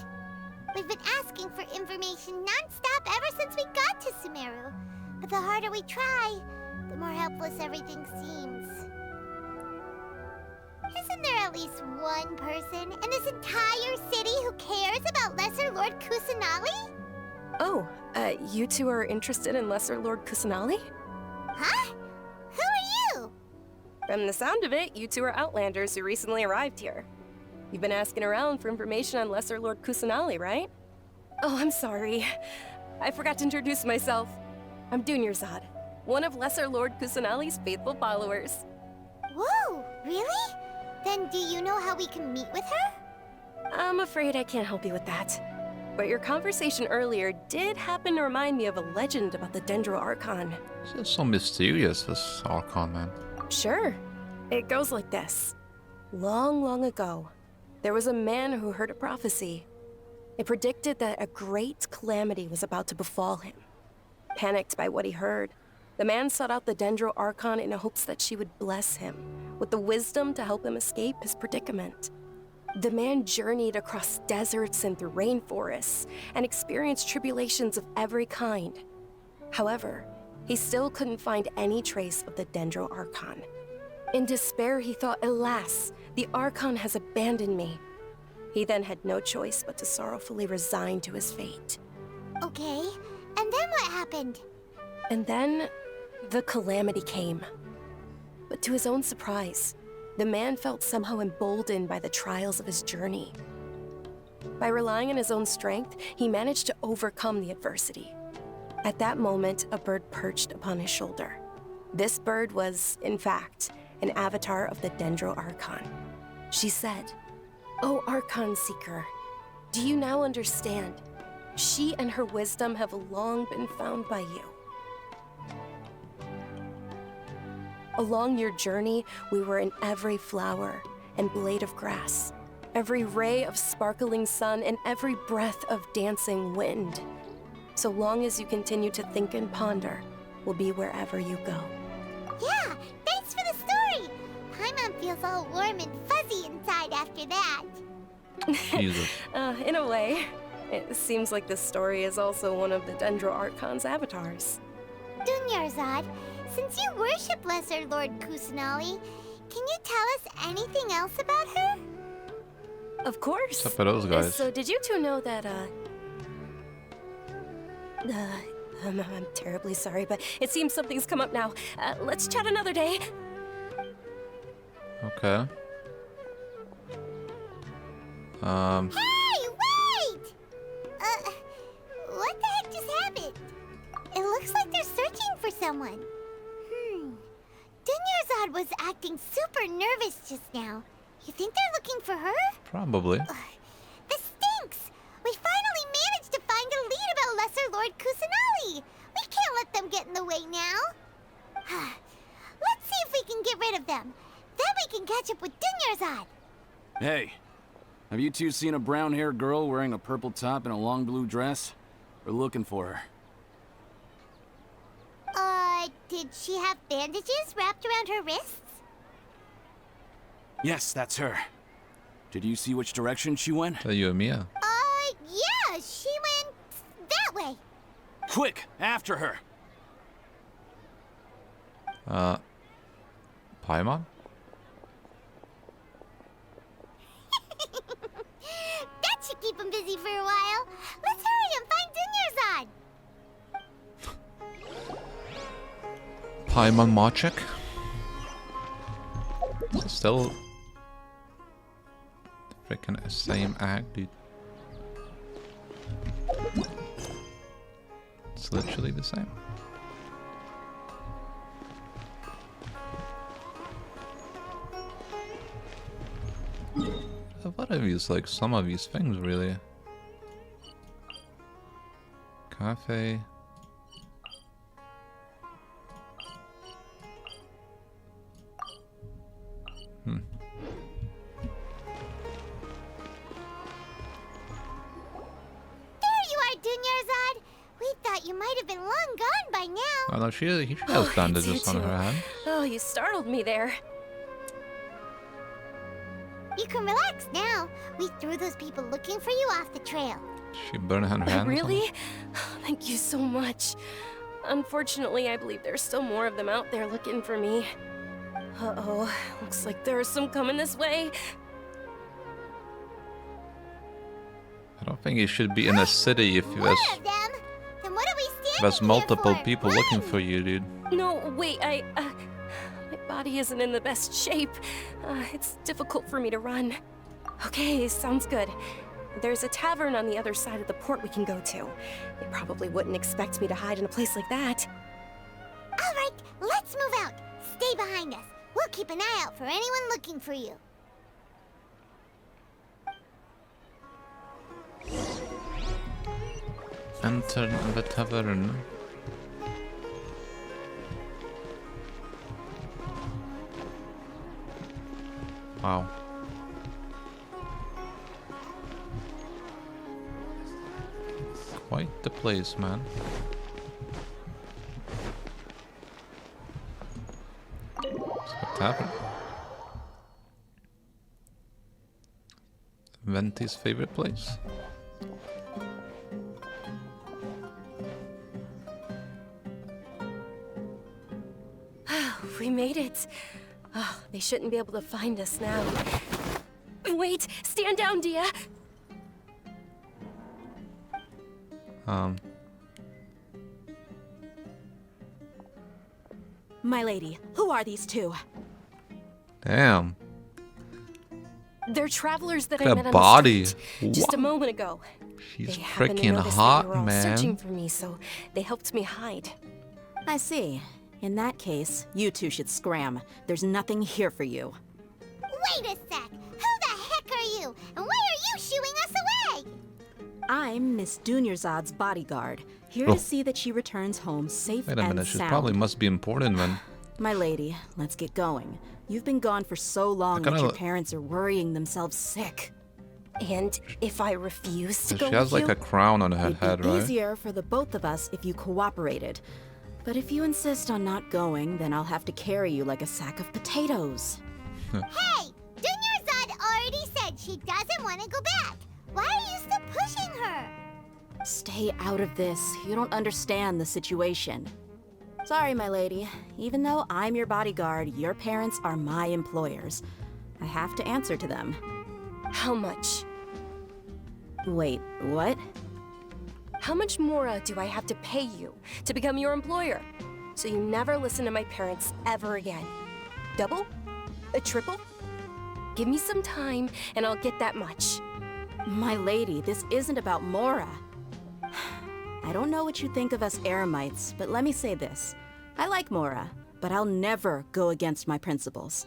We've been asking for information non-stop ever since we got to Sumeru. But the harder we try, the more helpless everything seems. Isn't there at least one person in this entire city who cares about Lesser Lord Kusanali? Oh, you two are interested in Lesser Lord Kusanali? Huh? Who are you? From the sound of it, you two are Outlanders who recently arrived here. You've been asking around for information on Lesser Lord Kusanali, right? Oh, I'm sorry. I forgot to introduce myself. I'm Dunyarzad, one of Lesser Lord Kusanali's faithful followers. Whoa, really? Then do you know how we can meet with her? I'm afraid I can't help you with that. But your conversation earlier did happen to remind me of a legend about the Dendro Archon. This is so mysterious, this Archon, man. Sure. It goes like this. Long, long ago, there was a man who heard a prophecy. It predicted that a great calamity was about to befall him. Panicked by what he heard, the man sought out the Dendro Archon in hopes that she would bless him with the wisdom to help him escape his predicament. The man journeyed across deserts and through rainforests and experienced tribulations of every kind. However, he still couldn't find any trace of the Dendro Archon. In despair, he thought, alas, the Archon has abandoned me. He then had no choice but to sorrowfully resign to his fate. Okay, and then what happened? And then, the calamity came. But to his own surprise, the man felt somehow emboldened by the trials of his journey. By relying on his own strength, he managed to overcome the adversity. At that moment, a bird perched upon his shoulder. This bird was, in fact, an avatar of the Dendro Archon. She said, "O Archon Seeker, do you now understand? She and her wisdom have long been found by you. Along your journey, we were in every flower and blade of grass, every ray of sparkling sun, and every breath of dancing wind. So long as you continue to think and ponder, we'll be wherever you go." Yeah, thanks for the story! Paimon feels all warm and fuzzy inside after that. In a way. It seems like this story is also one of the Dendro Archon's avatars. Dunyarzad, Since you worship Lesser Lord Kusanali, can you tell us anything else about her? Of course. What's up with those guys? So did you two know that, I'm terribly sorry, but it seems something's come up now. Let's chat another day. Okay. Hey, wait! What the heck just happened? It looks like they're searching for someone. Dunyarzad was acting super nervous just now. You think they're looking for her? Probably. This stinks! We finally managed to find a lead about Lesser Lord Kusanali! We can't let them get in the way now! Let's see if we can get rid of them. Then we can catch up with Dunyarzad! Hey, have you two seen a brown-haired girl wearing a purple top and a long blue dress? We're looking for her. Did she have bandages wrapped around her wrists? Yes, that's her. Did you see which direction she went? You and Mia. Yeah, she went that way. Quick, after her! Paimon? That should keep him busy for a while. Let's hurry and find Dunyarzad. Paimon Machek? Still freaking same act, dude. It's literally the same. What are these, like, some of these things, really? Cafe. You might have been long gone by now. Oh no, she has bandages on her hand. Oh, you startled me there. You can relax now. We threw those people looking for you off the trail. She burned her hand. Really? Thank you so much. Unfortunately, I believe there's still more of them out there looking for me. Uh-oh, looks like there are some coming this way. I don't think you should be in a city if there's multiple people looking for you, dude. No, wait, my body isn't in the best shape. It's difficult for me to run. Okay, sounds good. There's a tavern on the other side of the port we can go to. They probably wouldn't expect me to hide in a place like that. All right, let's move out. Stay behind us. We'll keep an eye out for anyone looking for you. Enter the tavern. Wow. Quite the place, man. What's happening? Venti's favorite place. We made it. Oh, they shouldn't be able to find us now. Wait, stand down, Dia. My lady, who are these two? Damn. They're travelers that I Look met at on body. the street just a moment ago. She's they happened to freaking notice hot, that you were all man. searching for me, so they helped me hide. I see. In that case, you two should scram. There's nothing here for you. Wait a sec! Who the heck are you? And why are you shooing us away? I'm Miss Dunyarzad's bodyguard, here to see that she returns home safe Wait a and minute, she sound. probably must be important, man. My lady, let's get going. You've been gone for so long that your parents are worrying themselves sick. And if I refuse to go She has with like you, a crown on her It'd head, be right? easier for the both of us if you cooperated. But if you insist on not going, then I'll have to carry you like a sack of potatoes. Hey! Dunyarzad already said she doesn't want to go back. Why are you still pushing her? Stay out of this. You don't understand the situation. Sorry, my lady. Even though I'm your bodyguard, your parents are my employers. I have to answer to them. How much? Wait, what? How much more do I have to pay you to become your employer? So you never listen to my parents ever again. Double? A triple? Give me some time and I'll get that much. My lady, this isn't about Mora. I don't know what you think of us Eremites, but let me say this. I like Mora, but I'll never go against my principles.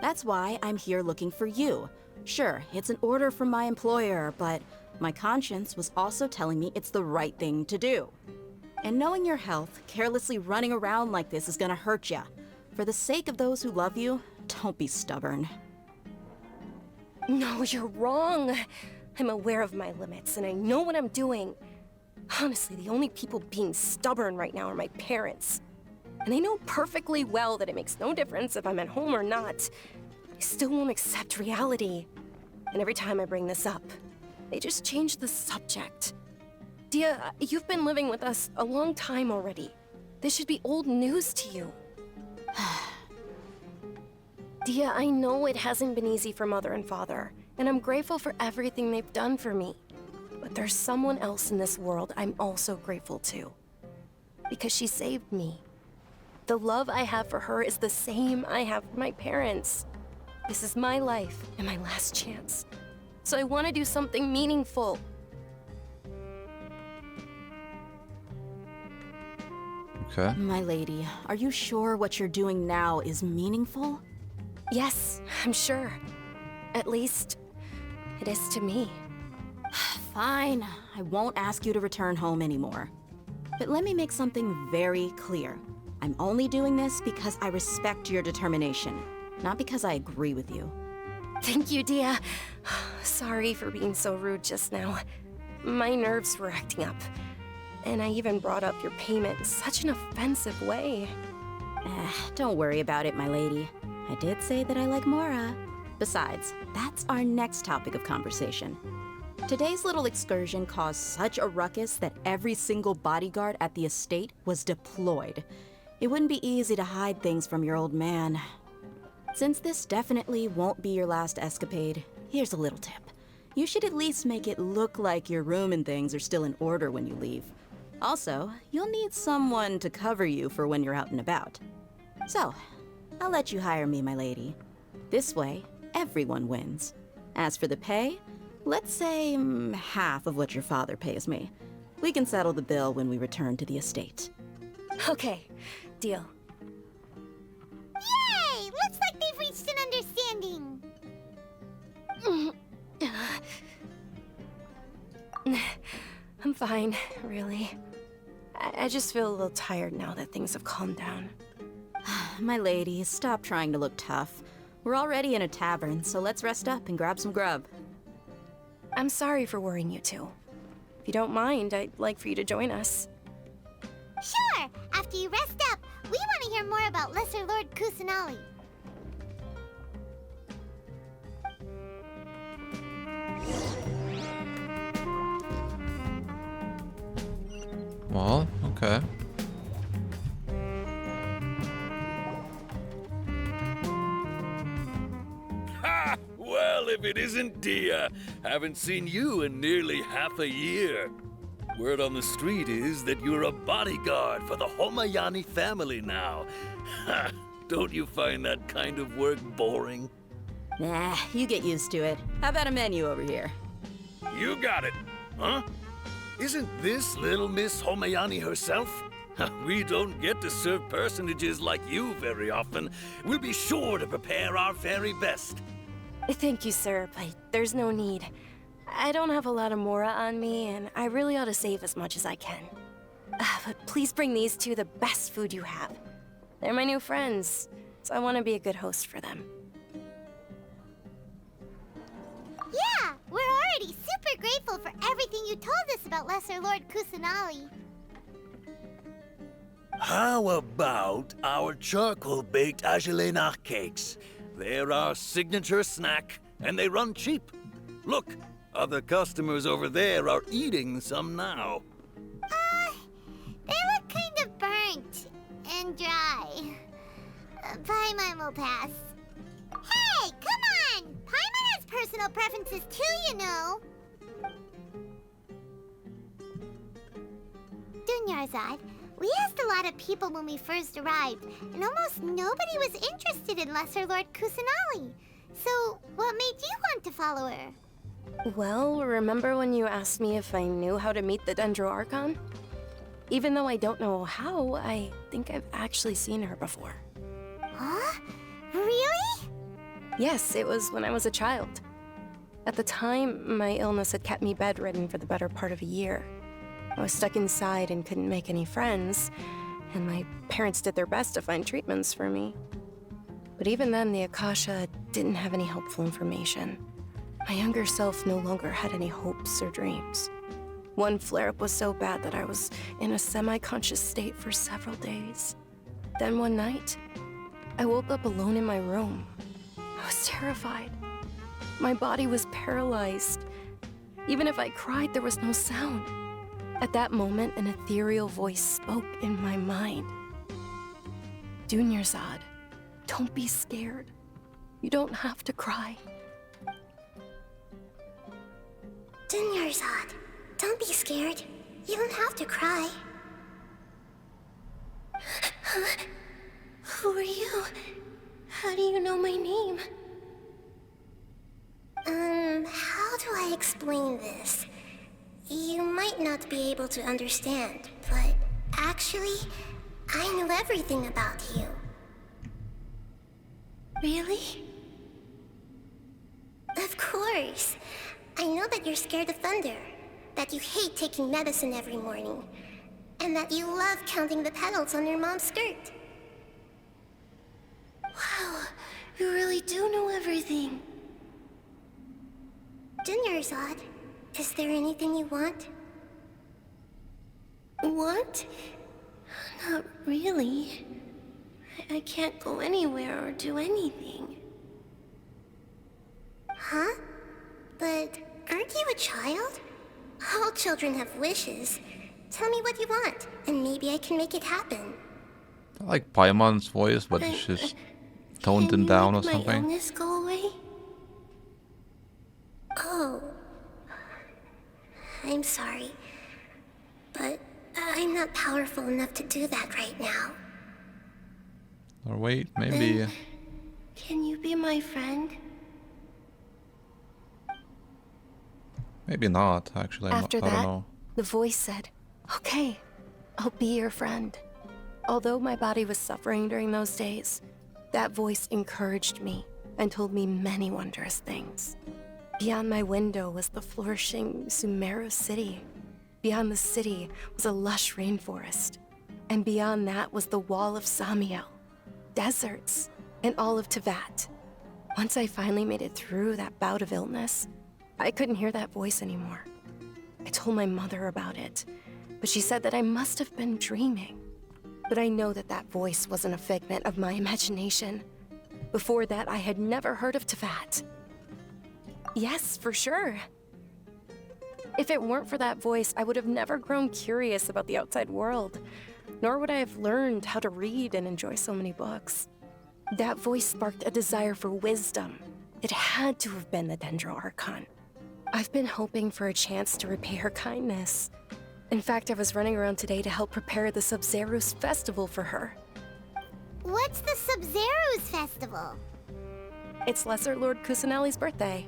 That's why I'm here looking for you. Sure, it's an order from my employer, but my conscience was also telling me it's the right thing to do. And knowing your health, carelessly running around like this is gonna hurt ya. For the sake of those who love you, don't be stubborn. No, you're wrong. I'm aware of my limits and I know what I'm doing. Honestly, the only people being stubborn right now are my parents. And they know perfectly well that it makes no difference if I'm at home or not. They still won't accept reality. And every time I bring this up, they just change the subject. Dia, you've been living with us a long time already. This should be old news to you. Dia, I know it hasn't been easy for Mother and Father, and I'm grateful for everything they've done for me. But there's someone else in this world I'm also grateful to. Because she saved me. The love I have for her is the same I have for my parents. This is my life and my last chance. So I want to do something meaningful. Okay. My lady, are you sure what you're doing now is meaningful? Yes, I'm sure. At least, it is to me. Fine, I won't ask you to return home anymore. But let me make something very clear. I'm only doing this because I respect your determination, not because I agree with you. Thank you, Dia. Sorry for being so rude just now. My nerves were acting up. And I even brought up your payment in such an offensive way. Don't worry about it, my lady. I did say that I like Mora. Besides, that's our next topic of conversation. Today's little excursion caused such a ruckus that every single bodyguard at the estate was deployed. It wouldn't be easy to hide things from your old man. Since this definitely won't be your last escapade, here's a little tip. You should at least make it look like your room and things are still in order when you leave. Also, you'll need someone to cover you for when you're out and about. So, I'll let you hire me, my lady. This way, everyone wins. As for the pay, let's say half of what your father pays me. We can settle the bill when we return to the estate. Okay, deal. Yay! Looks like they've reached an understanding. I'm fine, really. I just feel a little tired now that things have calmed down. My lady, stop trying to look tough. We're already in a tavern, so let's rest up and grab some grub. I'm sorry for worrying you two. If you don't mind, I'd like for you to join us. Sure! After you rest up, we want to hear more about Lesser Lord Kusanali. Well, okay. Ha! Well, if it isn't Dia. Haven't seen you in nearly half a year. Word on the street is that you're a bodyguard for the Homayani family now. Ha! Don't you find that kind of work boring? Nah, you get used to it. How about a menu over here? You got it, huh? Isn't this little Miss Homayani herself? We don't get to serve personages like you very often. We'll be sure to prepare our very best. Thank you, sir, but there's no need. I don't have a lot of Mora on me, and I really ought to save as much as I can. But please bring these two the best food you have. They're my new friends, so I want to be a good host for them. Yeah, we're already super grateful for everything you told us about Lesser Lord Kusanali. How about our charcoal-baked Agelenach cakes? They're our signature snack, and they run cheap. Look, other customers over there are eating some now. They look kind of burnt. and dry. Paimon will pass. Hey, come on! Paimon has personal preferences too, you know. Dunyarzad, we asked a lot of people when we first arrived, and almost nobody was interested in Lesser Lord Kusanali. So, what made you want to follow her? Well, remember when you asked me if I knew how to meet the Dendro Archon? Even though I don't know how, I think I've actually seen her before. Huh? Really? Yes, it was when I was a child. At the time, my illness had kept me bedridden for the better part of a year. I was stuck inside and couldn't make any friends, and my parents did their best to find treatments for me. But even then, the Akasha didn't have any helpful information. My younger self no longer had any hopes or dreams. One flare-up was so bad that I was in a semi-conscious state for several days. Then one night, I woke up alone in my room. I was terrified. My body was paralyzed. Even if I cried, there was no sound. At that moment, an ethereal voice spoke in my mind. Dunyarzad, don't be scared. You don't have to cry. Dunyarzad, don't be scared. You don't have to cry. Who are you? How do you know my name? How do I explain this? You might not be able to understand, but actually, I know everything about you. Really? Of course. I know that you're scared of thunder, that you hate taking medicine every morning, and that you love counting the petals on your mom's skirt. Wow, you really do know everything. Dunyarzad, is there anything you want? Want? Not really. I can't go anywhere or do anything. Huh? But aren't you a child? All children have wishes. Tell me what you want, and maybe I can make it happen. I like Paimon's voice, but it's just toned it down or Can something. my illness go away? Oh. I'm sorry. But I'm not powerful enough to do that right now. Or wait, maybe. Can you be my friend? Maybe not, actually. After I don't that, know. the voice said, "Okay, I'll be your friend." Although my body was suffering during those days, that voice encouraged me and told me many wondrous things. Beyond my window was the flourishing Sumeru city. Beyond the city was a lush rainforest. And beyond that was the wall of Samiel, deserts, and all of Tevat. Once I finally made it through that bout of illness, I couldn't hear that voice anymore. I told my mother about it, but she said that I must have been dreaming. But I know that that voice wasn't a figment of my imagination. Before that, I had never heard of Tevat. Yes, for sure. If it weren't for that voice, I would have never grown curious about the outside world, nor would I have learned how to read and enjoy so many books. That voice sparked a desire for wisdom. It had to have been the Dendro Archon. I've been hoping for a chance to repay her kindness. In fact, I was running around today to help prepare the Sub-Zerus festival for her. What's the Sub-Zerus festival? It's Lesser Lord Kusanali's birthday,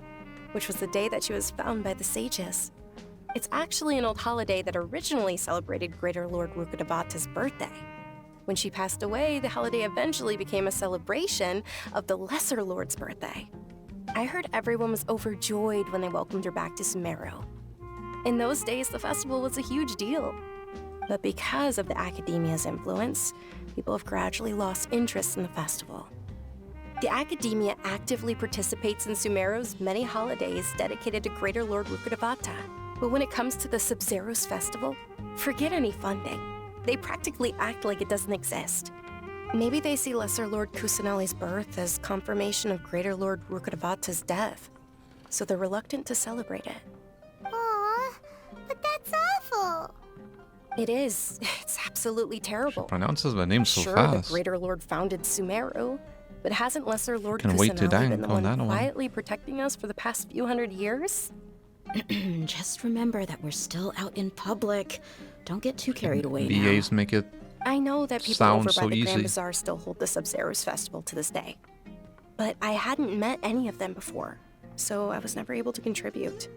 which was the day that she was found by the sages. It's actually an old holiday that originally celebrated Greater Lord Rukkhadevata's birthday. When she passed away, the holiday eventually became a celebration of the Lesser Lord's birthday. I heard everyone was overjoyed when they welcomed her back to Sumeru. In those days, the festival was a huge deal. But because of the Academia's influence, people have gradually lost interest in the festival. The Academia actively participates in Sumeru's many holidays dedicated to Greater Lord Rukkhadevata. But when it comes to the Sub-Zerus festival, forget any funding. They practically act like it doesn't exist. Maybe they see Lesser Lord Kusanali's birth as confirmation of Greater Lord Rukkhadevata's death, so they're reluctant to celebrate it. Aw, but that's awful. It is. It's absolutely terrible. Pronounces my name so sure, fast. the Greater Lord founded Sumeru, but hasn't Lesser Lord Can wait to Kusanali been dank the on one that one. quietly protecting us for the past few hundred years? Just remember that we're still out in public. Don't get too carried away now. VAs make it I know that people sound over by so the Grand easy. Bazaar still hold the Sub-Zero's festival to this day. But I hadn't met any of them before, so I was never able to contribute.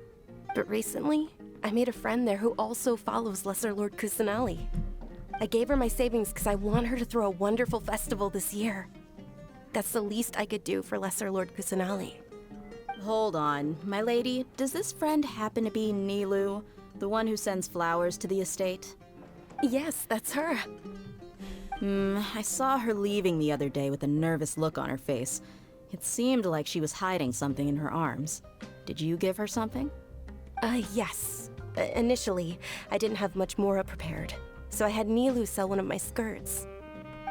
But recently, I made a friend there who also follows Lesser Lord Kusanali. I gave her my savings because I want her to throw a wonderful festival this year. That's the least I could do for Lesser Lord Kusanali. Hold on, my lady. Does this friend happen to be Nilu, the one who sends flowers to the estate? Yes, that's her. I saw her leaving the other day with a nervous look on her face. It seemed like she was hiding something in her arms. Did you give her something? Yes. Initially, I didn't have much Mora prepared, so I had Nilu sell one of my skirts.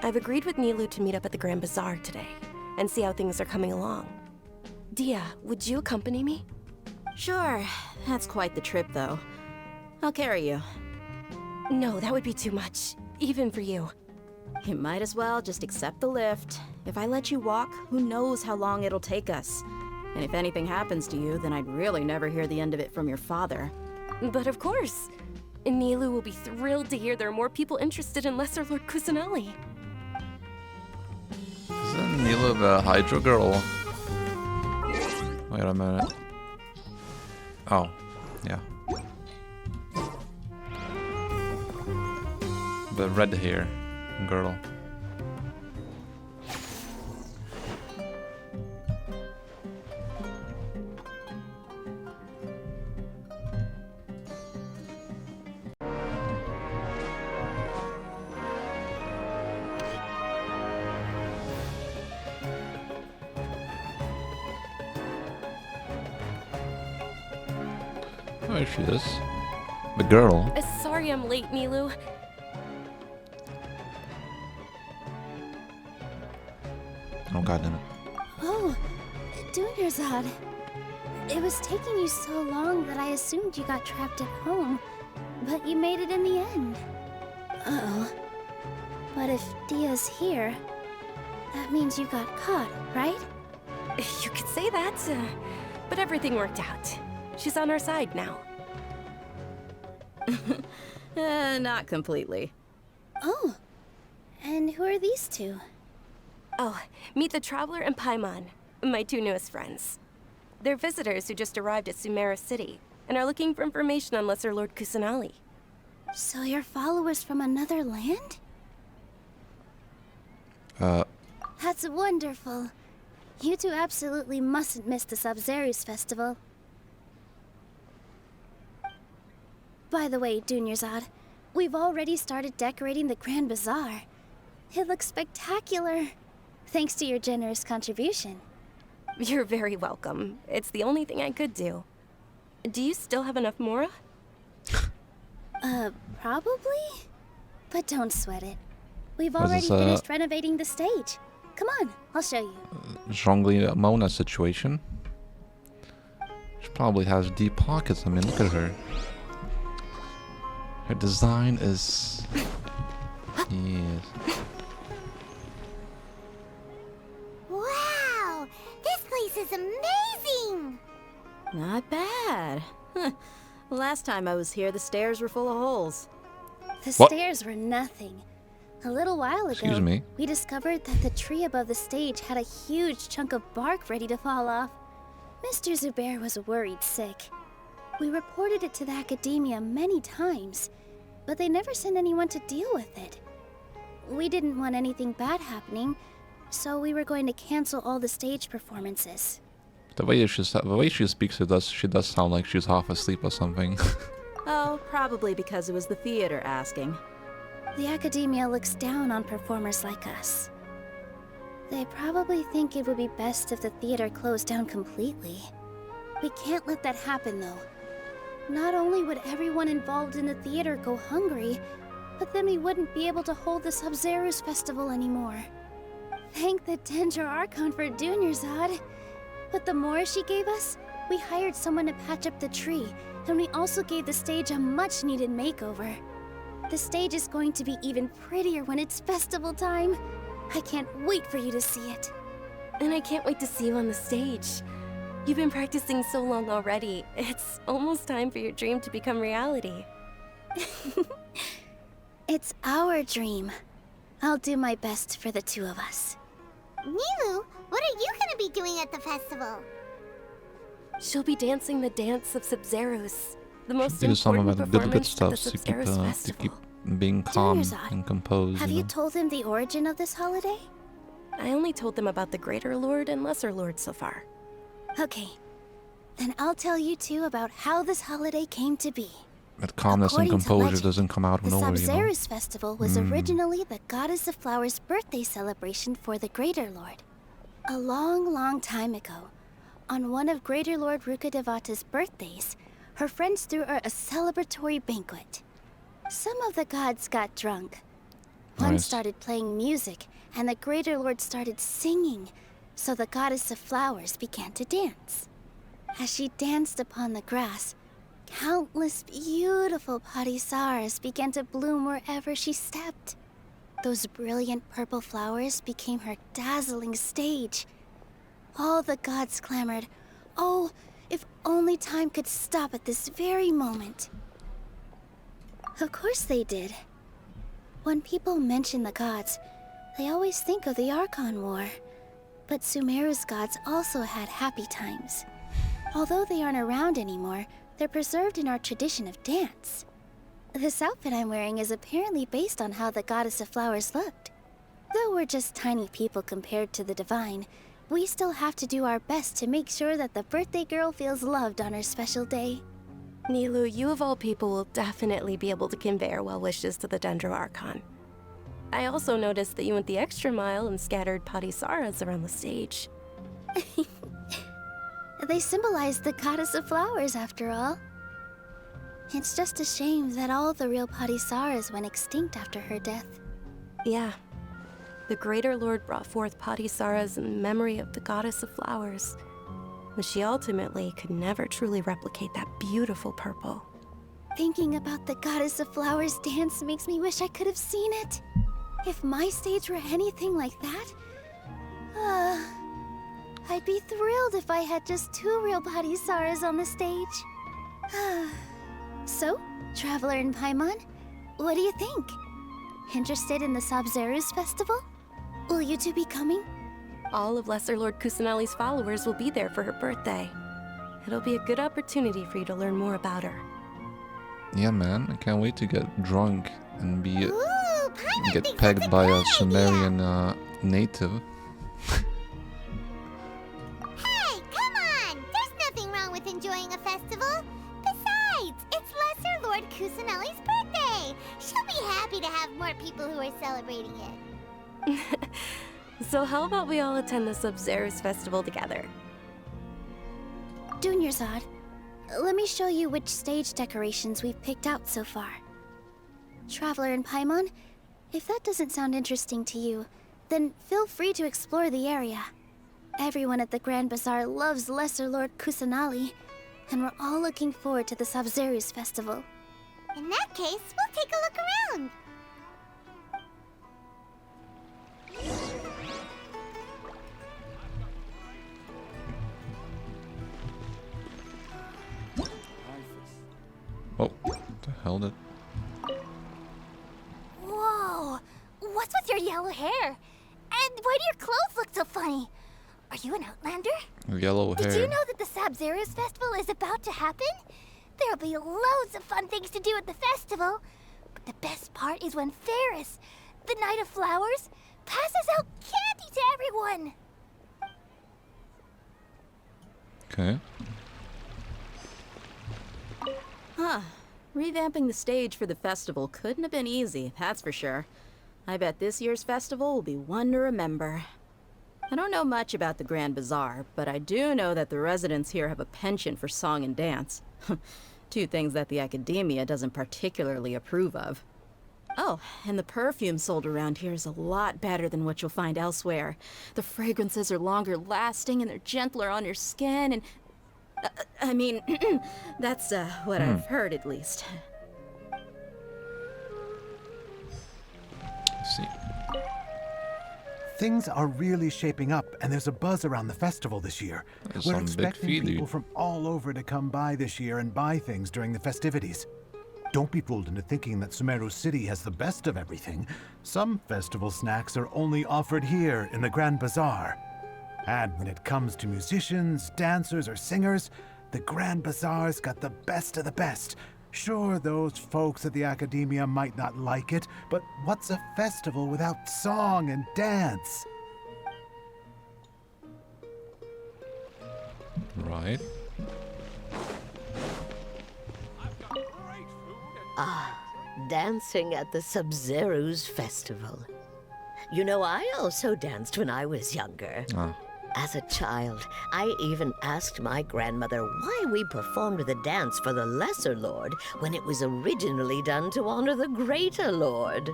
I've agreed with Nilu to meet up at the Grand Bazaar today, and see how things are coming along. Dia, would you accompany me? Sure. That's quite the trip, though. I'll carry you. No, that would be too much, even for you. You might as well just accept the lift. If I let you walk, who knows how long it'll take us. And if anything happens to you, then I'd really never hear the end of it from your father. But of course. Nilu will be thrilled to hear there are more people interested in Lesser Lord Kusanali. Isn't Nilu the Hydra girl? Wait a minute. Oh, yeah. The red hair girl. There she is. The girl. Sorry I'm late, Nilu. Oh god damn it. Oh, Dunyarzad. It was taking you so long that I assumed you got trapped at home, but you made it in the end. Uh-oh. But if Dia's here, that means you got caught, right? You could say that, but everything worked out. She's on our side now. Not completely. Oh, and who are these two? Oh, meet the Traveler and Paimon, my two newest friends. They're visitors who just arrived at Sumeru City and are looking for information on Lesser Lord Kusanali. So you're followers from another land? That's wonderful. You two absolutely mustn't miss the Sub-Zero's festival. By the way, Dunyarzad, we've already started decorating the Grand Bazaar. It looks spectacular, thanks to your generous contribution. You're very welcome. It's the only thing I could do. Do you still have enough Mora? Probably? But don't sweat it. We've Was already this, finished renovating the stage. Come on, I'll show you. Zhongli Mona situation. She probably has deep pockets. I mean, look at her. Her design is... yes. Wow! This place is amazing! Not bad. Last time I was here, the stairs were full of holes. The What? stairs were nothing. A little while ago, Excuse me? we discovered that the tree above the stage had a huge chunk of bark ready to fall off. Mr. Zubair was worried sick. We reported it to the academia many times, but they never sent anyone to deal with it. We didn't want anything bad happening, so we were going to cancel all the stage performances. The way she speaks, she does sound like she's half asleep or something. Oh, probably because it was the theater asking. The academia looks down on performers like us. They probably think it would be best if the theater closed down completely. We can't let that happen, though. Not only would everyone involved in the theater go hungry, but then we wouldn't be able to hold the Sub-Zero's festival anymore. Thank the Dendra Archon for Dunyarzad. But the more she gave us, we hired someone to patch up the tree, and we also gave the stage a much-needed makeover. The stage is going to be even prettier when it's festival time. I can't wait for you to see it. And I can't wait to see you on the stage. You've been practicing so long already. It's almost time for your dream to become reality. It's our dream. I'll do my best for the two of us. Nilou, what are you gonna be doing at the festival? She'll be dancing the dance of Sub-Zeros, the most Do some important of the good performance at the stuff to keep Festival. being calm Dunyarzad, and composed. Have you you know? told him the origin of this holiday? I only told them about the Greater Lord and Lesser Lord so far. Okay. Then I'll tell you two about how this holiday came to be. That calmness and According to composure legend, doesn't come out of the nowhere, you know? Sub-Zerus festival was originally the Goddess of Flowers' birthday celebration for the Greater Lord. A long, long time ago, on one of Greater Lord Rukkhadevata's birthdays, her friends threw her a celebratory banquet. Some of the gods got drunk. One Nice. started playing music, and the Greater Lord started singing, so the Goddess of Flowers began to dance. As she danced upon the grass, countless beautiful Parisaras began to bloom wherever she stepped. Those brilliant purple flowers became her dazzling stage. All the gods clamored, "Oh, if only time could stop at this very moment." Of course they did. When people mention the gods, they always think of the Archon War. But Sumeru's gods also had happy times. Although they aren't around anymore, they're preserved in our tradition of dance. This outfit I'm wearing is apparently based on how the Goddess of Flowers looked. Though we're just tiny people compared to the Divine, we still have to do our best to make sure that the birthday girl feels loved on her special day. Nilou, you of all people will definitely be able to convey our well wishes to the Dendro Archon. I also noticed that you went the extra mile and scattered Parisaras around the stage. They symbolize the Goddess of Flowers, after all. It's just a shame that all the real Parisaras went extinct after her death. Yeah. The Greater Lord brought forth Parisaras in memory of the Goddess of Flowers, but she ultimately could never truly replicate that beautiful purple. Thinking about the Goddess of Flowers dance makes me wish I could have seen it. If my stage were anything like that, I'd be thrilled if I had just two real Parisaras on the stage. So, Traveler and Paimon, what do you think? Interested in the Sub-Zerus festival? Will you two be coming? All of Lesser Lord Kusanali's followers will be there for her birthday. It'll be a good opportunity for you to learn more about her. Yeah, man, I can't wait to get drunk and be Paimon get thinks pegged that's a by good a Sumerian native. Hey, come on! There's nothing wrong with enjoying a festival. Besides, it's Lesser Lord Kusanali's birthday. She'll be happy to have more people who are celebrating it. So how about we all attend the Sub-Zerus festival together? Dunyarzad, let me show you which stage decorations we've picked out so far. Traveler and Paimon, if that doesn't sound interesting to you, then feel free to explore the area. Everyone at the Grand Bazaar loves Lesser Lord Kusanali, and we're all looking forward to the Sub-Zerus festival. In that case, we'll take a look around. Oh, what the hell did... Whoa! What's with your yellow hair? And why do your clothes look so funny? Are you an Outlander? Yellow Did you hair. know that the Sub-Zerus festival is about to happen? There'll be loads of fun things to do at the festival. But the best part is when Ferris, the Knight of Flowers, passes out candy to everyone. Okay. Huh. Revamping the stage for the festival couldn't have been easy, that's for sure. I bet this year's festival will be one to remember. I don't know much about the Grand Bazaar, but I do know that the residents here have a penchant for song and dance. Two things that the academia doesn't particularly approve of. Oh, and the perfume sold around here is a lot better than what you'll find elsewhere. The fragrances are longer lasting and they're gentler on your skin and... I mean, that's what I've heard at least. see. Things are really shaping up, and there's a buzz around the festival this year. There's We're some big expecting fee, people dude. from all over to come by this year and buy things during the festivities. Don't be fooled into thinking that Sumeru City has the best of everything. Some festival snacks are only offered here in the Grand Bazaar. And when it comes to musicians, dancers, or singers, the Grand Bazaar's got the best of the best. Sure, those folks at the Academia might not like it, but what's a festival without song and dance? Right. Ah, dancing at the Sub-Zero's festival. You know, I also danced when I was younger. Ah. As a child, I even asked my grandmother why we performed the dance for the Lesser Lord when it was originally done to honor the Greater Lord.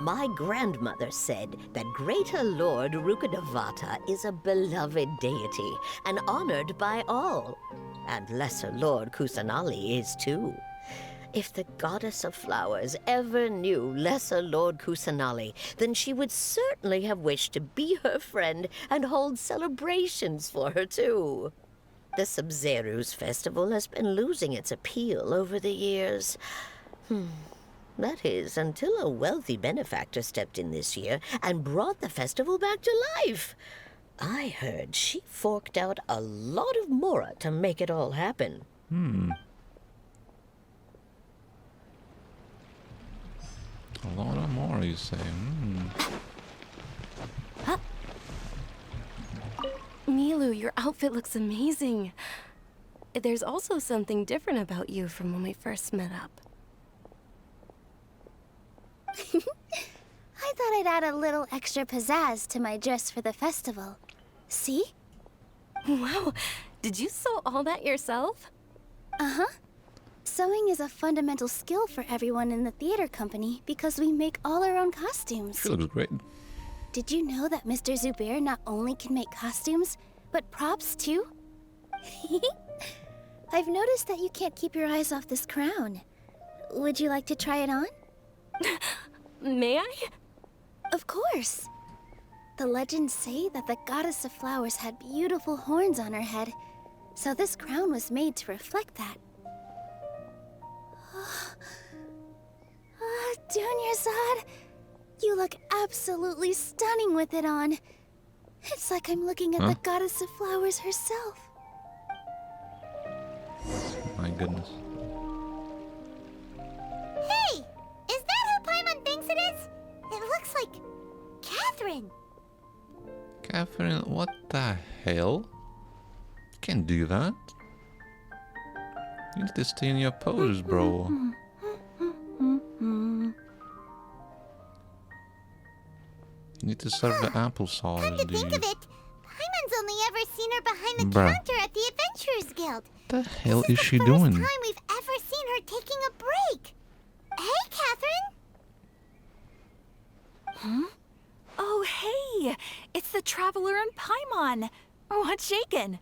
My grandmother said that Greater Lord Rukkhadevata is a beloved deity and honored by all. And Lesser Lord Kusanali is too. If the Goddess of Flowers ever knew Lesser Lord Kusanali, then she would certainly have wished to be her friend and hold celebrations for her too. The Sub-Zero's festival has been losing its appeal over the years. That is, until a wealthy benefactor stepped in this year and brought the festival back to life. I heard she forked out a lot of mora to make it all happen. A lot of more, you say. Milu, your outfit looks amazing. There's also something different about you from when we first met up. I thought I'd add a little extra pizzazz to my dress for the festival. See? Wow, did you sew all that yourself? Uh-huh. Sewing is a fundamental skill for everyone in the theater company because we make all our own costumes. She looks great. Did you know that Mr. Zubair not only can make costumes, but props too? I've noticed that you can't keep your eyes off this crown. Would you like to try it on? May I? Of course. The legends say that the Goddess of Flowers had beautiful horns on her head, so this crown was made to reflect that. Dunyarzad, you look absolutely stunning with it on. It's like I'm looking at the Goddess of Flowers herself. My goodness. Hey! Is that who Paimon thinks it is? It looks like Catherine. Catherine, what the hell? You can't do that. You need to stay in your pose, bro. You need to serve the applesauce, Come to dude. think of it, Paimon's only ever seen her behind the Bruh. counter at the Adventurers Guild. What the hell is she First doing? time we've ever seen her taking a break. Hey, Catherine. Huh? Oh, hey! It's the Traveler and Paimon. What's shaken?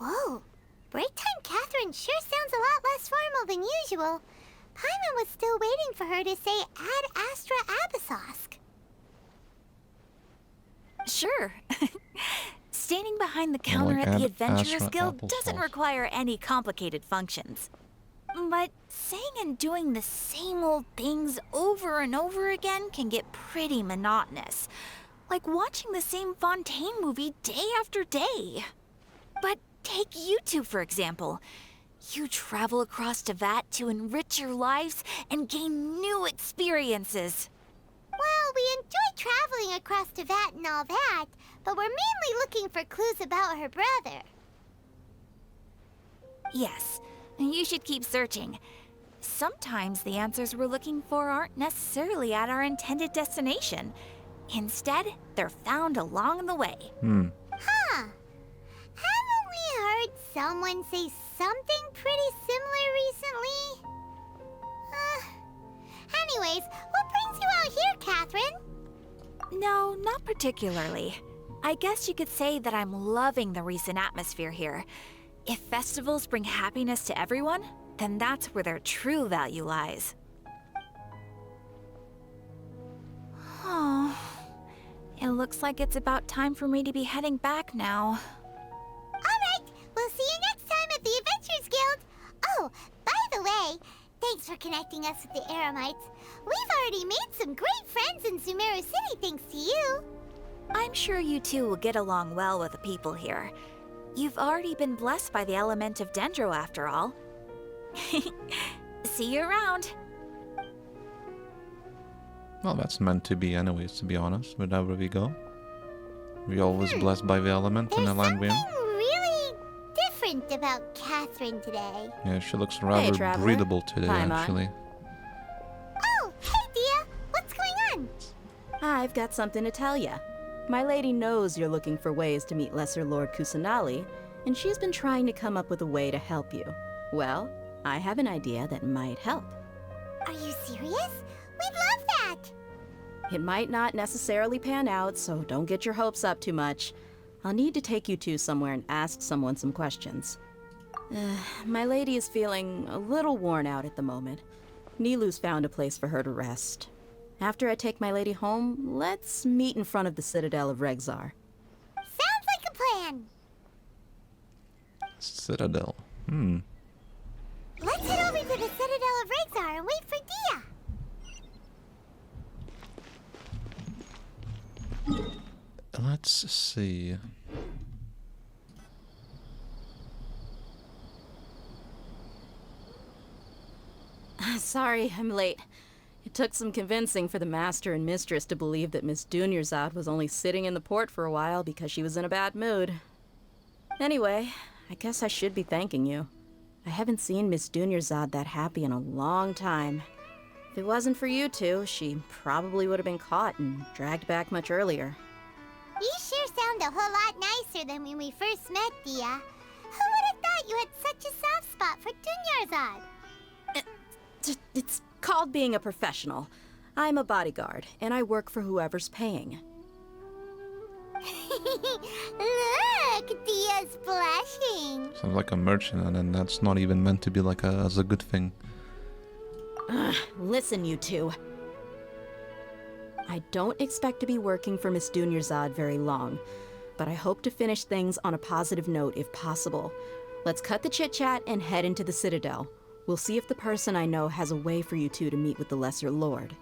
Whoa. Break time Catherine sure sounds a lot less formal than usual. Paimon was still waiting for her to say Ad Astra Abyssosk. Sure. Standing behind the counter like at the Ad Adventurers Astra Guild applesauce. doesn't require any complicated functions. But saying and doing the same old things over and over again can get pretty monotonous. Like watching the same Fontaine movie day after day. But take you two, for example. You travel across Tevat to enrich your lives and gain new experiences. Well, we enjoy traveling across Tevat and all that, but we're mainly looking for clues about her brother. Yes, you should keep searching. Sometimes the answers we're looking for aren't necessarily at our intended destination. Instead, they're found along the way. Huh. Haven't we heard someone say something pretty similar recently? Anyways, what brings you out here, Catherine? No, not particularly. I guess you could say that I'm loving the recent atmosphere here. If festivals bring happiness to everyone, then that's where their true value lies. It looks like it's about time for me to be heading back now. Alright, we'll see you next time at the Adventurers Guild. Oh, by the way, thanks for connecting us with the Eremites. We've already made some great friends in Sumeru City thanks to you. I'm sure you two will get along well with the people here. You've already been blessed by the element of Dendro after all. See you around. Well, that's meant to be anyways, to be honest, wherever we go. We're always blessed by the element in the land we're in. Really different about Catherine today. Yeah, she looks rather traveler. breathable today, Paimon. actually. Oh, hey Dia, what's going on? I've got something to tell ya. My lady knows you're looking for ways to meet Lesser Lord Kusanali, and she's been trying to come up with a way to help you. Well, I have an idea that might help. Are you serious? We'd love that! It might not necessarily pan out, so don't get your hopes up too much. I'll need to take you two somewhere and ask someone some questions. My lady is feeling a little worn out at the moment. Nilu's found a place for her to rest. After I take my lady home, let's meet in front of the Citadel of Regzar. Sounds like a plan! Citadel. Let's head over to the Citadel of Regzar and wait for Dia! Let's see. Sorry, I'm late. It took some convincing for the master and mistress to believe that Miss Dunyarzad was only sitting in the port for a while because she was in a bad mood. Anyway, I guess I should be thanking you. I haven't seen Miss Dunyarzad that happy in a long time. If it wasn't for you two, she probably would have been caught and dragged back much earlier. You sure sound a whole lot nicer than when we first met, Dia. Who would have thought you had such a soft spot for Dunyarzad? It's called being a professional. I'm a bodyguard, and I work for whoever's paying. Look, Dia's blushing. Sounds like a merchant, and then that's not even meant to be like as a good thing. Listen, you two. I don't expect to be working for Miss Dunyarzad very long, but I hope to finish things on a positive note if possible. Let's cut the chit-chat and head into the Citadel. We'll see if the person I know has a way for you two to meet with the Lesser Lord.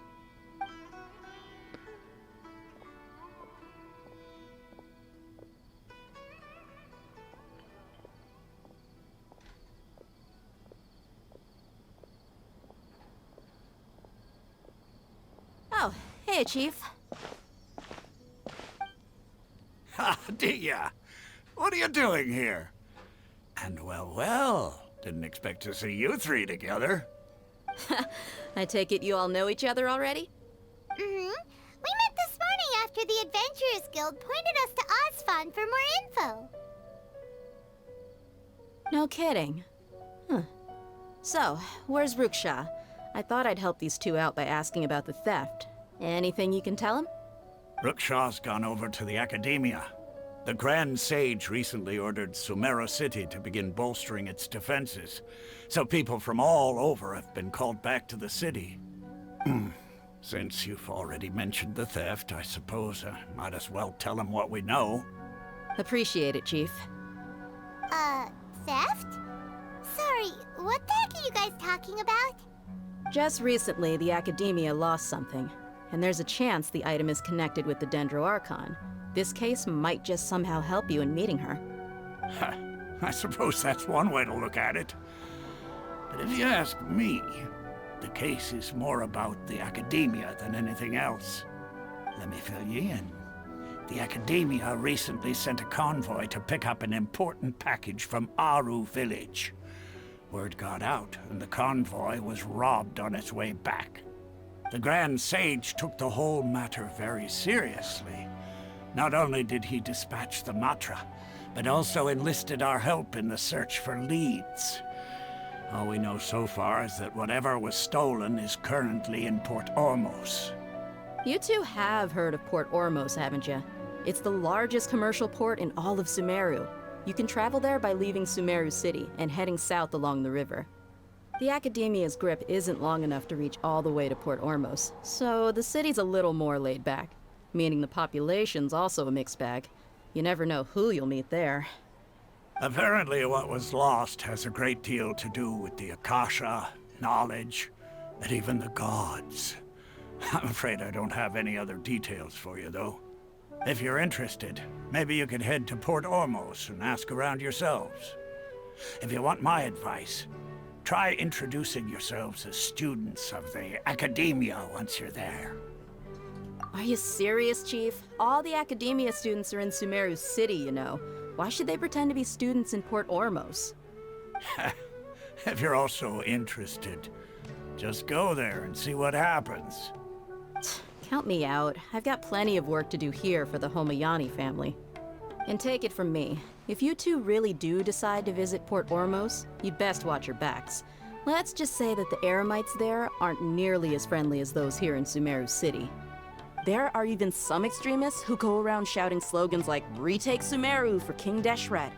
Oh, hey, Chief. Ha, Dia! What are you doing here? And well, didn't expect to see you three together. I take it you all know each other already? We met this morning after the Adventurers Guild pointed us to Osfon for more info. No kidding. Huh. So, where's Ruksha? I thought I'd help these two out by asking about the theft. Anything you can tell him? Ruksha's gone over to the Academia. The Grand Sage recently ordered Sumeru City to begin bolstering its defenses, so people from all over have been called back to the city. Since you've already mentioned the theft, I suppose I might as well tell them what we know. Appreciate it, Chief. Theft? Sorry, what the heck are you guys talking about? Just recently, the Academia lost something, and there's a chance the item is connected with the Dendro Archon. This case might just somehow help you in meeting her. I suppose that's one way to look at it. But if you ask me, the case is more about the Academia than anything else. Let me fill you in. The Academia recently sent a convoy to pick up an important package from Aru village. Word got out, and the convoy was robbed on its way back. The Grand Sage took the whole matter very seriously. Not only did he dispatch the Matra, but also enlisted our help in the search for leads. All we know so far is that whatever was stolen is currently in Port Ormos. You two have heard of Port Ormos, haven't you? It's the largest commercial port in all of Sumeru. You can travel there by leaving Sumeru City and heading south along the river. The Academia's grip isn't long enough to reach all the way to Port Ormos, so the city's a little more laid back. meaning the population's also a mixed bag. You never know who you'll meet there. Apparently what was lost has a great deal to do with the Akasha, knowledge, and even the gods. I'm afraid I don't have any other details for you, though. If you're interested, maybe you could head to Port Ormos and ask around yourselves. If you want my advice, try introducing yourselves as students of the Academia once you're there. Are you serious, Chief? All the Academia students are in Sumeru City, you know. Why should they pretend to be students in Port Ormos? If you're also interested, just go there and see what happens. Count me out. I've got plenty of work to do here for the Homayani family. And take it from me, if you two really do decide to visit Port Ormos, you'd best watch your backs. Let's just say that the Eremites there aren't nearly as friendly as those here in Sumeru City. There are even some extremists who go around shouting slogans like, "Retake Sumeru for King Deshret."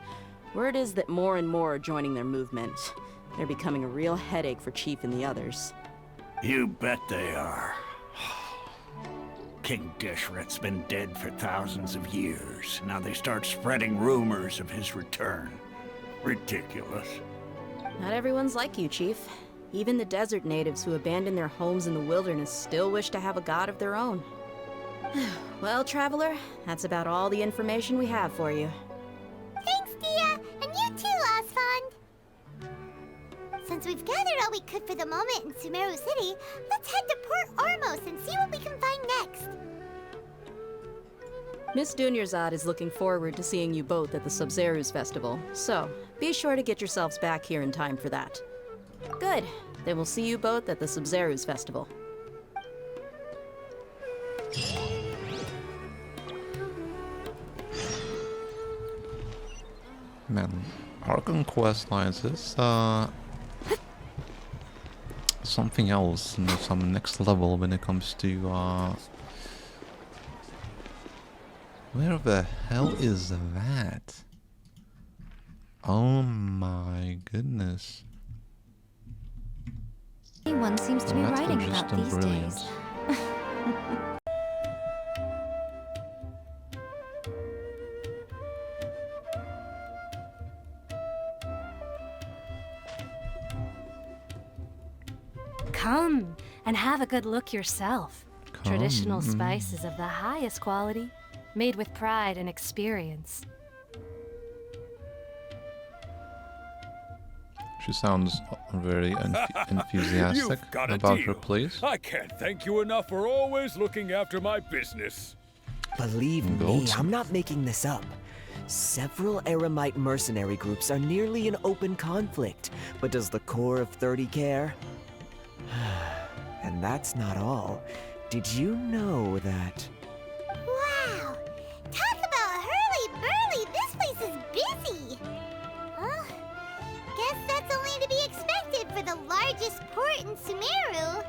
Word is that more and more are joining their movement. They're becoming a real headache for Chief and the others. You bet they are. King Deshret's been dead for thousands of years. Now they start spreading rumors of his return. Ridiculous. Not everyone's like you, Chief. Even the desert natives who abandoned their homes in the wilderness still wish to have a god of their own. Well, Traveler, that's about all the information we have for you. Thanks, Dia! And you too, Osfond! Since we've gathered all we could for the moment in Sumeru City, let's head to Port Ormos and see what we can find next. Miss Dunyarzad is looking forward to seeing you both at the Sub-Zerus Festival, so be sure to get yourselves back here in time for that. Good. Then we'll see you both at the Sub-Zerus Festival. Man, Archon Quest lines is something else, you know, some next level when it comes to where the hell is that? Oh my goodness. Anyone seems to be That's writing just about these brilliant. days. Come and have a good look yourself. Traditional spices of the highest quality, made with pride and experience. She sounds very enthusiastic You've got a about deal. her place. I can't thank you enough for always looking after my business. Believe me, I'm not making this up. Several Eremite mercenary groups are nearly in open conflict, but does the core of 30 care? And that's not all. Did you know that... Wow! Talk about hurly-burly! This place is busy! Well, guess that's only to be expected for the largest port in Sumeru.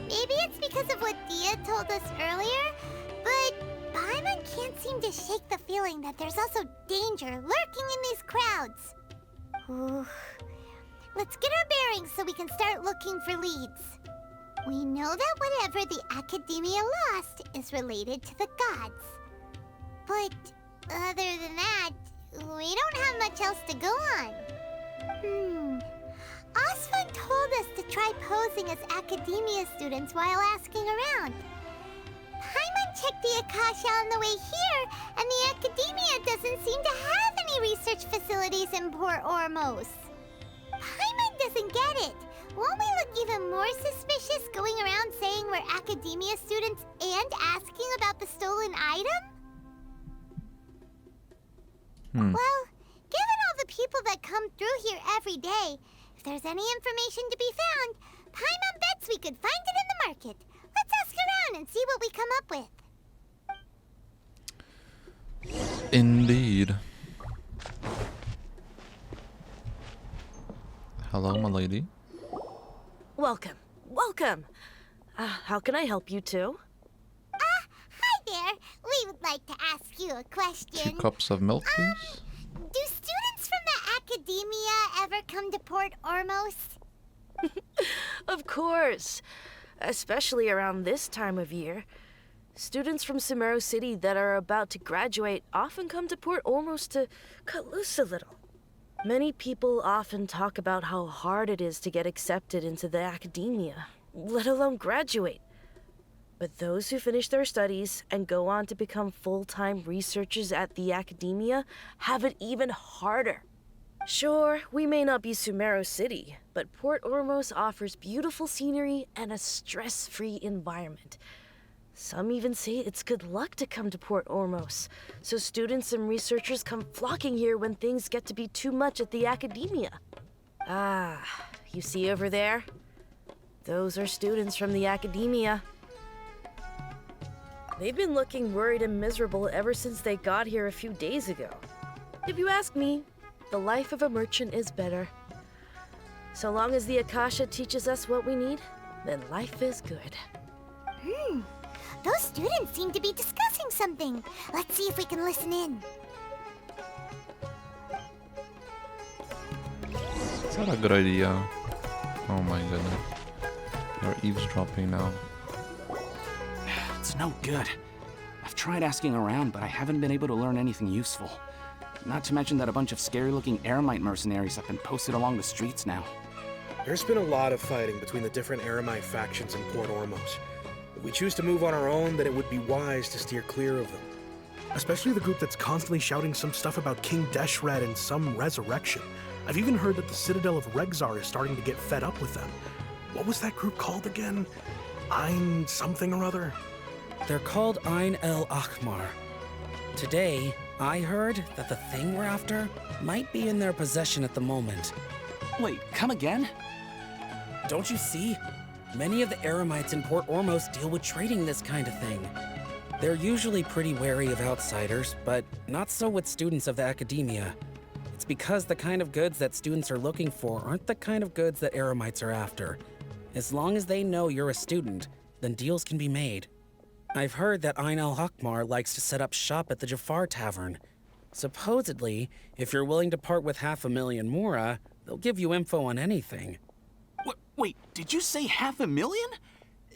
Maybe it's because of what Dia told us earlier, but Paimon can't seem to shake the feeling that there's also danger lurking in these crowds. Ooh. Let's get our bearings so we can start looking for leads. We know that whatever the Academia lost is related to the gods. But other than that, we don't have much else to go on. Osfund told us to try posing as Academia students while asking around. Paimon checked the Akasha on the way here, and the Academia doesn't seem to have any research facilities in Port Ormos. Paimon doesn't get it. Won't we look even more suspicious going around saying we're Academia students and asking about the stolen item? Well, given all the people that come through here every day, if there's any information to be found, Paimon bets we could find it in the market. Let's ask around and see what we come up with. Indeed. Hello, my lady. Welcome. Welcome. How can I help you two? Hi there. We would like to ask you a 2 question. cups of milk, please. Do students from the Academia ever come to Port Ormos? Of course. especially around this time of year. Students from Sumeru City that are about to graduate often come to Port Ormos to cut loose a little. Many people often talk about how hard it is to get accepted into the academia, let alone graduate. But those who finish their studies and go on to become full-time researchers at the academia have it even harder. Sure, we may not be Sumeru City, but Port Ormos offers beautiful scenery and a stress-free environment. Some even say it's good luck to come to Port Ormos, so students and researchers come flocking here when things get to be too much at the academia. Ah, you see over there? Those are students from the academia. They've been looking worried and miserable ever since they got here a few days ago. If you ask me, the life of a merchant is better. So long as the Akasha teaches us what we need, then life is good. Those students seem to be discussing something. Let's see if we can listen in. Is that a good idea? Oh my goodness. You're eavesdropping now. It's no good. I've tried asking around, but I haven't been able to learn anything useful. Not to mention that a bunch of scary-looking Eremite mercenaries have been posted along the streets now. There's been a lot of fighting between the different Eremite factions in Port Ormos. If we choose to move on our own, then it would be wise to steer clear of them. Especially the group that's constantly shouting some stuff about King Deshret and some resurrection. I've even heard that the Citadel of Regzar is starting to get fed up with them. What was that group called again? Ein something or other? They're called Ein El Akhmar. Today, I heard that the thing we're after might be in their possession at the moment. Wait, come again? Don't you see? Many of the Eremites in Port Ormos deal with trading this kind of thing. They're usually pretty wary of outsiders, but not so with students of the academia. It's because the kind of goods that students are looking for aren't the kind of goods that Eremites are after. As long as they know you're a student, then deals can be made. I've heard that Ein El Hakmar likes to set up shop at the Jafar Tavern. Supposedly, if you're willing to part with 500,000 Mora, they'll give you info on anything. Wait, did you say 500,000?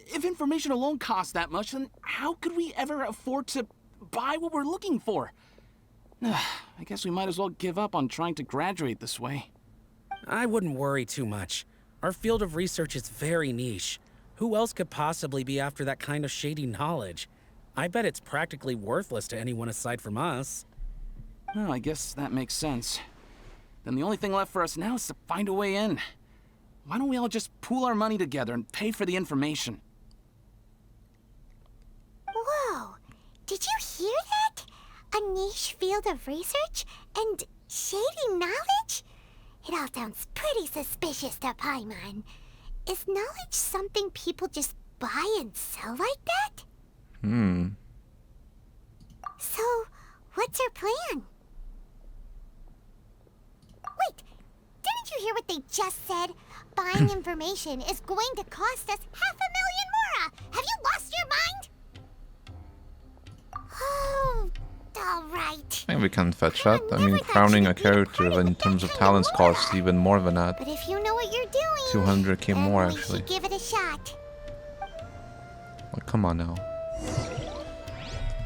If information alone costs that much, then how could we ever afford to buy what we're looking for? I guess we might as well give up on trying to graduate this way. I wouldn't worry too much. Our field of research is very niche. Who else could possibly be after that kind of shady knowledge? I bet it's practically worthless to anyone aside from us. Well, I guess that makes sense. Then the only thing left for us now is to find a way in. Why don't we all just pool our money together and pay for the information? Whoa! Did you hear that? A niche field of research and shady knowledge? It all sounds pretty suspicious to Paimon. Is knowledge something people just buy and sell like that? So, what's our plan? Wait, didn't you hear what they just said? Buying information is going to cost us 500,000 Mora! Have you lost your mind? Oh, alright. I think we can fetch that. I mean, crowning a character in terms of talents costs even more than that. But if you know what you're doing, 200k more we actually. should give it a shot. Well, come on now.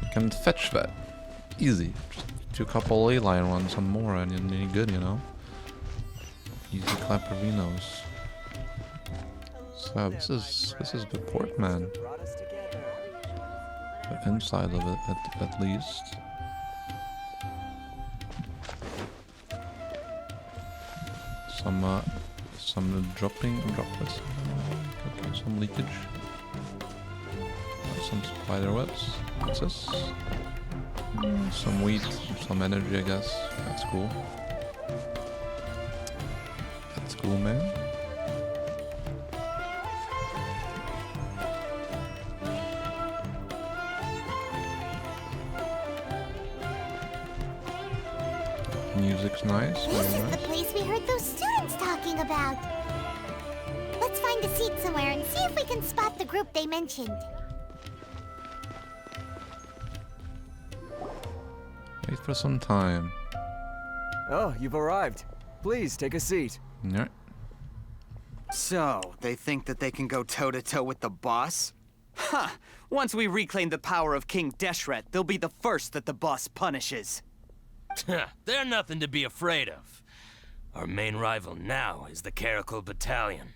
We can fetch that. Easy. Just do a couple A-line runs on more and you're good, you know? Easy clapperinos. So this is the port, man. The inside of it at least. Some droplets. Okay, some leakage. Some spider webs. What's this? Some wheat, some energy, I guess. That's cool. That's cool, man. Music's nice. This is the place we heard those students talking about. Let's find a seat somewhere and see if we can spot the group they mentioned. Wait for some time. Oh, you've arrived. Please take a seat. Yeah. So, they think that they can go toe-to-toe with the boss? Huh! Once we reclaim the power of King Deshret, they'll be the first that the boss punishes. They're nothing to be afraid of. Our main rival now is the Caracal Battalion.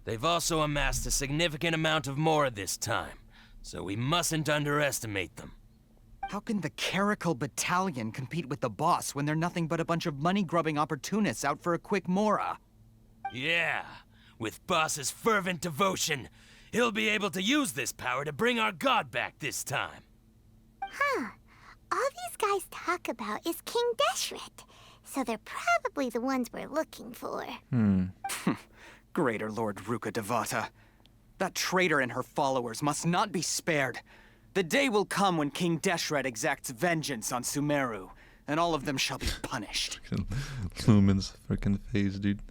They've also amassed a significant amount of Mora this time, so we mustn't underestimate them. How can the Caracal Battalion compete with the boss when they're nothing but a bunch of money-grubbing opportunists out for a quick Mora? Yeah, with Boss's fervent devotion, he'll be able to use this power to bring our god back this time. Huh. All these guys talk about is King Deshret, so they're probably the ones we're looking for. Greater Lord Ruka Devata. That traitor and her followers must not be spared. The day will come when King Deshret exacts vengeance on Sumeru, and all of them shall be punished. Lumen's freaking face, dude.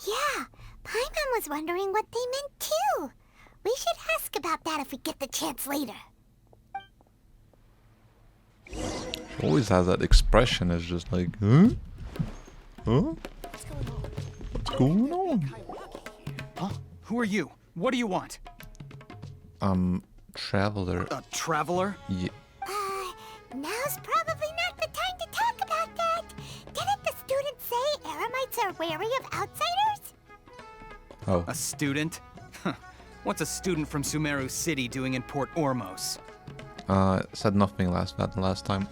Yeah, Paimon was wondering what they meant too. We should ask about that if we get the chance later. She always has that expression. It's just like, huh? Huh? What's going on? Huh? Who are you? What do you want? Traveler. A traveler? Yeah. Now's probably not the time to talk about that. Didn't the students say Eremites are wary of outsiders? Oh. A student? What's a student from Sumeru City doing in Port Ormos? Said nothing last time.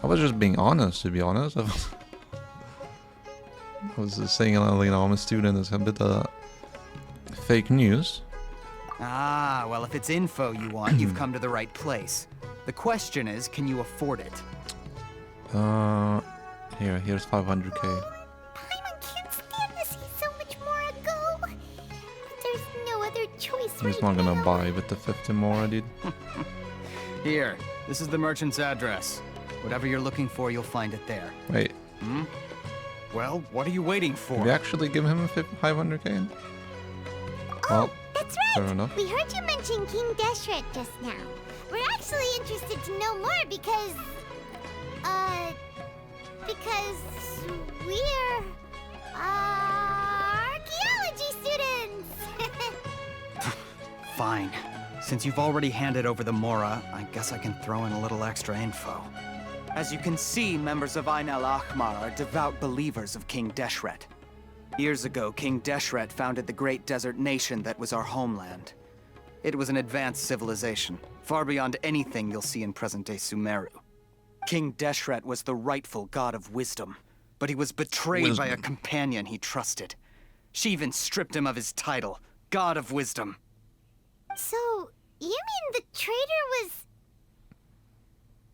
I was just being honest, to be honest. I was just saying, I'm a student. It's a bit fake news. Ah, well, if it's info you want, you've come to the right place. The question is, can you afford it? Here's 500k. Paimon can't stand to see so much more go. There's no other choice He's not gonna buy with the 50 more, dude. Here, this is the merchant's address. Whatever you're looking for, you'll find it there. Wait. Hmm? Well, what are you waiting for? Did we actually give him 500k? Well, that's right. Fair enough. We heard you mention King Deshret just now. We're actually interested to know more because we're archaeology students. Fine. Since you've already handed over the Mora, I guess I can throw in a little extra info. As you can see, members of Ain al-Ahmar are devout believers of King Deshret. Years ago, King Deshret founded the great desert nation that was our homeland. It was an advanced civilization, far beyond anything you'll see in present-day Sumeru. King Deshret was the rightful god of wisdom, but he was betrayed by a companion he trusted. She even stripped him of his title, God of Wisdom. So, you mean the traitor was...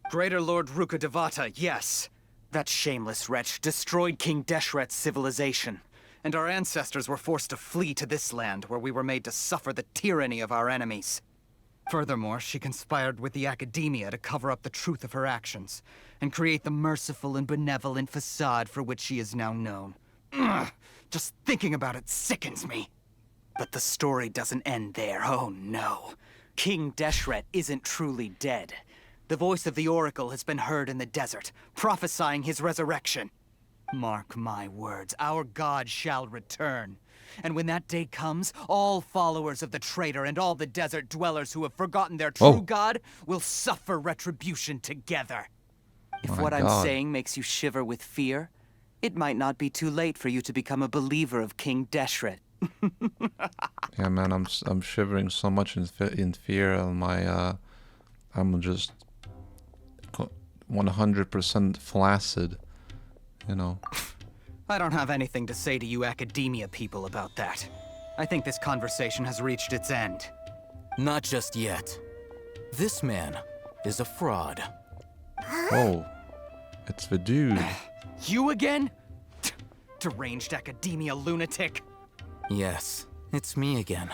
Greater Lord Ruka Devata, yes. That shameless wretch destroyed King Deshret's civilization, and our ancestors were forced to flee to this land where we were made to suffer the tyranny of our enemies. Furthermore, she conspired with the Academia to cover up the truth of her actions, and create the merciful and benevolent facade for which she is now known. Ugh, just thinking about it sickens me. But the story doesn't end there, oh no. King Deshret isn't truly dead. The voice of the Oracle has been heard in the desert, prophesying his resurrection. Mark my words, our god shall return. And when that day comes, all followers of the traitor and all the desert dwellers who have forgotten their true god will suffer retribution together. If what I'm saying makes you shiver with fear, it might not be too late for you to become a believer of King Deshret. Yeah, man, I'm shivering so much in fear, and I'm just 100% flaccid, you know. I don't have anything to say to you Academia people about that. I think this conversation has reached its end. Not just yet. This man is a fraud. Oh, it's the dude. You again? Deranged Academia lunatic. Yes, it's me again.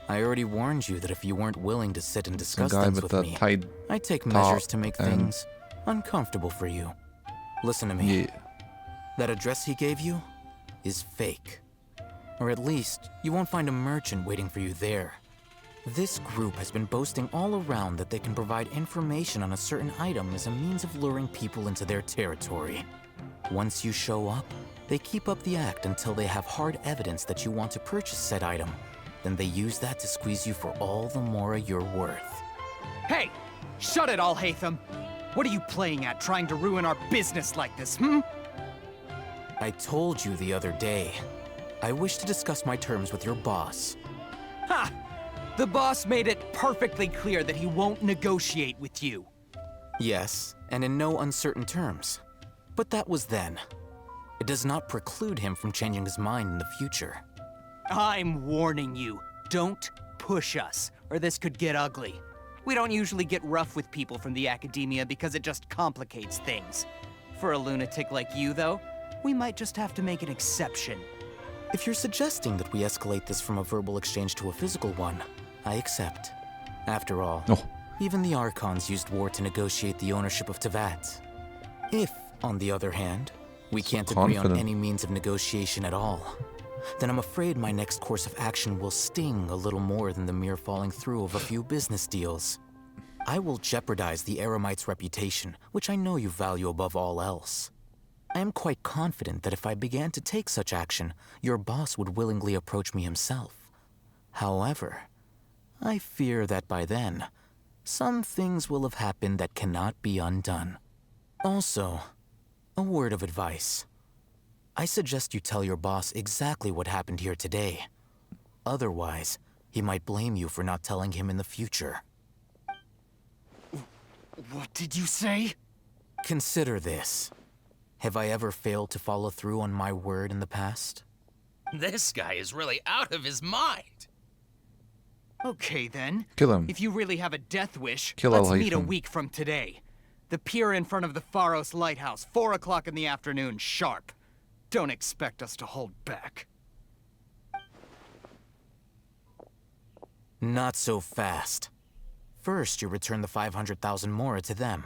I already warned you that if you weren't willing to sit and discuss guy things with with the me, tight I'd take top measures to make and- things uncomfortable for you. Listen to me. Yeah. That address he gave you is fake. Or at least, you won't find a merchant waiting for you there. This group has been boasting all around that they can provide information on a certain item as a means of luring people into their territory. Once you show up, They keep up the act until they have hard evidence that you want to purchase said item. Then they use that to squeeze you for all the more you're worth. Hey! Shut it, Alhaitham! What are you playing at, trying to ruin our business like this, hmm? I told you the other day. I wish to discuss my terms with your boss. Ha! The boss made it perfectly clear that he won't negotiate with you. Yes, and in no uncertain terms. But that was then. It does not preclude him from changing his mind in the future. I'm warning you, don't push us, or this could get ugly. We don't usually get rough with people from the academia because it just complicates things. For a lunatic like you, though, we might just have to make an exception. If you're suggesting that we escalate this from a verbal exchange to a physical one, I accept. After all, even the Archons used war to negotiate the ownership of Teyvat. If, on the other hand, we can't agree on any means of negotiation at all, then I'm afraid my next course of action will sting a little more than the mere falling through of a few business deals. I will jeopardize the Eremite's reputation, which I know you value above all else. I am quite confident that if I began to take such action, your boss would willingly approach me himself. However, I fear that by then, some things will have happened that cannot be undone. Also, a word of advice. I suggest you tell your boss exactly what happened here today. Otherwise, he might blame you for not telling him in the future. What did you say? Consider this. Have I ever failed to follow through on my word in the past? This guy is really out of his mind. Okay then. Kill him. If you really have a death wish, Kill let's meet a Alhaitham. week from today. The pier in front of the Pharos Lighthouse, 4 o'clock in the afternoon, sharp. Don't expect us to hold back. Not so fast. First, you return the 500,000 mora to them.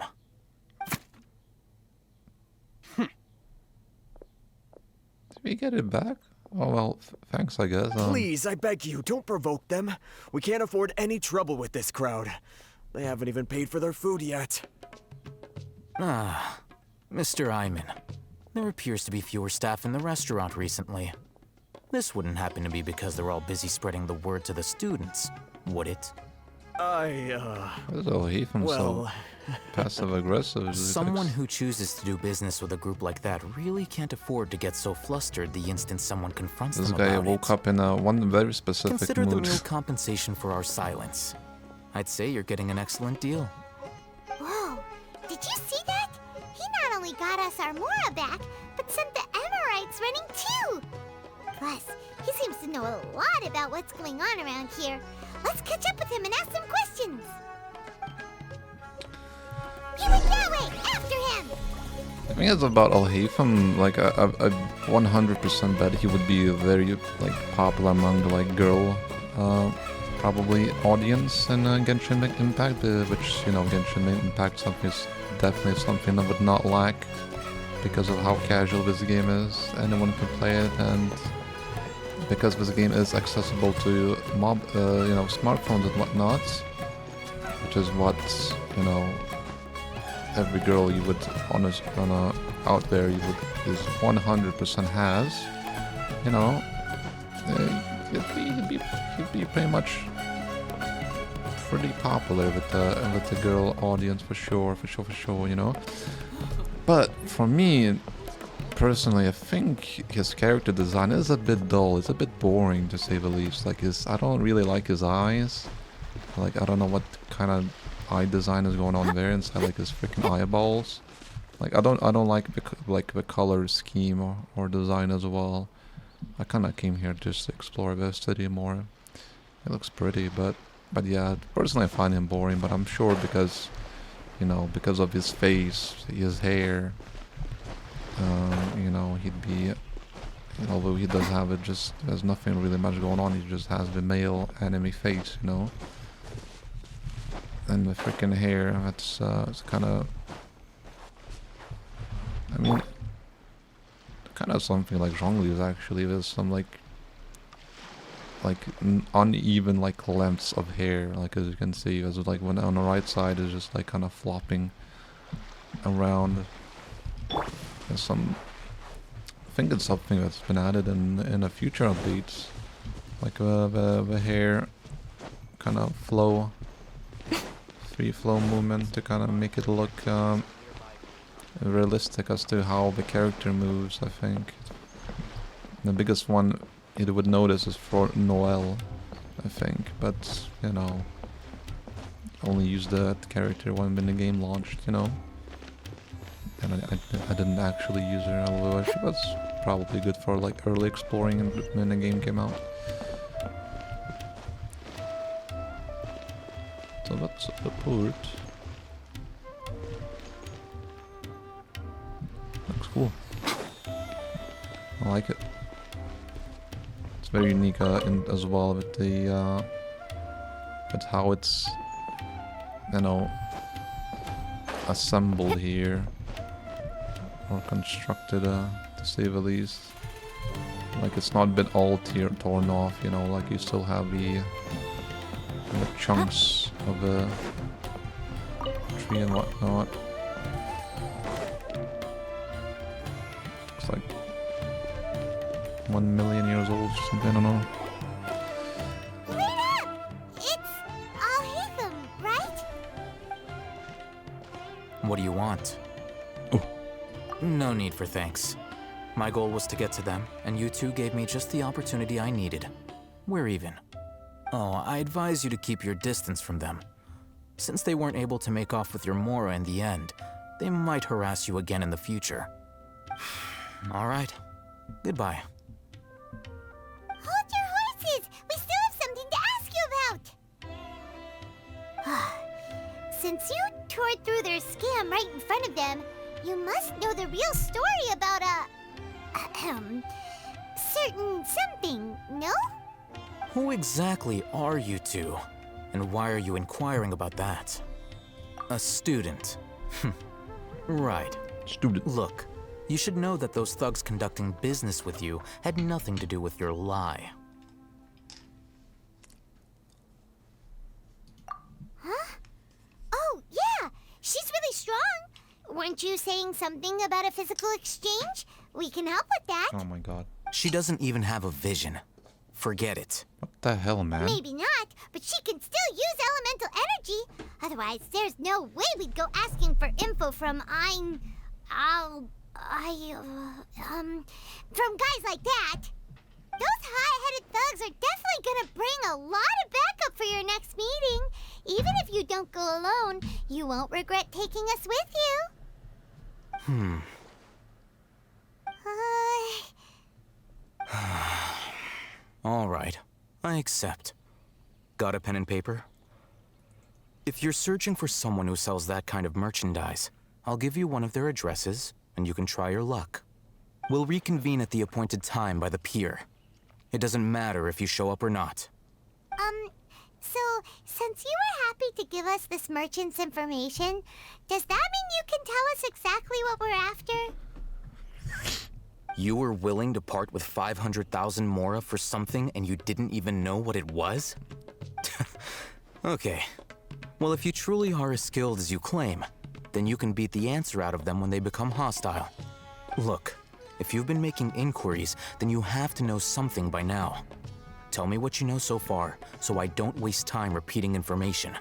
Did we get it back? Oh well, thanks I guess. Please, I beg you, don't provoke them. We can't afford any trouble with this crowd. They haven't even paid for their food yet. Ah, Mr. Iman. There appears to be fewer staff in the restaurant recently. This wouldn't happen to be because they're all busy spreading the word to the students, would it? What is Alhaitham so passive-aggressive? Someone who chooses to do business with a group like that really can't afford to get so flustered the instant someone confronts This them guy about woke it. up in one very specific Consider mood. the real compensation for our silence. I'd say you're getting an excellent deal. Whoa, did you see that? He not only got us our Mora back, but sent the Amorites running too. Plus, he seems to know a lot about what's going on around here. Let's catch up with him and ask some questions. He went that way, after him! I think it's about Alhaitham. Like I 100% bet he would be a very popular among the girl probably audience in Genshin Impact, which Genshin Impact is definitely something I would not lack because of how casual this game is. Anyone can play it, and because this game is accessible to smartphones and whatnot, which is what every girl you would out there is 100% has. He'd be pretty much pretty popular with the girl audience for sure. But for me personally, I think his character design is a bit dull. It's a bit boring to say the least. I don't really like his eyes. I don't know what kind of eye design is going on there inside his freaking eyeballs. I don't like the color scheme or design as well. I kind of came here just to explore the city more. It looks pretty, but yeah, personally I find him boring. But I'm sure because of his face, his hair, he'd be. Although he does have it, just there's nothing really much going on. He just has the male anime face, and the freaking hair. That's it's kind of. I mean, kind of something like Zhongli's actually. There's some uneven lengths of hair, as you can see. As when on the right side is just kind of flopping around. There's some think it's something that's been added in a future updates, like the hair kind of flow, free flow movement to kind of make it look realistic as to how the character moves. I think the biggest one it would notice is for Noel, I think, but you know, only use that character when the game launched, you know. And I didn't actually use her, although that's probably good for like early exploring when the game came out. So that's the port. Looks cool. I like it. It's very unique as well with the with how it's, you know, assembled here. Or constructed, to say the least. Like it's not been all torn off, you know, like you still have the chunks of the tree and whatnot. It's like 1 million years old or something, I don't know. Wait up! It's Alhaitham, right? What do you want? No need for thanks. My goal was to get to them, and you two gave me just the opportunity I needed. We're even. Oh, I advise you to keep your distance from them. Since they weren't able to make off with your Mora in the end, they might harass you again in the future. Alright. Goodbye. Hold your horses! We still have something to ask you about! Since you tore through their scam right in front of them, you must know the real story about certain something, no? Who exactly are you two? And why are you inquiring about that? A student. Right. Student. Look, you should know that those thugs conducting business with you had nothing to do with your lie. Huh? Oh, yeah! She's really strong! Weren't you saying something about a physical exchange? We can help with that. Oh my god. She doesn't even have a vision. Forget it. What the hell, man? Maybe not, but she can still use elemental energy. Otherwise, there's no way we'd go asking for info from from guys like that. Those high-headed thugs are definitely gonna bring a lot of backup for your next meeting. Even if you don't go alone, you won't regret taking us with you. All right, I accept. Got a pen and paper? If you're searching for someone who sells that kind of merchandise, I'll give you one of their addresses, and you can try your luck. We'll reconvene at the appointed time by the pier. It doesn't matter if you show up or not. So, since you were happy to give us this merchant's information, does that mean you can tell us exactly what we're after? You were willing to part with 500,000 Mora for something and you didn't even know what it was? Okay. Well, if you truly are as skilled as you claim, then you can beat the answer out of them when they become hostile. Look, if you've been making inquiries, then you have to know something by now. Tell me what you know so far, so I don't waste time repeating information.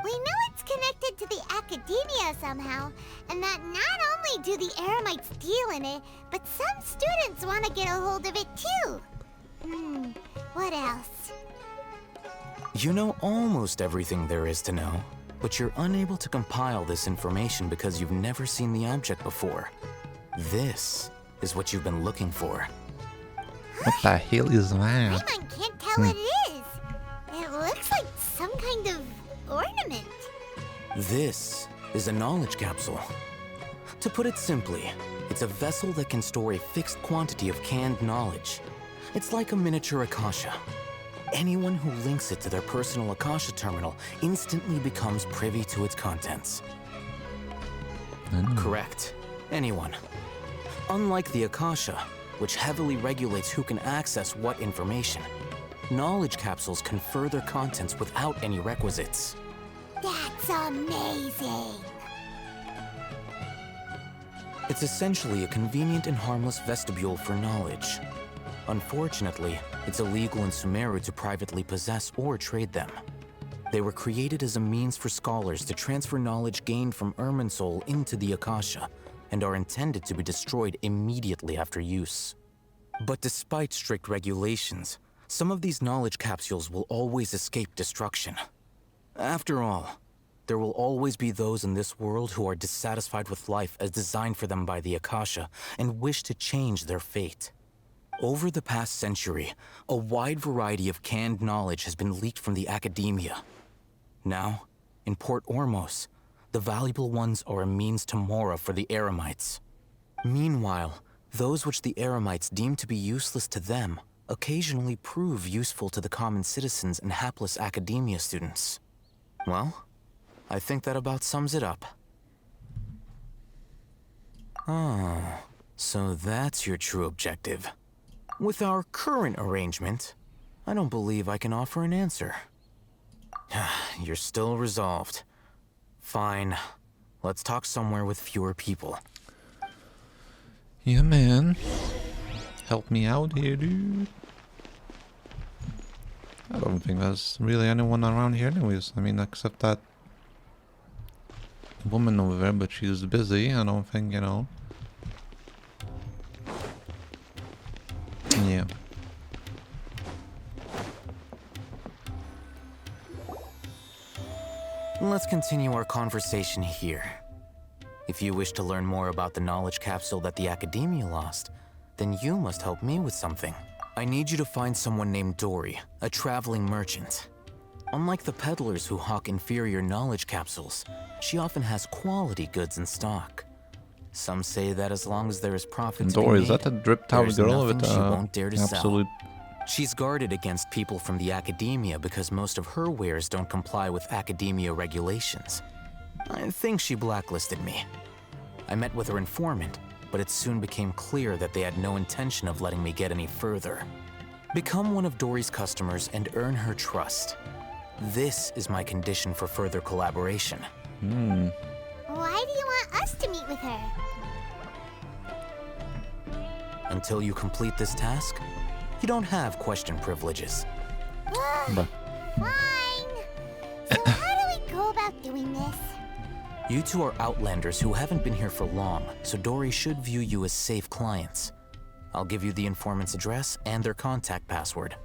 We know it's connected to the academia somehow, and that not only do the Eremites deal in it, but some students want to get a hold of it too. What else? You know almost everything there is to know, but you're unable to compile this information because you've never seen the object before. This is what you've been looking for. What the hell is that? Paimon can't tell what it is. It looks like some kind of ornament. This is a knowledge capsule. To put it simply, it's a vessel that can store a fixed quantity of canned knowledge. It's like a miniature Akasha. Anyone who links it to their personal Akasha terminal instantly becomes privy to its contents. Correct. Anyone. Unlike the Akasha, which heavily regulates who can access what information, knowledge capsules confer their contents without any requisites. That's amazing. It's essentially a convenient and harmless vestibule for knowledge. Unfortunately, it's illegal in Sumeru to privately possess or trade them. They were created as a means for scholars to transfer knowledge gained from Irminsul into the Akasha, and are intended to be destroyed immediately after use. But despite strict regulations, some of these knowledge capsules will always escape destruction. After all, there will always be those in this world who are dissatisfied with life as designed for them by the Akasha and wish to change their fate. Over the past century, a wide variety of canned knowledge has been leaked from the academia. Now, in Port Ormos, the valuable ones are a means to Mora for the Eremites. Meanwhile, those which the Eremites deem to be useless to them occasionally prove useful to the common citizens and hapless academia students. Well, I think that about sums it up. Ah, so that's your true objective. With our current arrangement, I don't believe I can offer an answer. You're still resolved. Fine. Let's talk somewhere with fewer people. Yeah, man. Help me out here, dude. I don't think there's really anyone around here anyways. I mean, except that woman over there, but she's busy. I don't think, you know. Yeah. Let's continue our conversation here. If you wish to learn more about the knowledge capsule that the Academia lost, then you must help me with something. I need you to find someone named Dory, a traveling merchant. Unlike the peddlers who hawk inferior knowledge capsules, she often has quality goods in stock. Some say that as long as there is profit to be Dory, made, is that a dripped out there's girl nothing with she won't dare to absolute? sell. She's guarded against people from the Academia because most of her wares don't comply with Academia regulations. I think she blacklisted me. I met with her informant, but it soon became clear that they had no intention of letting me get any further. Become one of Dory's customers and earn her trust. This is my condition for further collaboration. Why do you want us to meet with her? Until you complete this task, you don't have question privileges. But Fine. So how do we go about doing this? You two are Outlanders who haven't been here for long, so Dory should view you as safe clients. I'll give you the informant's address and their contact password.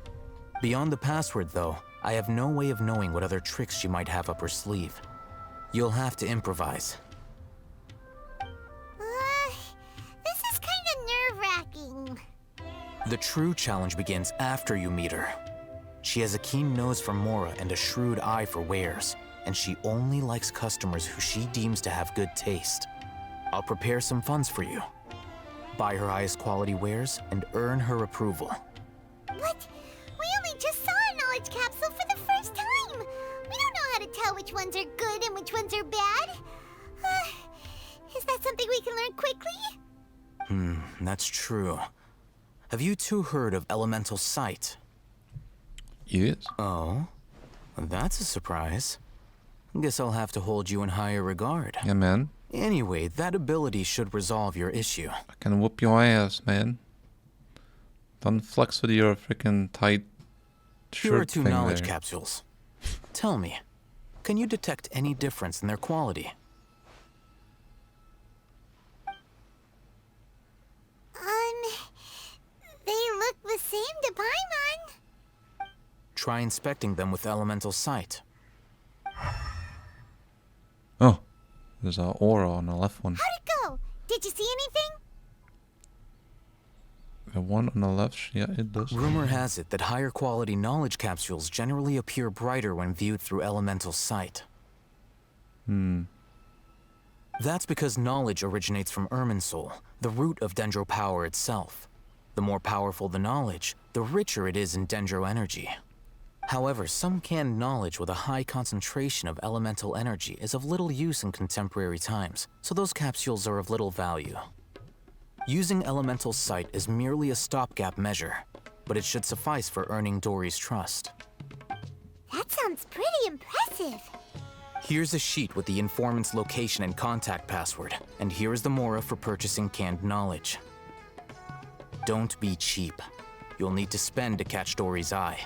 Beyond the password, though, I have no way of knowing what other tricks she might have up her sleeve. You'll have to improvise. This is kind of nerve-wracking. The true challenge begins after you meet her. She has a keen nose for Mora and a shrewd eye for wares, and she only likes customers who she deems to have good taste. I'll prepare some funds for you. Buy her highest quality wares and earn her approval. But we only just saw a knowledge capsule for the first time. We don't know how to tell which ones are good and which ones are bad. Is that something we can learn quickly? That's true. Have you two heard of elemental sight? Yes. Oh, that's a surprise. Guess I'll have to hold you in higher regard. Yeah, man. Anyway, that ability should resolve your issue. I can whoop your ass, man. Don't flex with your freaking tight shirt Here are two thing knowledge there. capsules. Tell me, can you detect any difference in their quality? They look the same to Paimon. Try inspecting them with elemental sight. Oh, there's an aura on the left one. How'd it go? Did you see anything? The one on the left, yeah, it does. Rumor has it that higher quality knowledge capsules generally appear brighter when viewed through elemental sight. That's because knowledge originates from Irminsul, the root of Dendro power itself. The more powerful the knowledge, the richer it is in Dendro energy. However, some canned knowledge with a high concentration of elemental energy is of little use in contemporary times, so those capsules are of little value. Using elemental sight is merely a stopgap measure, but it should suffice for earning Dory's trust. That sounds pretty impressive. Here's a sheet with the informant's location and contact password. And here is the Mora for purchasing canned knowledge. Don't be cheap. You'll need to spend to catch Dory's eye.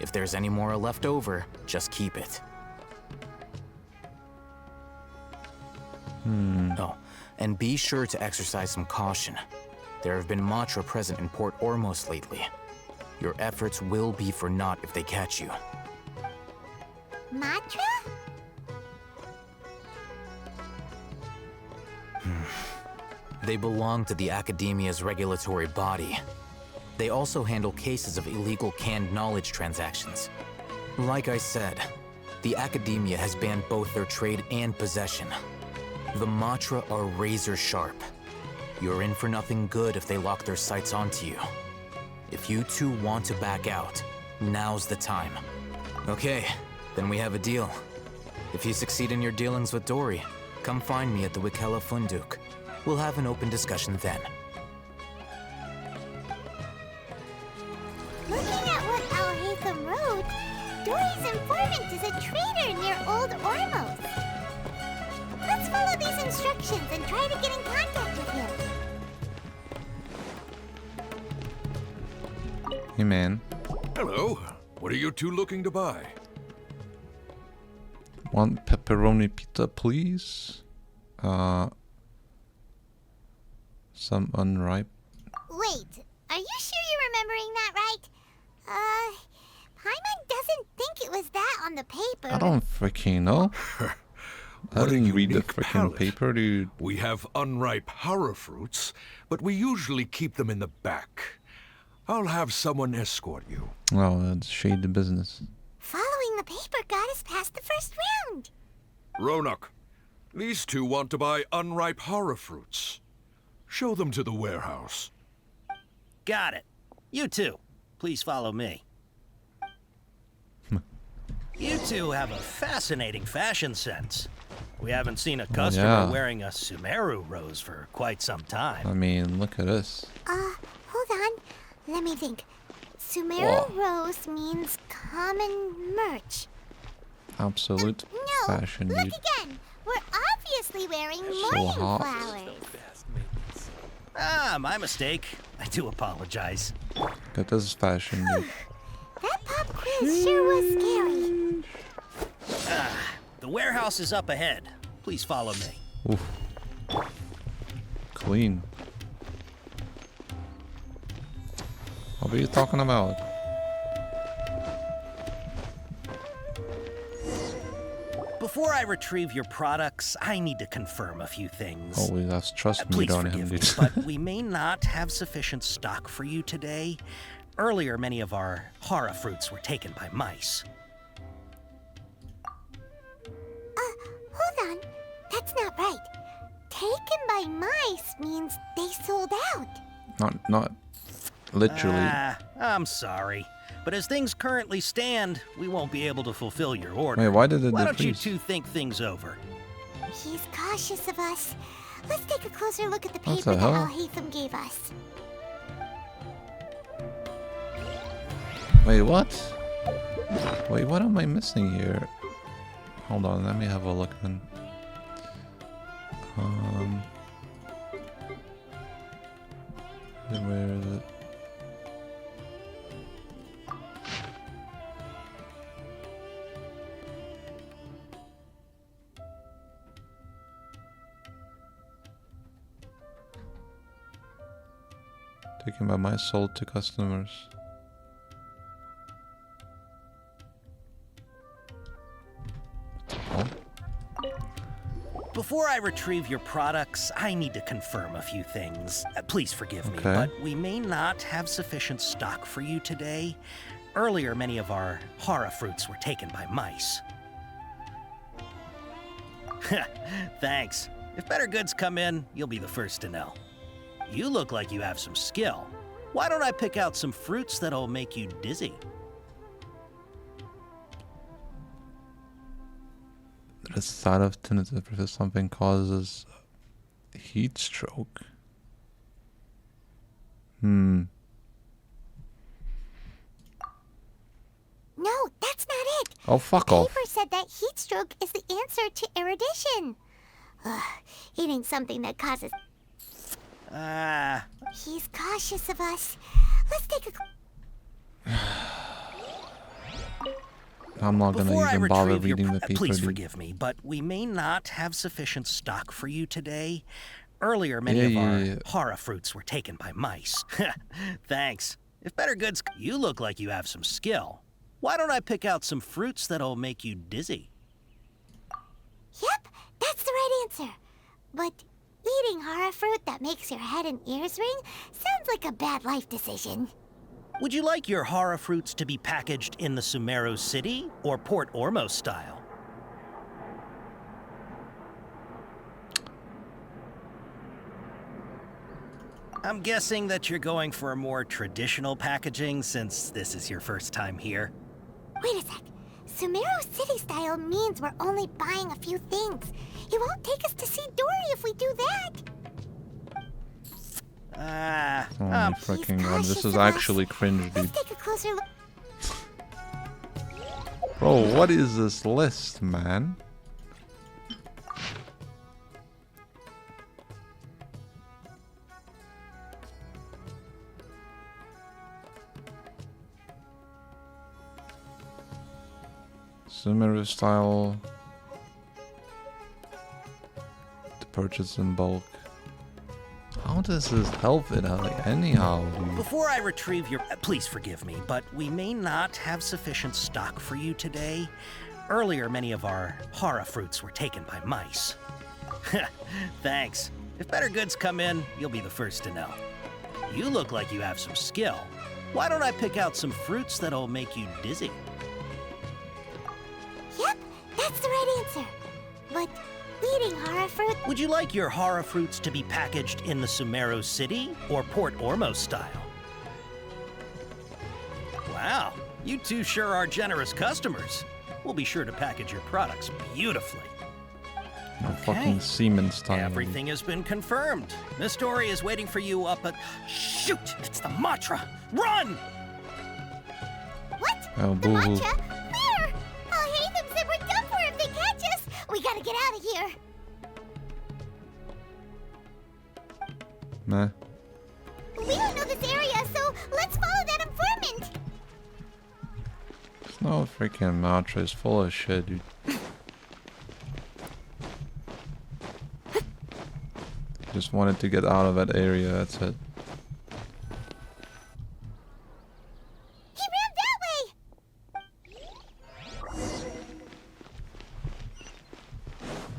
If there's any Mora left over, just keep it. Oh, and be sure to exercise some caution. There have been Matra present in Port Ormos lately. Your efforts will be for naught if they catch you. Matra? They belong to the Academia's regulatory body. They also handle cases of illegal canned knowledge transactions. Like I said, the Academia has banned both their trade and possession. The Matra are razor sharp. You're in for nothing good if they lock their sights onto you. If you two want to back out, now's the time. Okay, then we have a deal. If you succeed in your dealings with Dory, come find me at the Wikela Funduk. We'll have an open discussion then. Looking at what Al-Haytham wrote, Dory's informant is a traitor near Old Ormos. Let's follow these instructions and try to get in contact with him. Hey, man. Hello. What are you two looking to buy? One pepperoni pizza, please. Some unripe. Wait, are you sure you're remembering that right? Paimon doesn't think it was that on the paper. I don't freaking know. I didn't read the freaking palate. paper, dude. We have unripe hara fruits, but we usually keep them in the back. I'll have someone escort you. Oh, that's shady business. Following the paper got us past the first round. Ronak, these two want to buy unripe hara fruits. Show them to the warehouse. Got it. You two, please follow me. You two have a fascinating fashion sense. We haven't seen a customer wearing a Sumeru rose for quite some time. I mean, look at this. Hold on. Let me think. Sumeru rose means common merch. Absolute fashion, Look dude. again. We're obviously wearing So morning hot. flowers. Ah, my mistake. I do apologize. That is fashion, dude. That pop quiz sure was scary. The warehouse is up ahead. Please follow me. Oof. Clean. What are you talking about? Before I retrieve your products, I need to confirm a few things. Oh, that's trust me, Please don't forgive him, me, dude. but we may not have sufficient stock for you today. Earlier, many of our hara fruits were taken by mice. Hold on. That's not right. Taken by mice means they sold out. Not literally. I'm sorry. But as things currently stand, we won't be able to fulfill your order. Wait, why did it Why don't you decrease? two think things over? He's cautious of us. Let's take a closer look at the What paper the that hell? Al-Haytham gave us. Wait, what? Wait, what am I missing here? Hold on, let me have a look then. Where is it? Taken by my sold to customers. Before I retrieve your products, I need to confirm a few things. Please forgive me, Okay. but we may not have sufficient stock for you today. Earlier, many of our hara fruits were taken by mice. Thanks. If better goods come in, you'll be the first to know. You look like you have some skill. Why don't I pick out some fruits that'll make you dizzy? The side of tinnitus if something causes heat stroke. No, that's not it. Oh, fuck the off. paper said that heat stroke is the answer to erudition. Ugh, eating something that causes... He's cautious of us. Let's take a... I'm not gonna Before even I bother retrieve reading your the paper. please dude. forgive me, but we may not have sufficient stock for you today. Earlier, many of our hara fruits were taken by mice. Thanks. If better goods... You look like you have some skill. Why don't I pick out some fruits that'll make you dizzy? Yep, that's the right answer. But eating hara fruit that makes your head and ears ring sounds like a bad life decision. Would you like your hara fruits to be packaged in the Sumeru City or Port Ormos style? I'm guessing that you're going for a more traditional packaging since this is your first time here. Wait a sec. Sumeru City style means we're only buying a few things. It won't take us to see Dory if we do that. Oh my freaking god, this is actually cringe, dude. Take a closer look. Bro, what is this list, man? Sumeru style. To purchase in bulk. How does this help it anyhow, dude? Before I retrieve your... Please forgive me, but we may not have sufficient stock for you today. Earlier, many of our hara fruits were taken by mice. Thanks. If better goods come in, you'll be the first to know. You look like you have some skill. Why don't I pick out some fruits that'll make you dizzy? Yep, that's the right answer. But eating hara fruit... Would you like your hara fruits to be packaged in the Sumeru City or Port Ormos style? Wow, you two sure are generous customers. We'll be sure to package your products beautifully. No fucking semen style. Everything has been confirmed. Miss Dory is waiting for you up at... Shoot! It's the Matra! Run! What? Oh, The boo-hoo. mantra? Where? I'll hate them said we're done for if they catch us. We gotta get out of here. Meh. We don't know this area, so let's follow that informant. It's no freaking mantra, it's full of shit, dude. Just wanted to get out of that area, that's it. He ran that way.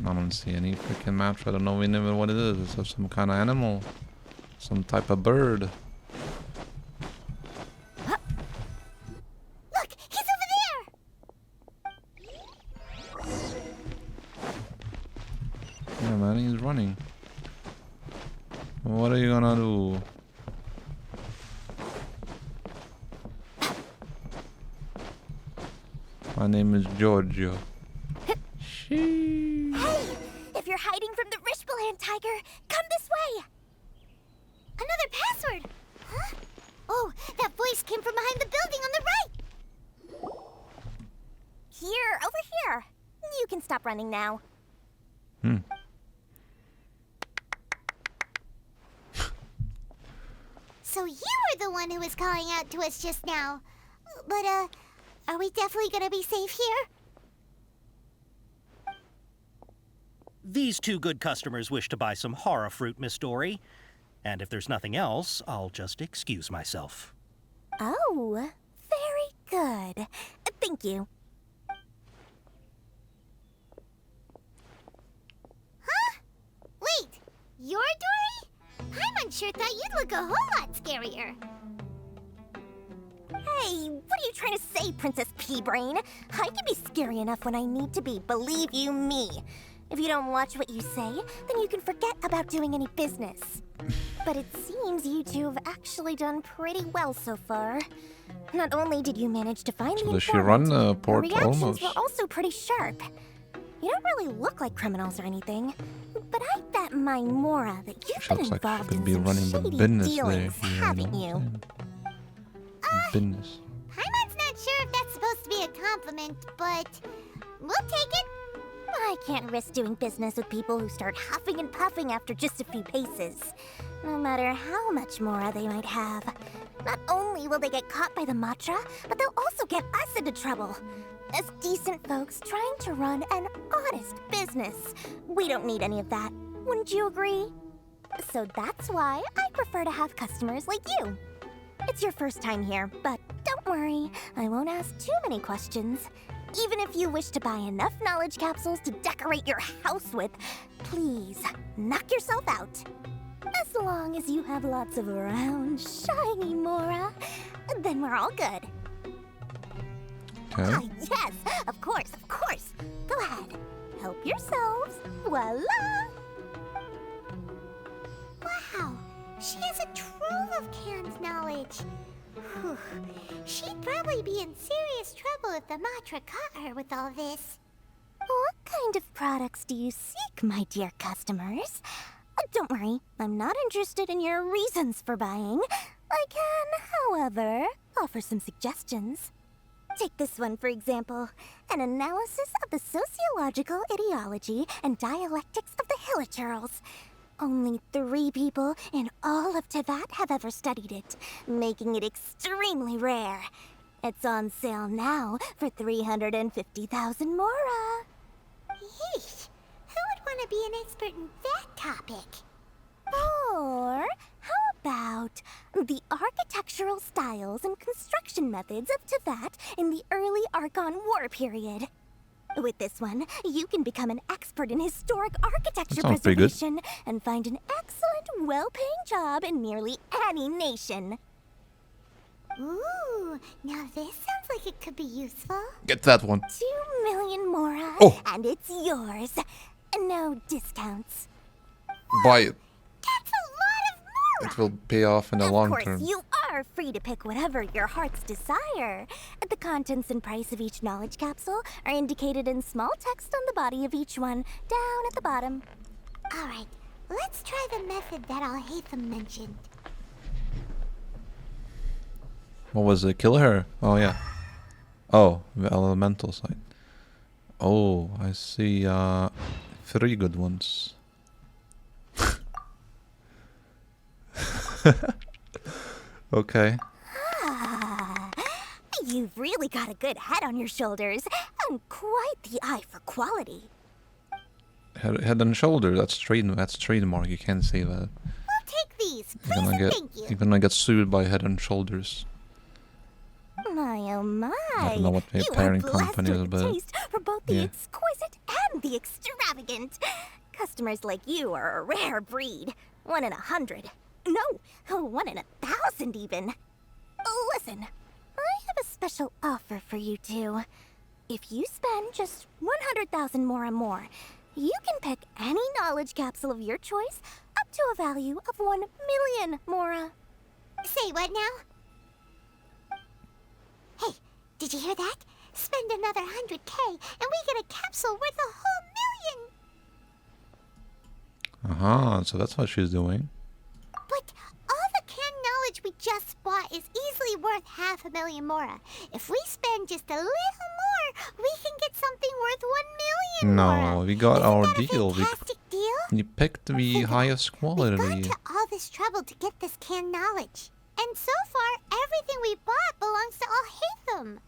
I don't see any freaking maps. I don't know even what it is. It's of some kind of animal. Some type of bird. Look, he's over there. Yeah, man, he's running. What are you gonna do? My name is Giorgio. Hey, if you're hiding from the Rishbaland tiger, come this way. Another password. Huh? Oh, that voice came from behind the building on the right. Here, over here. You can stop running now. So you were the one who was calling out to us just now. But, are we definitely gonna be safe here? These two good customers wish to buy some hara fruit, Miss Dory. And if there's nothing else, I'll just excuse myself. Oh, very good. Thank you. Huh? Wait, you're Dory? I'm unsure thought you'd look a whole lot scarier. Hey, what are you trying to say, Princess Pea-Brain? I can be scary enough when I need to be, believe you me. If you don't watch what you say, then you can forget about doing any business. But it seems you two have actually done pretty well so far. Not only did you manage to find the Does she informant, run Port your reactions Ormos? were also pretty sharp. You don't really look like criminals or anything, but I bet my Mora that you've She been looks like she involved could in be some running the shady business there. dealings, You know haven't what you? I'm saying? Business. Paimon's not sure if that's supposed to be a compliment, but We'll take it. I can't risk doing business with people who start huffing and puffing after just a few paces. No matter how much Mora they might have. Not only will they get caught by the Matra, but they'll also get us into trouble. As decent folks trying to run an honest business. We don't need any of that. Wouldn't you agree? So that's why I prefer to have customers like you. It's your first time here, but don't worry. I won't ask too many questions. Even if you wish to buy enough knowledge capsules to decorate your house with, please, knock yourself out. As long as you have lots of round, shiny Mora, then we're all good. Okay. Ah, yes, of course, of course. Go ahead. Help yourselves. Voila! Wow, she has a trove of canned knowledge. Whew. She'd probably be in serious trouble if the Matra caught her with all this. What kind of products do you seek, my dear customers? Don't worry, I'm not interested in your reasons for buying. I can, however, offer some suggestions. Take this one, for example. An analysis of the sociological ideology and dialectics of the Hilichurls. Only 3 people in all of Teyvat have ever studied it, making it extremely rare. It's on sale now for 350,000 Mora. Yeesh, who would want to be an expert in that topic? Or how about the architectural styles and construction methods of Teyvat in the early Archon War period? With this one, you can become an expert in historic architecture preservation and find an excellent, well-paying job in nearly any nation. Ooh, now this sounds like it could be useful. Get that one. 2 million Mora, and it's yours. No discounts. Buy it. That's a lot of Mora! It will pay off in the long term. Of course, you are free to pick whatever your heart's desire. The contents and price of each knowledge capsule are indicated in small text on the body of each one, down at the bottom. Alright, let's try the method that Al-Haytham mentioned. What was it? Kill her? Oh, yeah. Oh, the elemental side. Oh, I see 3 good ones. Okay. Ah, you've really got a good head on your shoulders, and quite the eye for quality. Head and shoulder, that's trademark, you can't say that. We'll take these, please and thank you. You're gonna get sued by Head and Shoulders. My oh my! I don't know what their parent company is, but taste for both the exquisite and the extravagant. Customers like you are a rare breed. 1 in 100. No, 1 in 1,000 even. Listen, I have a special offer for you two. If you spend just 100,000 Mora more, you can pick any knowledge capsule of your choice up to a value of 1 million Mora. Say what now? Hey, did you hear that? Spend another 100K and we get a capsule worth a whole million! So that's what she's doing. But all the canned knowledge we just bought is easily worth 500,000 Mora. If we spend just a little more, we can get something worth 1 million Mora. No, we got our deal. Deal? We picked the highest quality. We got to all this trouble to get this canned knowledge. And so far, everything we bought belongs to Al-Haytham.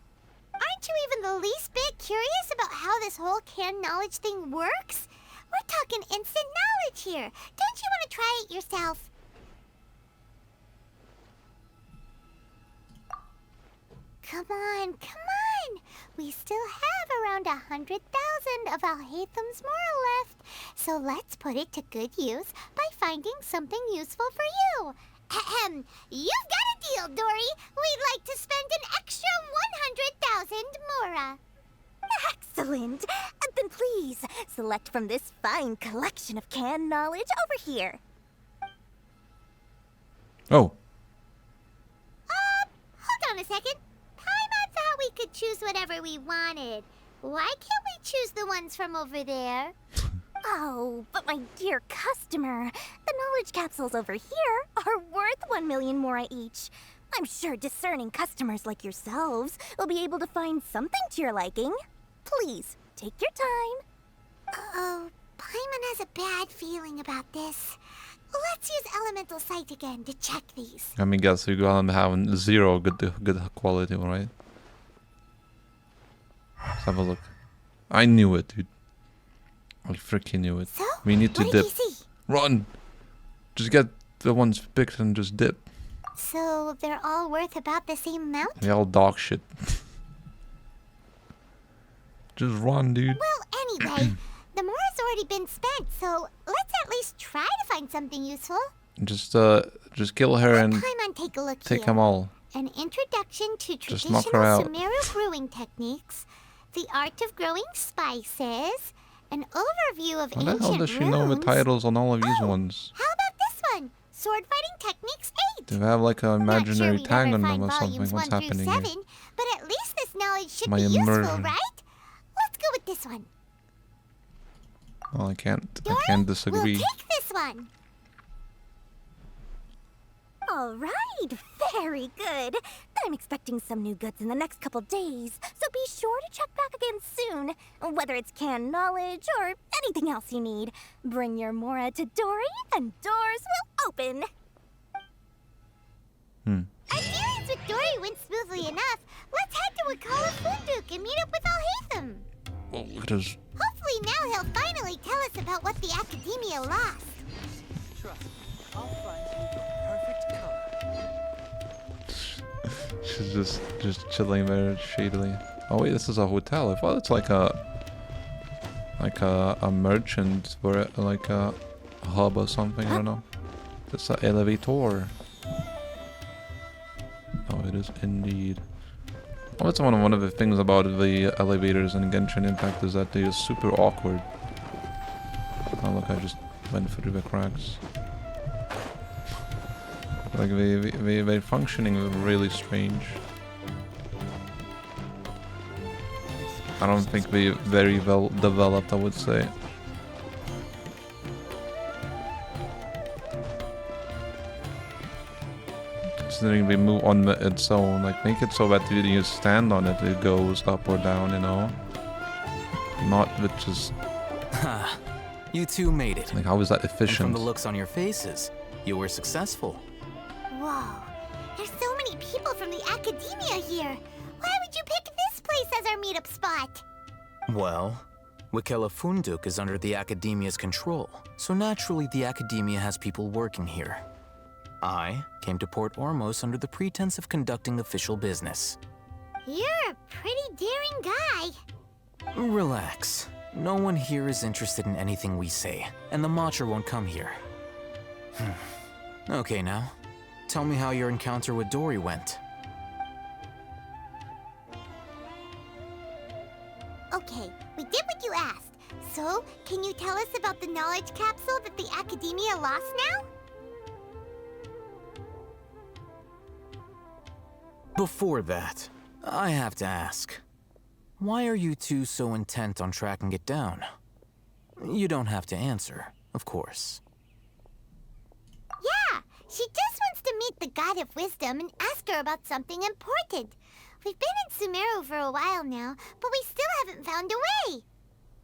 Aren't you even the least bit curious about how this whole canned knowledge thing works? We're talking instant knowledge here. Don't you want to try it yourself? Come on, come on! We still have around 100,000 of Al-Haytham's Mora left. So let's put it to good use by finding something useful for you. Ahem. You've got a deal, Dory. We'd like to spend an extra 100,000 Mora. Excellent! Then please, select from this fine collection of canned knowledge over here. Oh. Hold on a second. Paimon thought we could choose whatever we wanted. Why can't we choose the ones from over there? Oh, but my dear customer, the knowledge capsules over here are worth 1 million Mora each. I'm sure discerning customers like yourselves will be able to find something to your liking. Please, Take your time. Uh-oh, Paimon has a bad feeling about this. Let's use Elemental Sight again to check these. I mean, guess you're gonna have 0 good quality, right? Let's have a look. I knew it, dude. I freaking knew it. So, we need to what did dip. you see? Run! Just get the ones picked and just dip. So they're all worth about the same amount? They all dog shit. Just run, dude. Well, anyway, the mora's already been spent, so let's at least try to find something useful. Just kill her and Paimon, take a look take here. them all. An introduction to Just traditional knock her out. Sumeru brewing techniques, the art of growing spices, an overview of What the hell ancient does she know the runes. titles on all of these ones? How about this one? Sword Fighting Techniques 8. Do they have like an imaginary we'd tag ever on them find or something? volumes What's 1 through happening 7, here? but at least this knowledge should My be useful, immersion. right? Let's go with this one. Well, I can't We'll disagree. take this one. All right, very good. I'm expecting some new goods in the next couple days, so be sure to check back again soon. Whether it's canned knowledge or anything else you need, bring your Mora to Dory and doors will open. Our dealings with Dory went smoothly enough. Let's head to Wakala Funduk and meet up with Alhaitham. Oh, look at this. Hopefully now he'll finally tell us about what the Academia lost. Trust me, I'll find you the perfect color. She's just chilling there shadily. Oh wait, this is a hotel. I thought it's like a merchant or like a hub or something. I don't know. It's an elevator. Oh, it is indeed. Well, that's one of the things about the elevators in Genshin Impact is that they are super awkward. Oh look, I just went through the cracks. Like they're functioning really strange. I don't think they're very well developed, I would say. Considering they move on its own, like make it so that when you stand on it, it goes up or down, you know? Not with just... You two made it. Like, how is that And efficient? from the looks on your faces, you were successful. Whoa, there's so many people from the Academia here. Why would you pick this place as our meetup spot? Well, Wakela Funduk is under the Academia's control, so naturally the Academia has people working here. I came to Port Ormos under the pretense of conducting official business. You're a pretty daring guy. Relax. No one here is interested in anything we say, and the Matcher won't come here. Okay now, tell me how your encounter with Dory went. Okay, we did what you asked. So, can you tell us about the knowledge capsule that the Academia lost now? Before that, I have to ask, why are you two so intent on tracking it down? You don't have to answer, of course. Yeah, she just wants to meet the God of Wisdom and ask her about something important. We've been in Sumeru for a while now, but we still haven't found a way.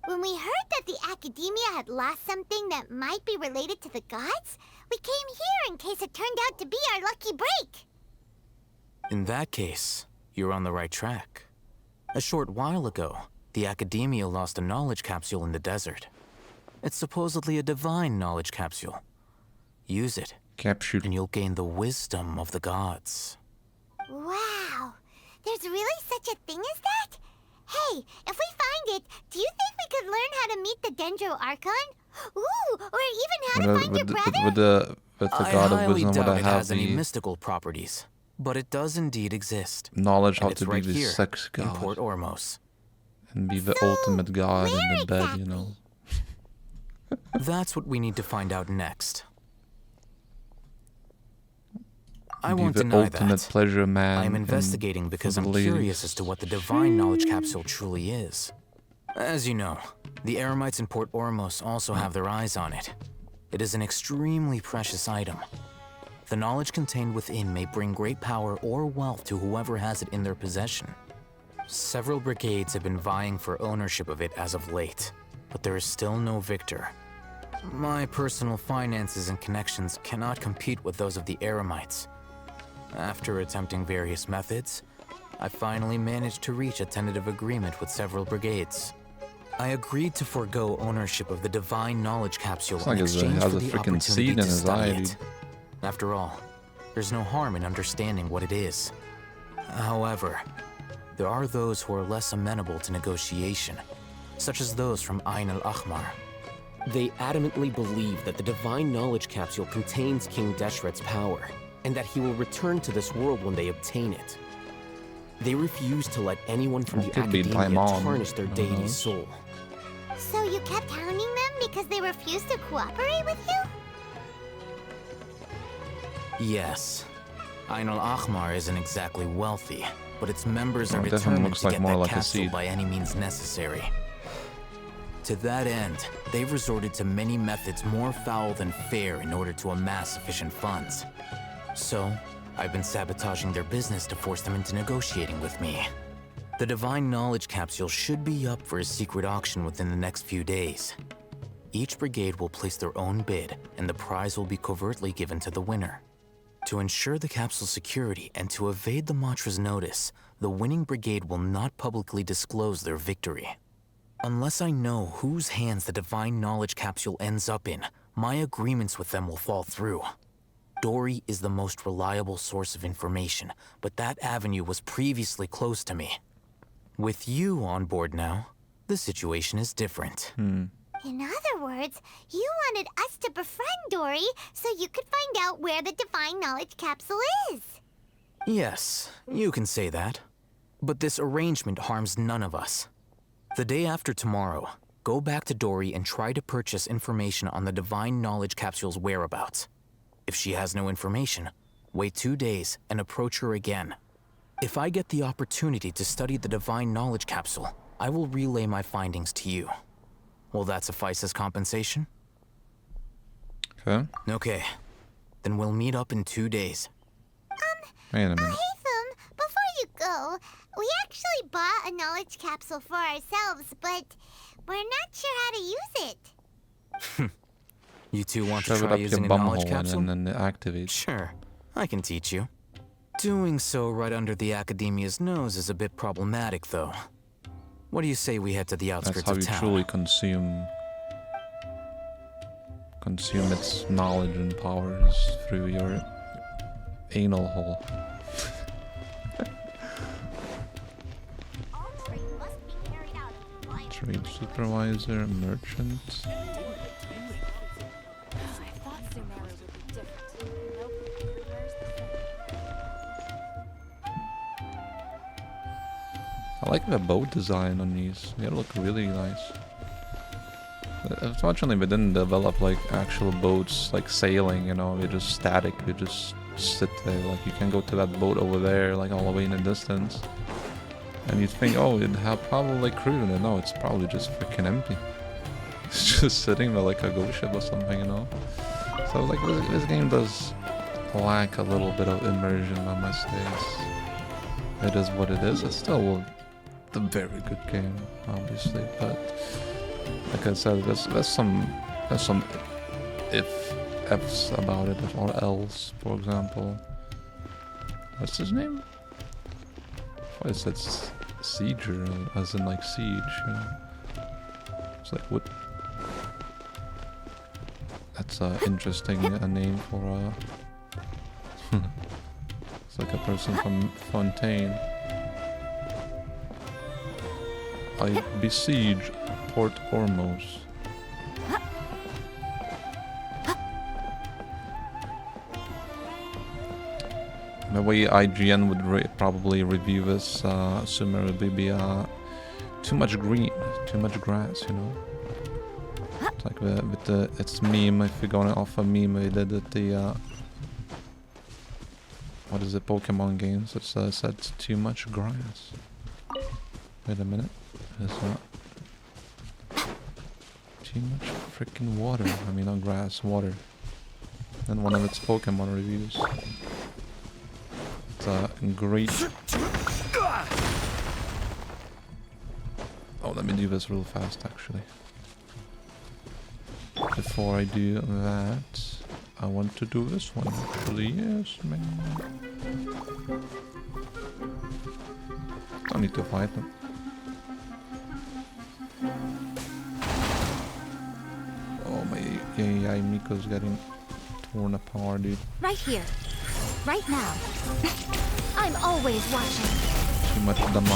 When we heard that the Academia had lost something that might be related to the gods, we came here in case it turned out to be our lucky break. In that case, you're on the right track. A short while ago, the Academia lost a knowledge capsule in the desert. It's supposedly a divine knowledge capsule. Use it, and you'll gain the wisdom of the gods. Wow, there's really such a thing as that? Hey, if we find it, do you think we could learn how to meet the Dendro Archon? Ooh, or even how to find your brother? With the God of Wisdom, would I doubt it have has any the mystical properties, but it does indeed exist. knowledge how And to it's be right the here, sex in god? Port Ormos. And be the ultimate god in the bed, you know? That's what we need to find out next. I Be won't the deny ultimate that. pleasure man. I am in- investigating because for I'm the ladies. curious as to what the divine knowledge capsule truly is. As you know, the Eremites in Port Ormos also have their eyes on it. It is an extremely precious item. The knowledge contained within may bring great power or wealth to whoever has it in their possession. Several brigades have been vying for ownership of it as of late, but there is still no victor. My personal finances and connections cannot compete with those of the Eremites. After attempting various methods, I finally managed to reach a tentative agreement with several brigades. I agreed to forego ownership of the Divine Knowledge Capsule in exchange for the opportunity to study it. After all, there's no harm in understanding what it is. However, there are those who are less amenable to negotiation, such as those from Ain al-Ahmar. They adamantly believe that the Divine Knowledge Capsule contains King Deshret's power, and that he will return to this world when they obtain it. They refuse to let anyone from the Academia tarnish their deity's soul. So you kept hounding them because they refused to cooperate with you? Yes. Ain al-Ahmar isn't exactly wealthy, but its members are determined to get that capsule by any means necessary. To that end, they've resorted to many methods more foul than fair in order to amass sufficient funds. So, I've been sabotaging their business to force them into negotiating with me. The Divine Knowledge Capsule should be up for a secret auction within the next few days. Each brigade will place their own bid, and the prize will be covertly given to the winner. To ensure the capsule's security and to evade the Matra's notice, the winning brigade will not publicly disclose their victory. Unless I know whose hands the Divine Knowledge Capsule ends up in, my agreements with them will fall through. Dory is the most reliable source of information, but that avenue was previously closed to me. With you on board now, the situation is different. In other words, you wanted us to befriend Dory so you could find out where the Divine Knowledge Capsule is. Yes, you can say that. But this arrangement harms none of us. The day after tomorrow, go back to Dory and try to purchase information on the Divine Knowledge Capsule's whereabouts. If she has no information, wait 2 days and approach her again. If I get the opportunity to study the Divine Knowledge Capsule, I will relay my findings to you. Will that suffice as compensation? Okay. Okay. Then we'll meet up in 2 days. Wait a minute. Haytham, before you go, we actually bought a knowledge capsule for ourselves, but we're not sure how to use it. You two want to Shove it try up using your a knowledge bumhole capsule? and then activate. Sure, I can teach you. Doing so right under the Academia's nose is a bit problematic, though. What do you say we head to the outskirts That's how of you town? truly consume its knowledge and powers through your anal hole. Trade supervisor, merchant. I like the boat design on these. They look really nice. Unfortunately, we didn't develop like actual boats, like sailing, you know, they're just static, they just sit there. Like you can go to that boat over there, like all the way in the distance. And you think, oh, it'd have probably crew in it. No, it's probably just freaking empty. It's just sitting there like a ghost ship or something, you know? So like this game does lack a little bit of immersion, I must say. It is what it is. It's still a very good game, obviously, but like I said, there's some ifs about it, or else, for example. What's his name? I thought it said Sieger, as in like siege, you know? It's like, what? That's interesting name for it's like a person from Fontaine. I besiege Port Ormos. The way IGN would probably review this Sumeru would be too much green, too much grass, you know? It's like with the it's meme, if you're going off a meme they did at the what is it, Pokemon games, it said too much grass. Wait a minute, it's not too much freaking water, I mean not grass, water. And one of its Pokemon reviews. It's great. Oh, let me do this real fast, actually. Before I do that, I want to do this one, actually. Yes, man. Don't need to fight them. Oh, my AI Miko's getting torn apart, dude. Right here. Right now. I'm always watching. Too much damage.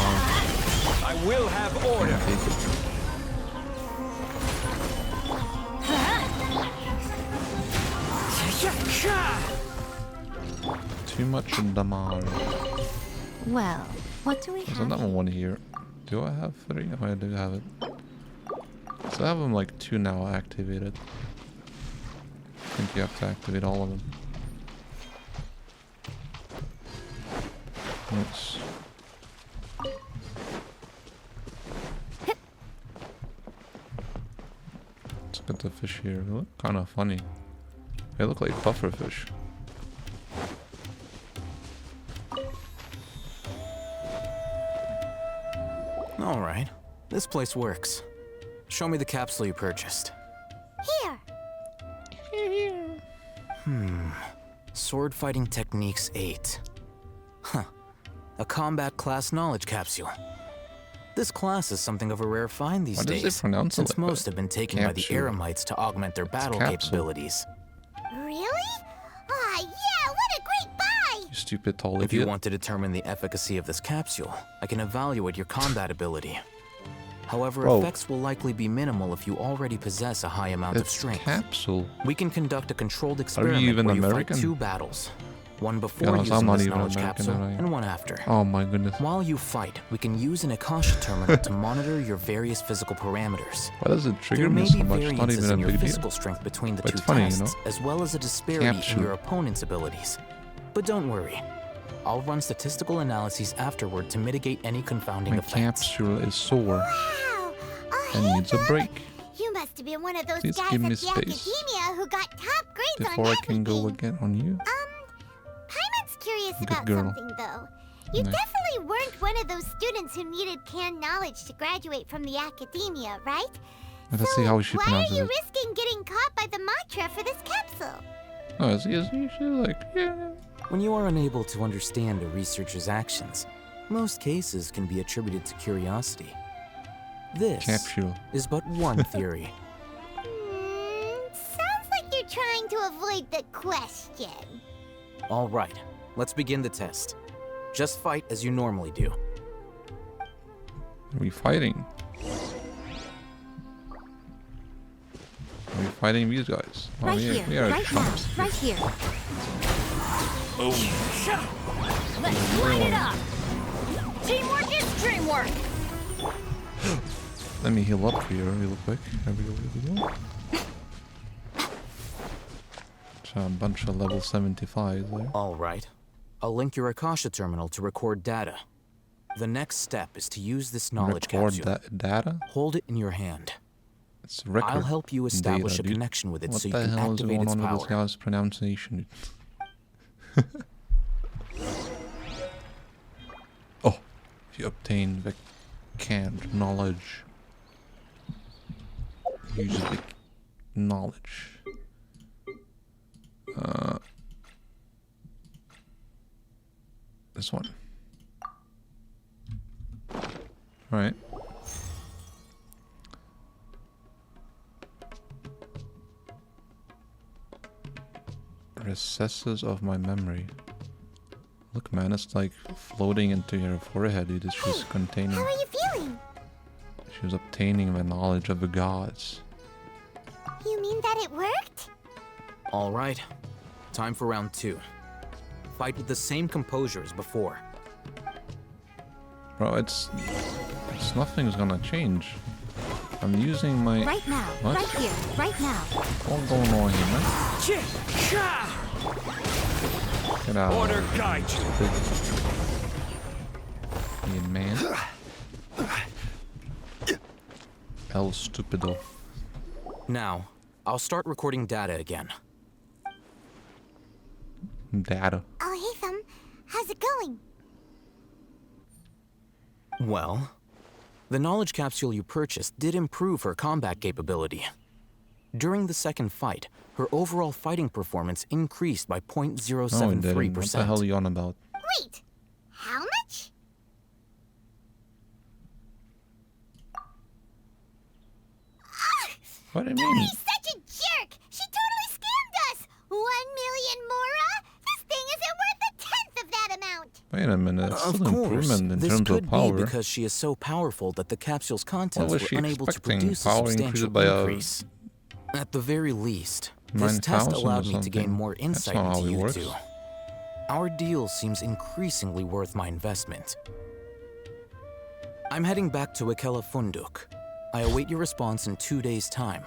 I will have order. Too much damage. Well, what do we There's have? another one here. Do I have 3? Oh, I do have it. So I have them like 2 now activated. I think you have to activate all of them. Nice. Let's get the fish here. They look kind of funny. They look like puffer fish. Alright, this place works. Show me the capsule you purchased. Here. Sword Fighting Techniques 8. Huh. A combat class knowledge capsule. This class is something of a rare find these Why does days, it pronounce it since like most that? have been taken by the Capsule. Eremites to augment their battle capsule. capabilities. Really? Ah, yeah, what a great buy! You stupid tall If you idiot. want to determine the efficacy of this capsule, I can evaluate your combat ability. However, Whoa. effects will likely be minimal if you already possess a high amount of It's strength. capsule. We can conduct a controlled Are experiment you even where you American? fight 2 battles. One Yeah, before no, using I'm not this even knowledge American, capsule, am I? and one after. Oh my goodness. While you fight, we can use an Akasha terminal to monitor your various physical parameters. Why does it trigger There me may so be much? Not variances even a in your big deal. physical strength between the But 2 it's funny, you tests, know? as well as a disparity Capsule. in your opponent's abilities. But don't worry. I'll run statistical analyses afterward to mitigate any confounding My effects. capsule is sore Wow. and needs a break. You must have been one of those Please guys give at me the space academia who got top grades before on I can go again on you. Paimon's curious Good about girl. something, though. You Nice. definitely weren't one of those students who needed canned knowledge to graduate from the academia, right? Let's see how she Why are pronounces you it. risking getting caught by the Matra for this capsule? Oh, is he like, yeah. When you are unable to understand a researcher's actions, most cases can be attributed to curiosity. This Capsule. is but one theory. Sounds like you're trying to avoid the question. All right, let's begin the test. Just fight as you normally do. Are we fighting? Are we fighting these guys? Oh, Right we here. are Right now. chumps. Right here. Oh. Let's light it up. Teamwork is dreamwork. Let me heal up here real quick. There we go. A bunch of level 75 there. All right. I'll link your Akasha terminal to record data. The next step is to use this knowledge Record capsule. data? Hold it in your hand. It's record I'll help you establish data, a dude. connection with it What so you the can hell is activate going its on with power. this guy's pronunciation? Oh, you obtain the canned knowledge. Use the knowledge. This one. Alright. Recesses of my memory. Look, man, it's like floating into your forehead. It is just containing. How are you feeling? She was obtaining the knowledge of the gods. You mean that it worked? All right. Time for round 2. Fight with the same composure as before. Bro, it's nothing's gonna change. I'm using my. Right now. What? Right here. Right now. What's going on here, man? Get out. Order guide you. Man. El stupido. Now, I'll start recording data again. Data. Oh, hey, how's it going? Well, The knowledge capsule you purchased did improve her combat capability. During the second fight, her overall fighting performance increased by 0.073%. No, it didn't. What the hell are you on about? Wait, how much? What do you mean? Dory's such a jerk! She totally scammed us! 1 million Mora? This thing isn't worth a tenth of that amount! Wait a minute, it's Of still an course, improvement in this terms could of power. be because she is so powerful that the capsule's What contents was were she unable to expecting? produce a Power substantial increased by increase. At the very least, this 9,000 test or allowed me to gain something. more That's insight not how into it you works. two. Our deal seems increasingly worth my investment. I'm heading back to Ikela Funduk. I await your response in 2 days' time.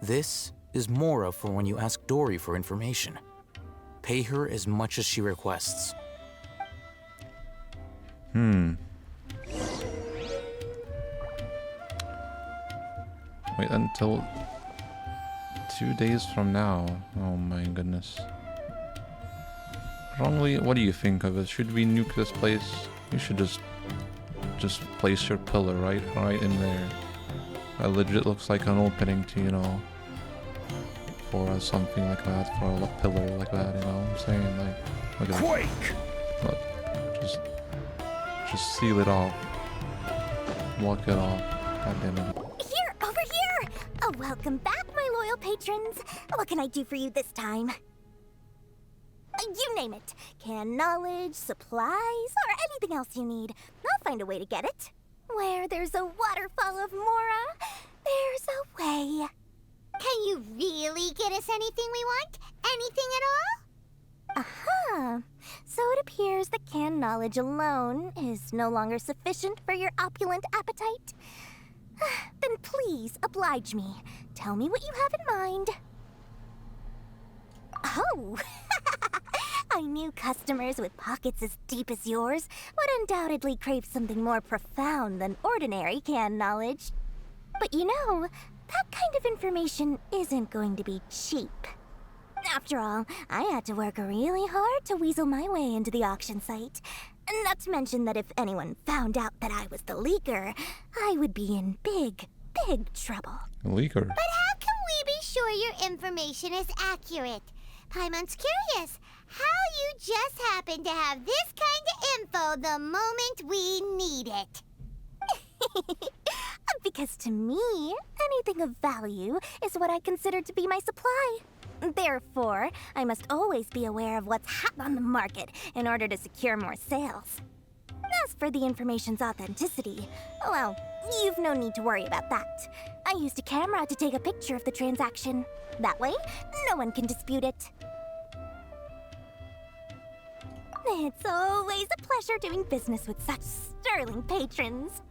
This is Mora for when you ask Dory for information. Pay her as much as she requests. Wait until 2 days from now. Oh my goodness. Wrongly, what do you think of it? Should we nuke this place? You should just place your pillar right in there. That legit looks like an opening to, you know, for something like that, for a pillar like that, you know what I'm saying? Like, look at Quake! Look, just seal it off. Block it off. God damn it. Here, over here! Oh, welcome back, my loyal patrons. What can I do for you this time? You name it. Can knowledge, supplies, or anything else you need. I'll find a way to get it. Where there's a waterfall of Mora, there's a way. Can you really get us anything we want? Anything at all? Aha! So it appears that canned knowledge alone is no longer sufficient for your opulent appetite. Then please oblige me. Tell me what you have in mind. Oh! I knew customers with pockets as deep as yours would undoubtedly crave something more profound than ordinary canned knowledge. But you know, that kind of information isn't going to be cheap. After all, I had to work really hard to weasel my way into the auction site. Not to mention that if anyone found out that I was the leaker, I would be in big, big trouble. Leaker? But how can we be sure your information is accurate? Paimon's curious how you just happen to have this kind of info the moment we need it. Because to me, anything of value is what I consider to be my supply. Therefore, I must always be aware of what's hot on the market in order to secure more sales. As for the information's authenticity, well, you've no need to worry about that. I used a camera to take a picture of the transaction. That way, no one can dispute it. It's always a pleasure doing business with such sterling patrons.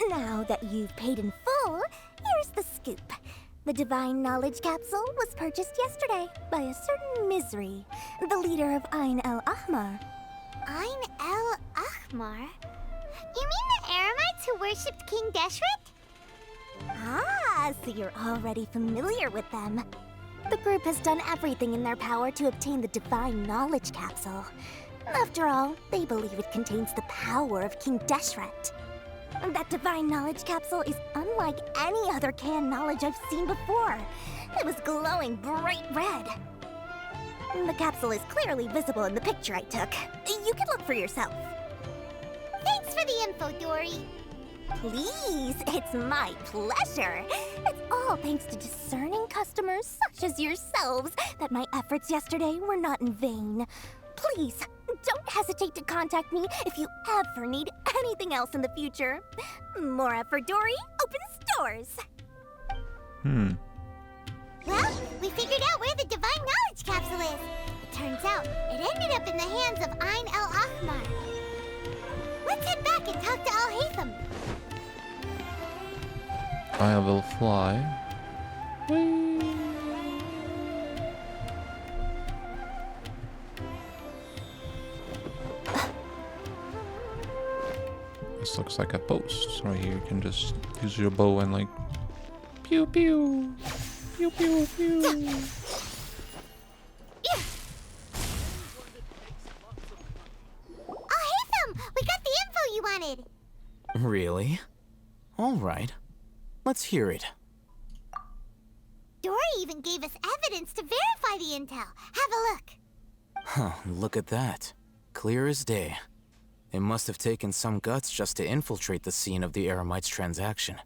Now that you've paid in full, here's the scoop. The Divine Knowledge Capsule was purchased yesterday by a certain Misery, the leader of Ain El Ahmar. Ain El Ahmar? You mean the Aramites who worshipped King Deshret? Ah, so you're already familiar with them. The group has done everything in their power to obtain the Divine Knowledge Capsule. After all, they believe it contains the power of King Deshret. That Divine Knowledge Capsule is unlike any other canned knowledge I've seen before. It was glowing bright red. The capsule is clearly visible in the picture I took. You can look for yourself. Thanks for the info, Dory. Please, it's my pleasure. It's all thanks to discerning customers such as yourselves that my efforts yesterday were not in vain. Please, don't hesitate to contact me if you ever need anything else in the future. Mora for Dory opens doors. Well, we figured out where the Divine Knowledge Capsule is. It turns out it ended up in the hands of Ain El Ahmar. Let's head back and talk to Al Haytham. I will fly. This looks like a post right here. You can just use your bow and like pew pew pew pew pew. Al Haytham, we got the info you wanted. Really? All right. Let's hear it. Dory even gave us evidence to verify the intel. Have a look. Huh, look at that. Clear as day. It must have taken some guts just to infiltrate the scene of the Eremites' transaction.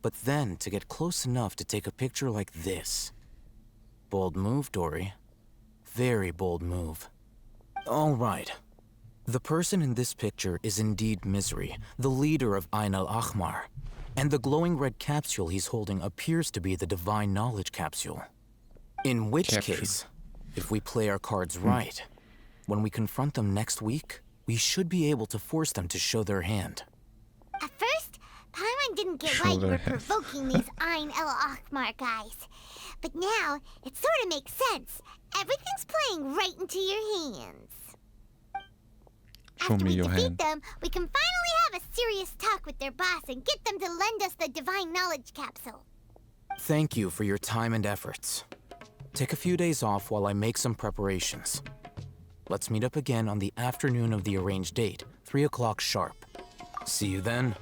But then, to get close enough to take a picture like this. Bold move, Dory. Very bold move. All right. The person in this picture is indeed Misery, the leader of Ain al-Ahmar. And the glowing red capsule he's holding appears to be the Divine Knowledge Capsule. In which case, if we play our cards right, when we confront them next week, we should be able to force them to show their hand. At first, Paimon didn't get why you were provoking these Ain el-Ahmar guys. But now, it sort of makes sense. Everything's playing right into your hands. Show me your hand. Them, we can finally have a serious talk with their boss and get them to lend us the Divine Knowledge Capsule. Thank you for your time and efforts. Take a few days off while I make some preparations. Let's meet up again on the afternoon of the arranged date, 3 o'clock sharp. See you then.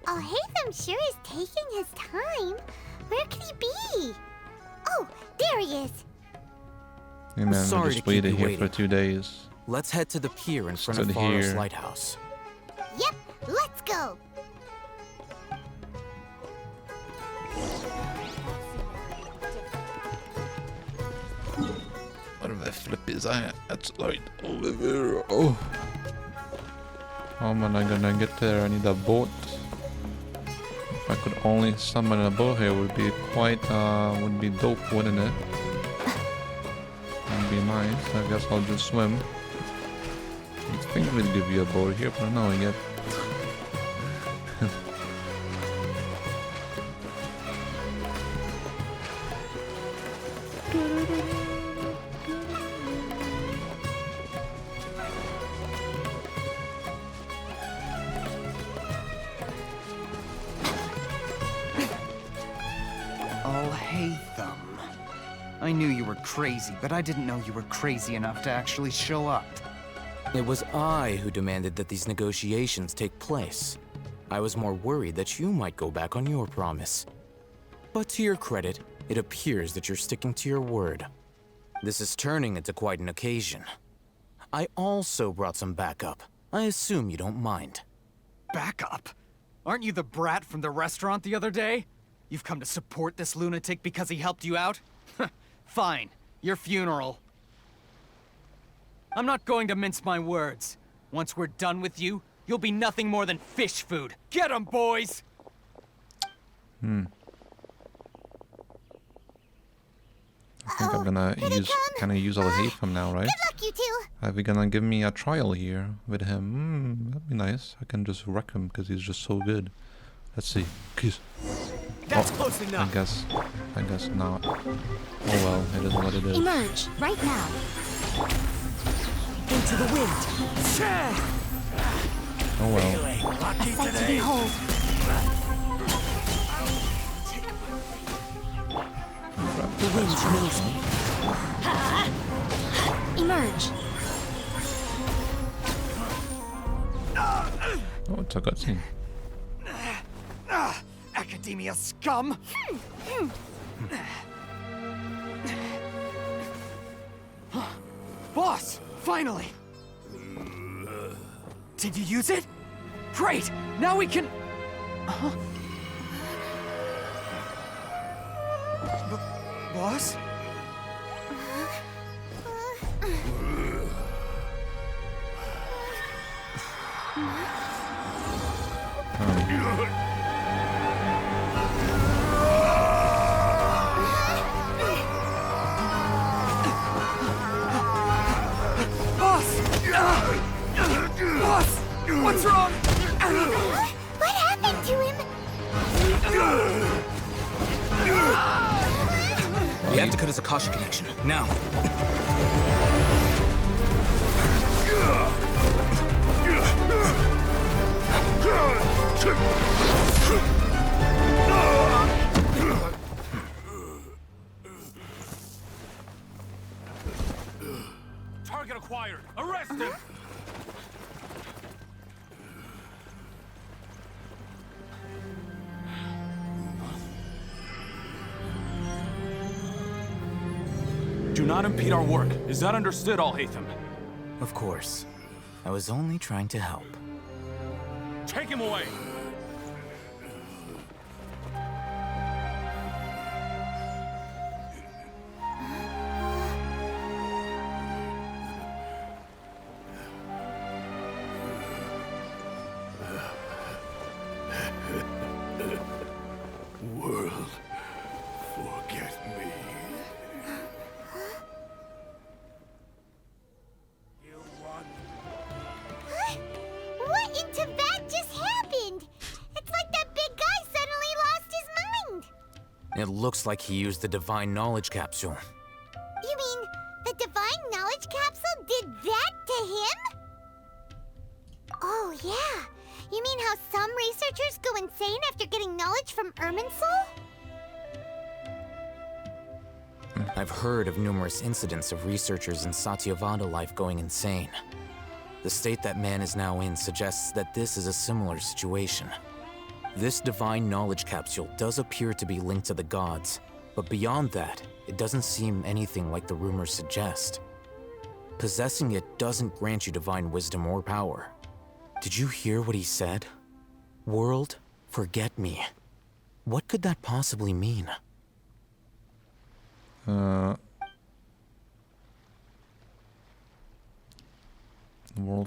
Alhaitham sure is taking his time. Where could he be? Oh, there he is. Hey man, Sorry I just waited here for 2 days. Let's head to the pier in front Stood of Faros here. Lighthouse. Yep, let's go. Where the flip is that? That's right over there. Oh. How am I gonna get there? I need a boat. If I could only summon a boat here, would be quite, would be dope, wouldn't it? Would be nice. I guess I'll just swim. You'd think we'd give you a boat here, but no, yet. Alhaitham. I knew you were crazy, but I didn't know you were crazy enough to actually show up. It was I who demanded that these negotiations take place. I was more worried that you might go back on your promise. But to your credit, it appears that you're sticking to your word. This is turning into quite an occasion. I also brought some backup. I assume you don't mind. Backup? Aren't you the brat from the restaurant the other day? You've come to support this lunatic because he helped you out? Fine. Your funeral. I'm not going to mince my words. Once we're done with you, you'll be nothing more than fish food. Get 'em, boys! I think I'm gonna use Alhaitham now, right? Good luck, you two. Are we gonna give me a trial here with him? That'd be nice. I can just wreck him because he's just so good. Let's see. Kiss. That's close enough. I guess not. Oh well, it is what it is. Emerge right now. Into the wind. Oh well. A sight to behold. The wind knows me. Emerge. Oh, it's a cutscene. Academia scum! Boss! Finally! Did you use it? Great! Now we can... Boss? Boss! What's wrong? What happened to him? We have to cut his Akasha connection. Now. Target acquired. Arrest him. Do not impede our work. Is that understood, Al-Haytham? Of course. I was only trying to help. Take him away. World, forget me. What in Tibet just happened? It's like that big guy suddenly lost his mind. It looks like he used the Divine Knowledge Capsule. You mean the Divine Knowledge Capsule did that to him? Oh, yeah. You mean how some researchers go insane after getting knowledge from Irminsul? I've heard of numerous incidents of researchers in Satyavada life going insane. The state that man is now in suggests that this is a similar situation. This Divine Knowledge Capsule does appear to be linked to the gods, but beyond that, it doesn't seem anything like the rumors suggest. Possessing it doesn't grant you divine wisdom or power. Did you hear what he said? World, forget me. What could that possibly mean? World,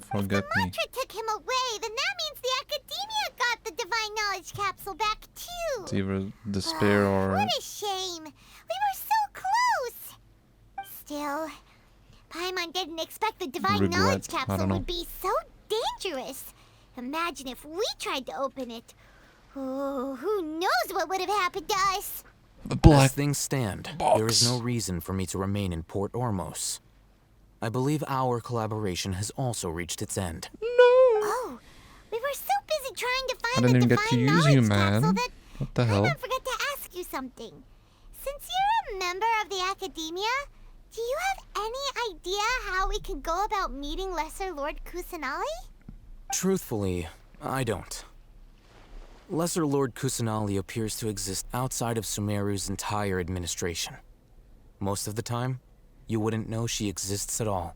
forget me. If the Mantra took him away, then that means the Academia got the Divine Knowledge Capsule back too. It's either despair or... What a shame. We were so close. Still, Paimon didn't expect the Divine Regret. Knowledge I Capsule don't know. would be so dangerous. Imagine if we tried to open it. Oh, who knows what would have happened to us? As things stand, there is no reason for me to remain in Port Ormos. I believe our collaboration has also reached its end. Oh, we were so busy trying to I find didn't the even get Divine to use Knowledge you, Capsule man. that What the hell? I forgot to ask you something. Since you're a member of the Academia, do you have any idea how we can go about meeting Lesser Lord Kusanali? Truthfully, I don't. Lesser Lord Kusanali appears to exist outside of Sumeru's entire administration. Most of the time, you wouldn't know she exists at all.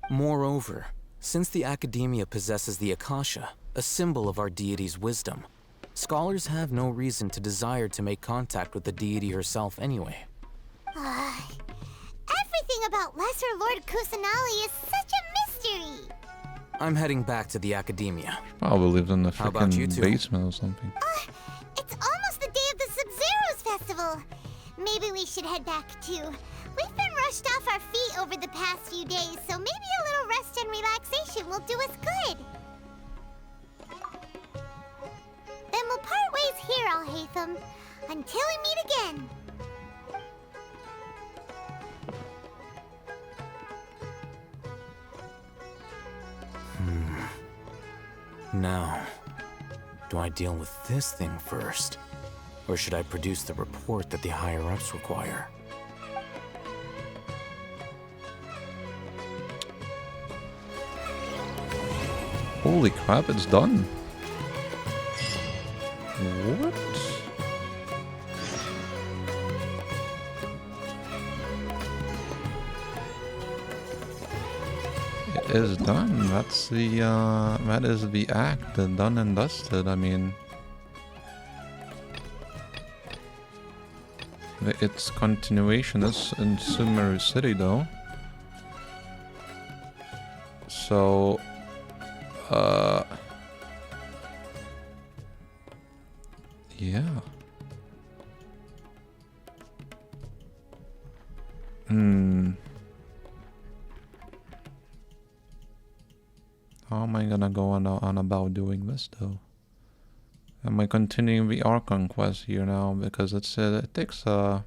Moreover, since the Academia possesses the Akasha, a symbol of our deity's wisdom, scholars have no reason to desire to make contact with the deity herself anyway. Everything about Lesser Lord Kusanali is such a mystery. I'm heading back to the Academia. Probably lived in the How about you freaking two? basement or something. It's almost the day of the Sub-Zero's festival. Maybe we should head back too. We've been rushed off our feet over the past few days, so maybe a little rest and relaxation will do us good. Then we'll part ways here, Al-Haytham, until we meet again. Now, do I deal with this thing first? Or should I produce the report that the higher-ups require? Holy crap, it's done. What? It is done. That's the that is the act, done and dusted. I mean, its continuation is in Sumeru City, though. So, yeah. How am I gonna go on about doing this though? Am I continuing the Archon Quest here now? Because it takes a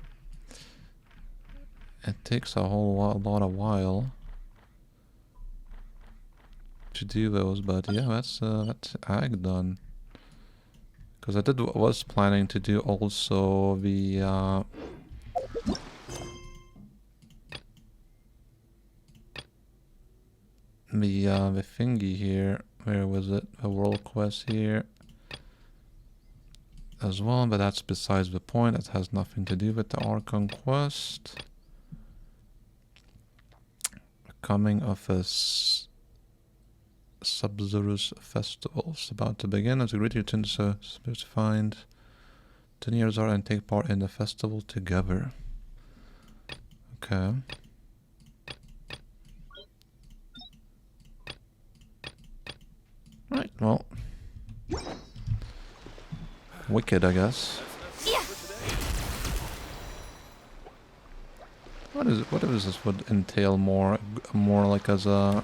whole lot of while to do those, but yeah, that's ag done. Because I was planning to do also the the thingy here. Where was it? The world quest here as well, but that's besides the point. It has nothing to do with the Archon Quest. Coming of a Subzerus festival is about to begin. It's a great return to find 10 years are and take part in the festival together. Okay. Right, well. Wicked, I guess. Yeah. What is this would entail more like as a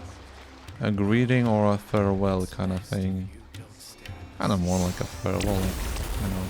greeting or a farewell kind of thing? Kind of more like a farewell, you know.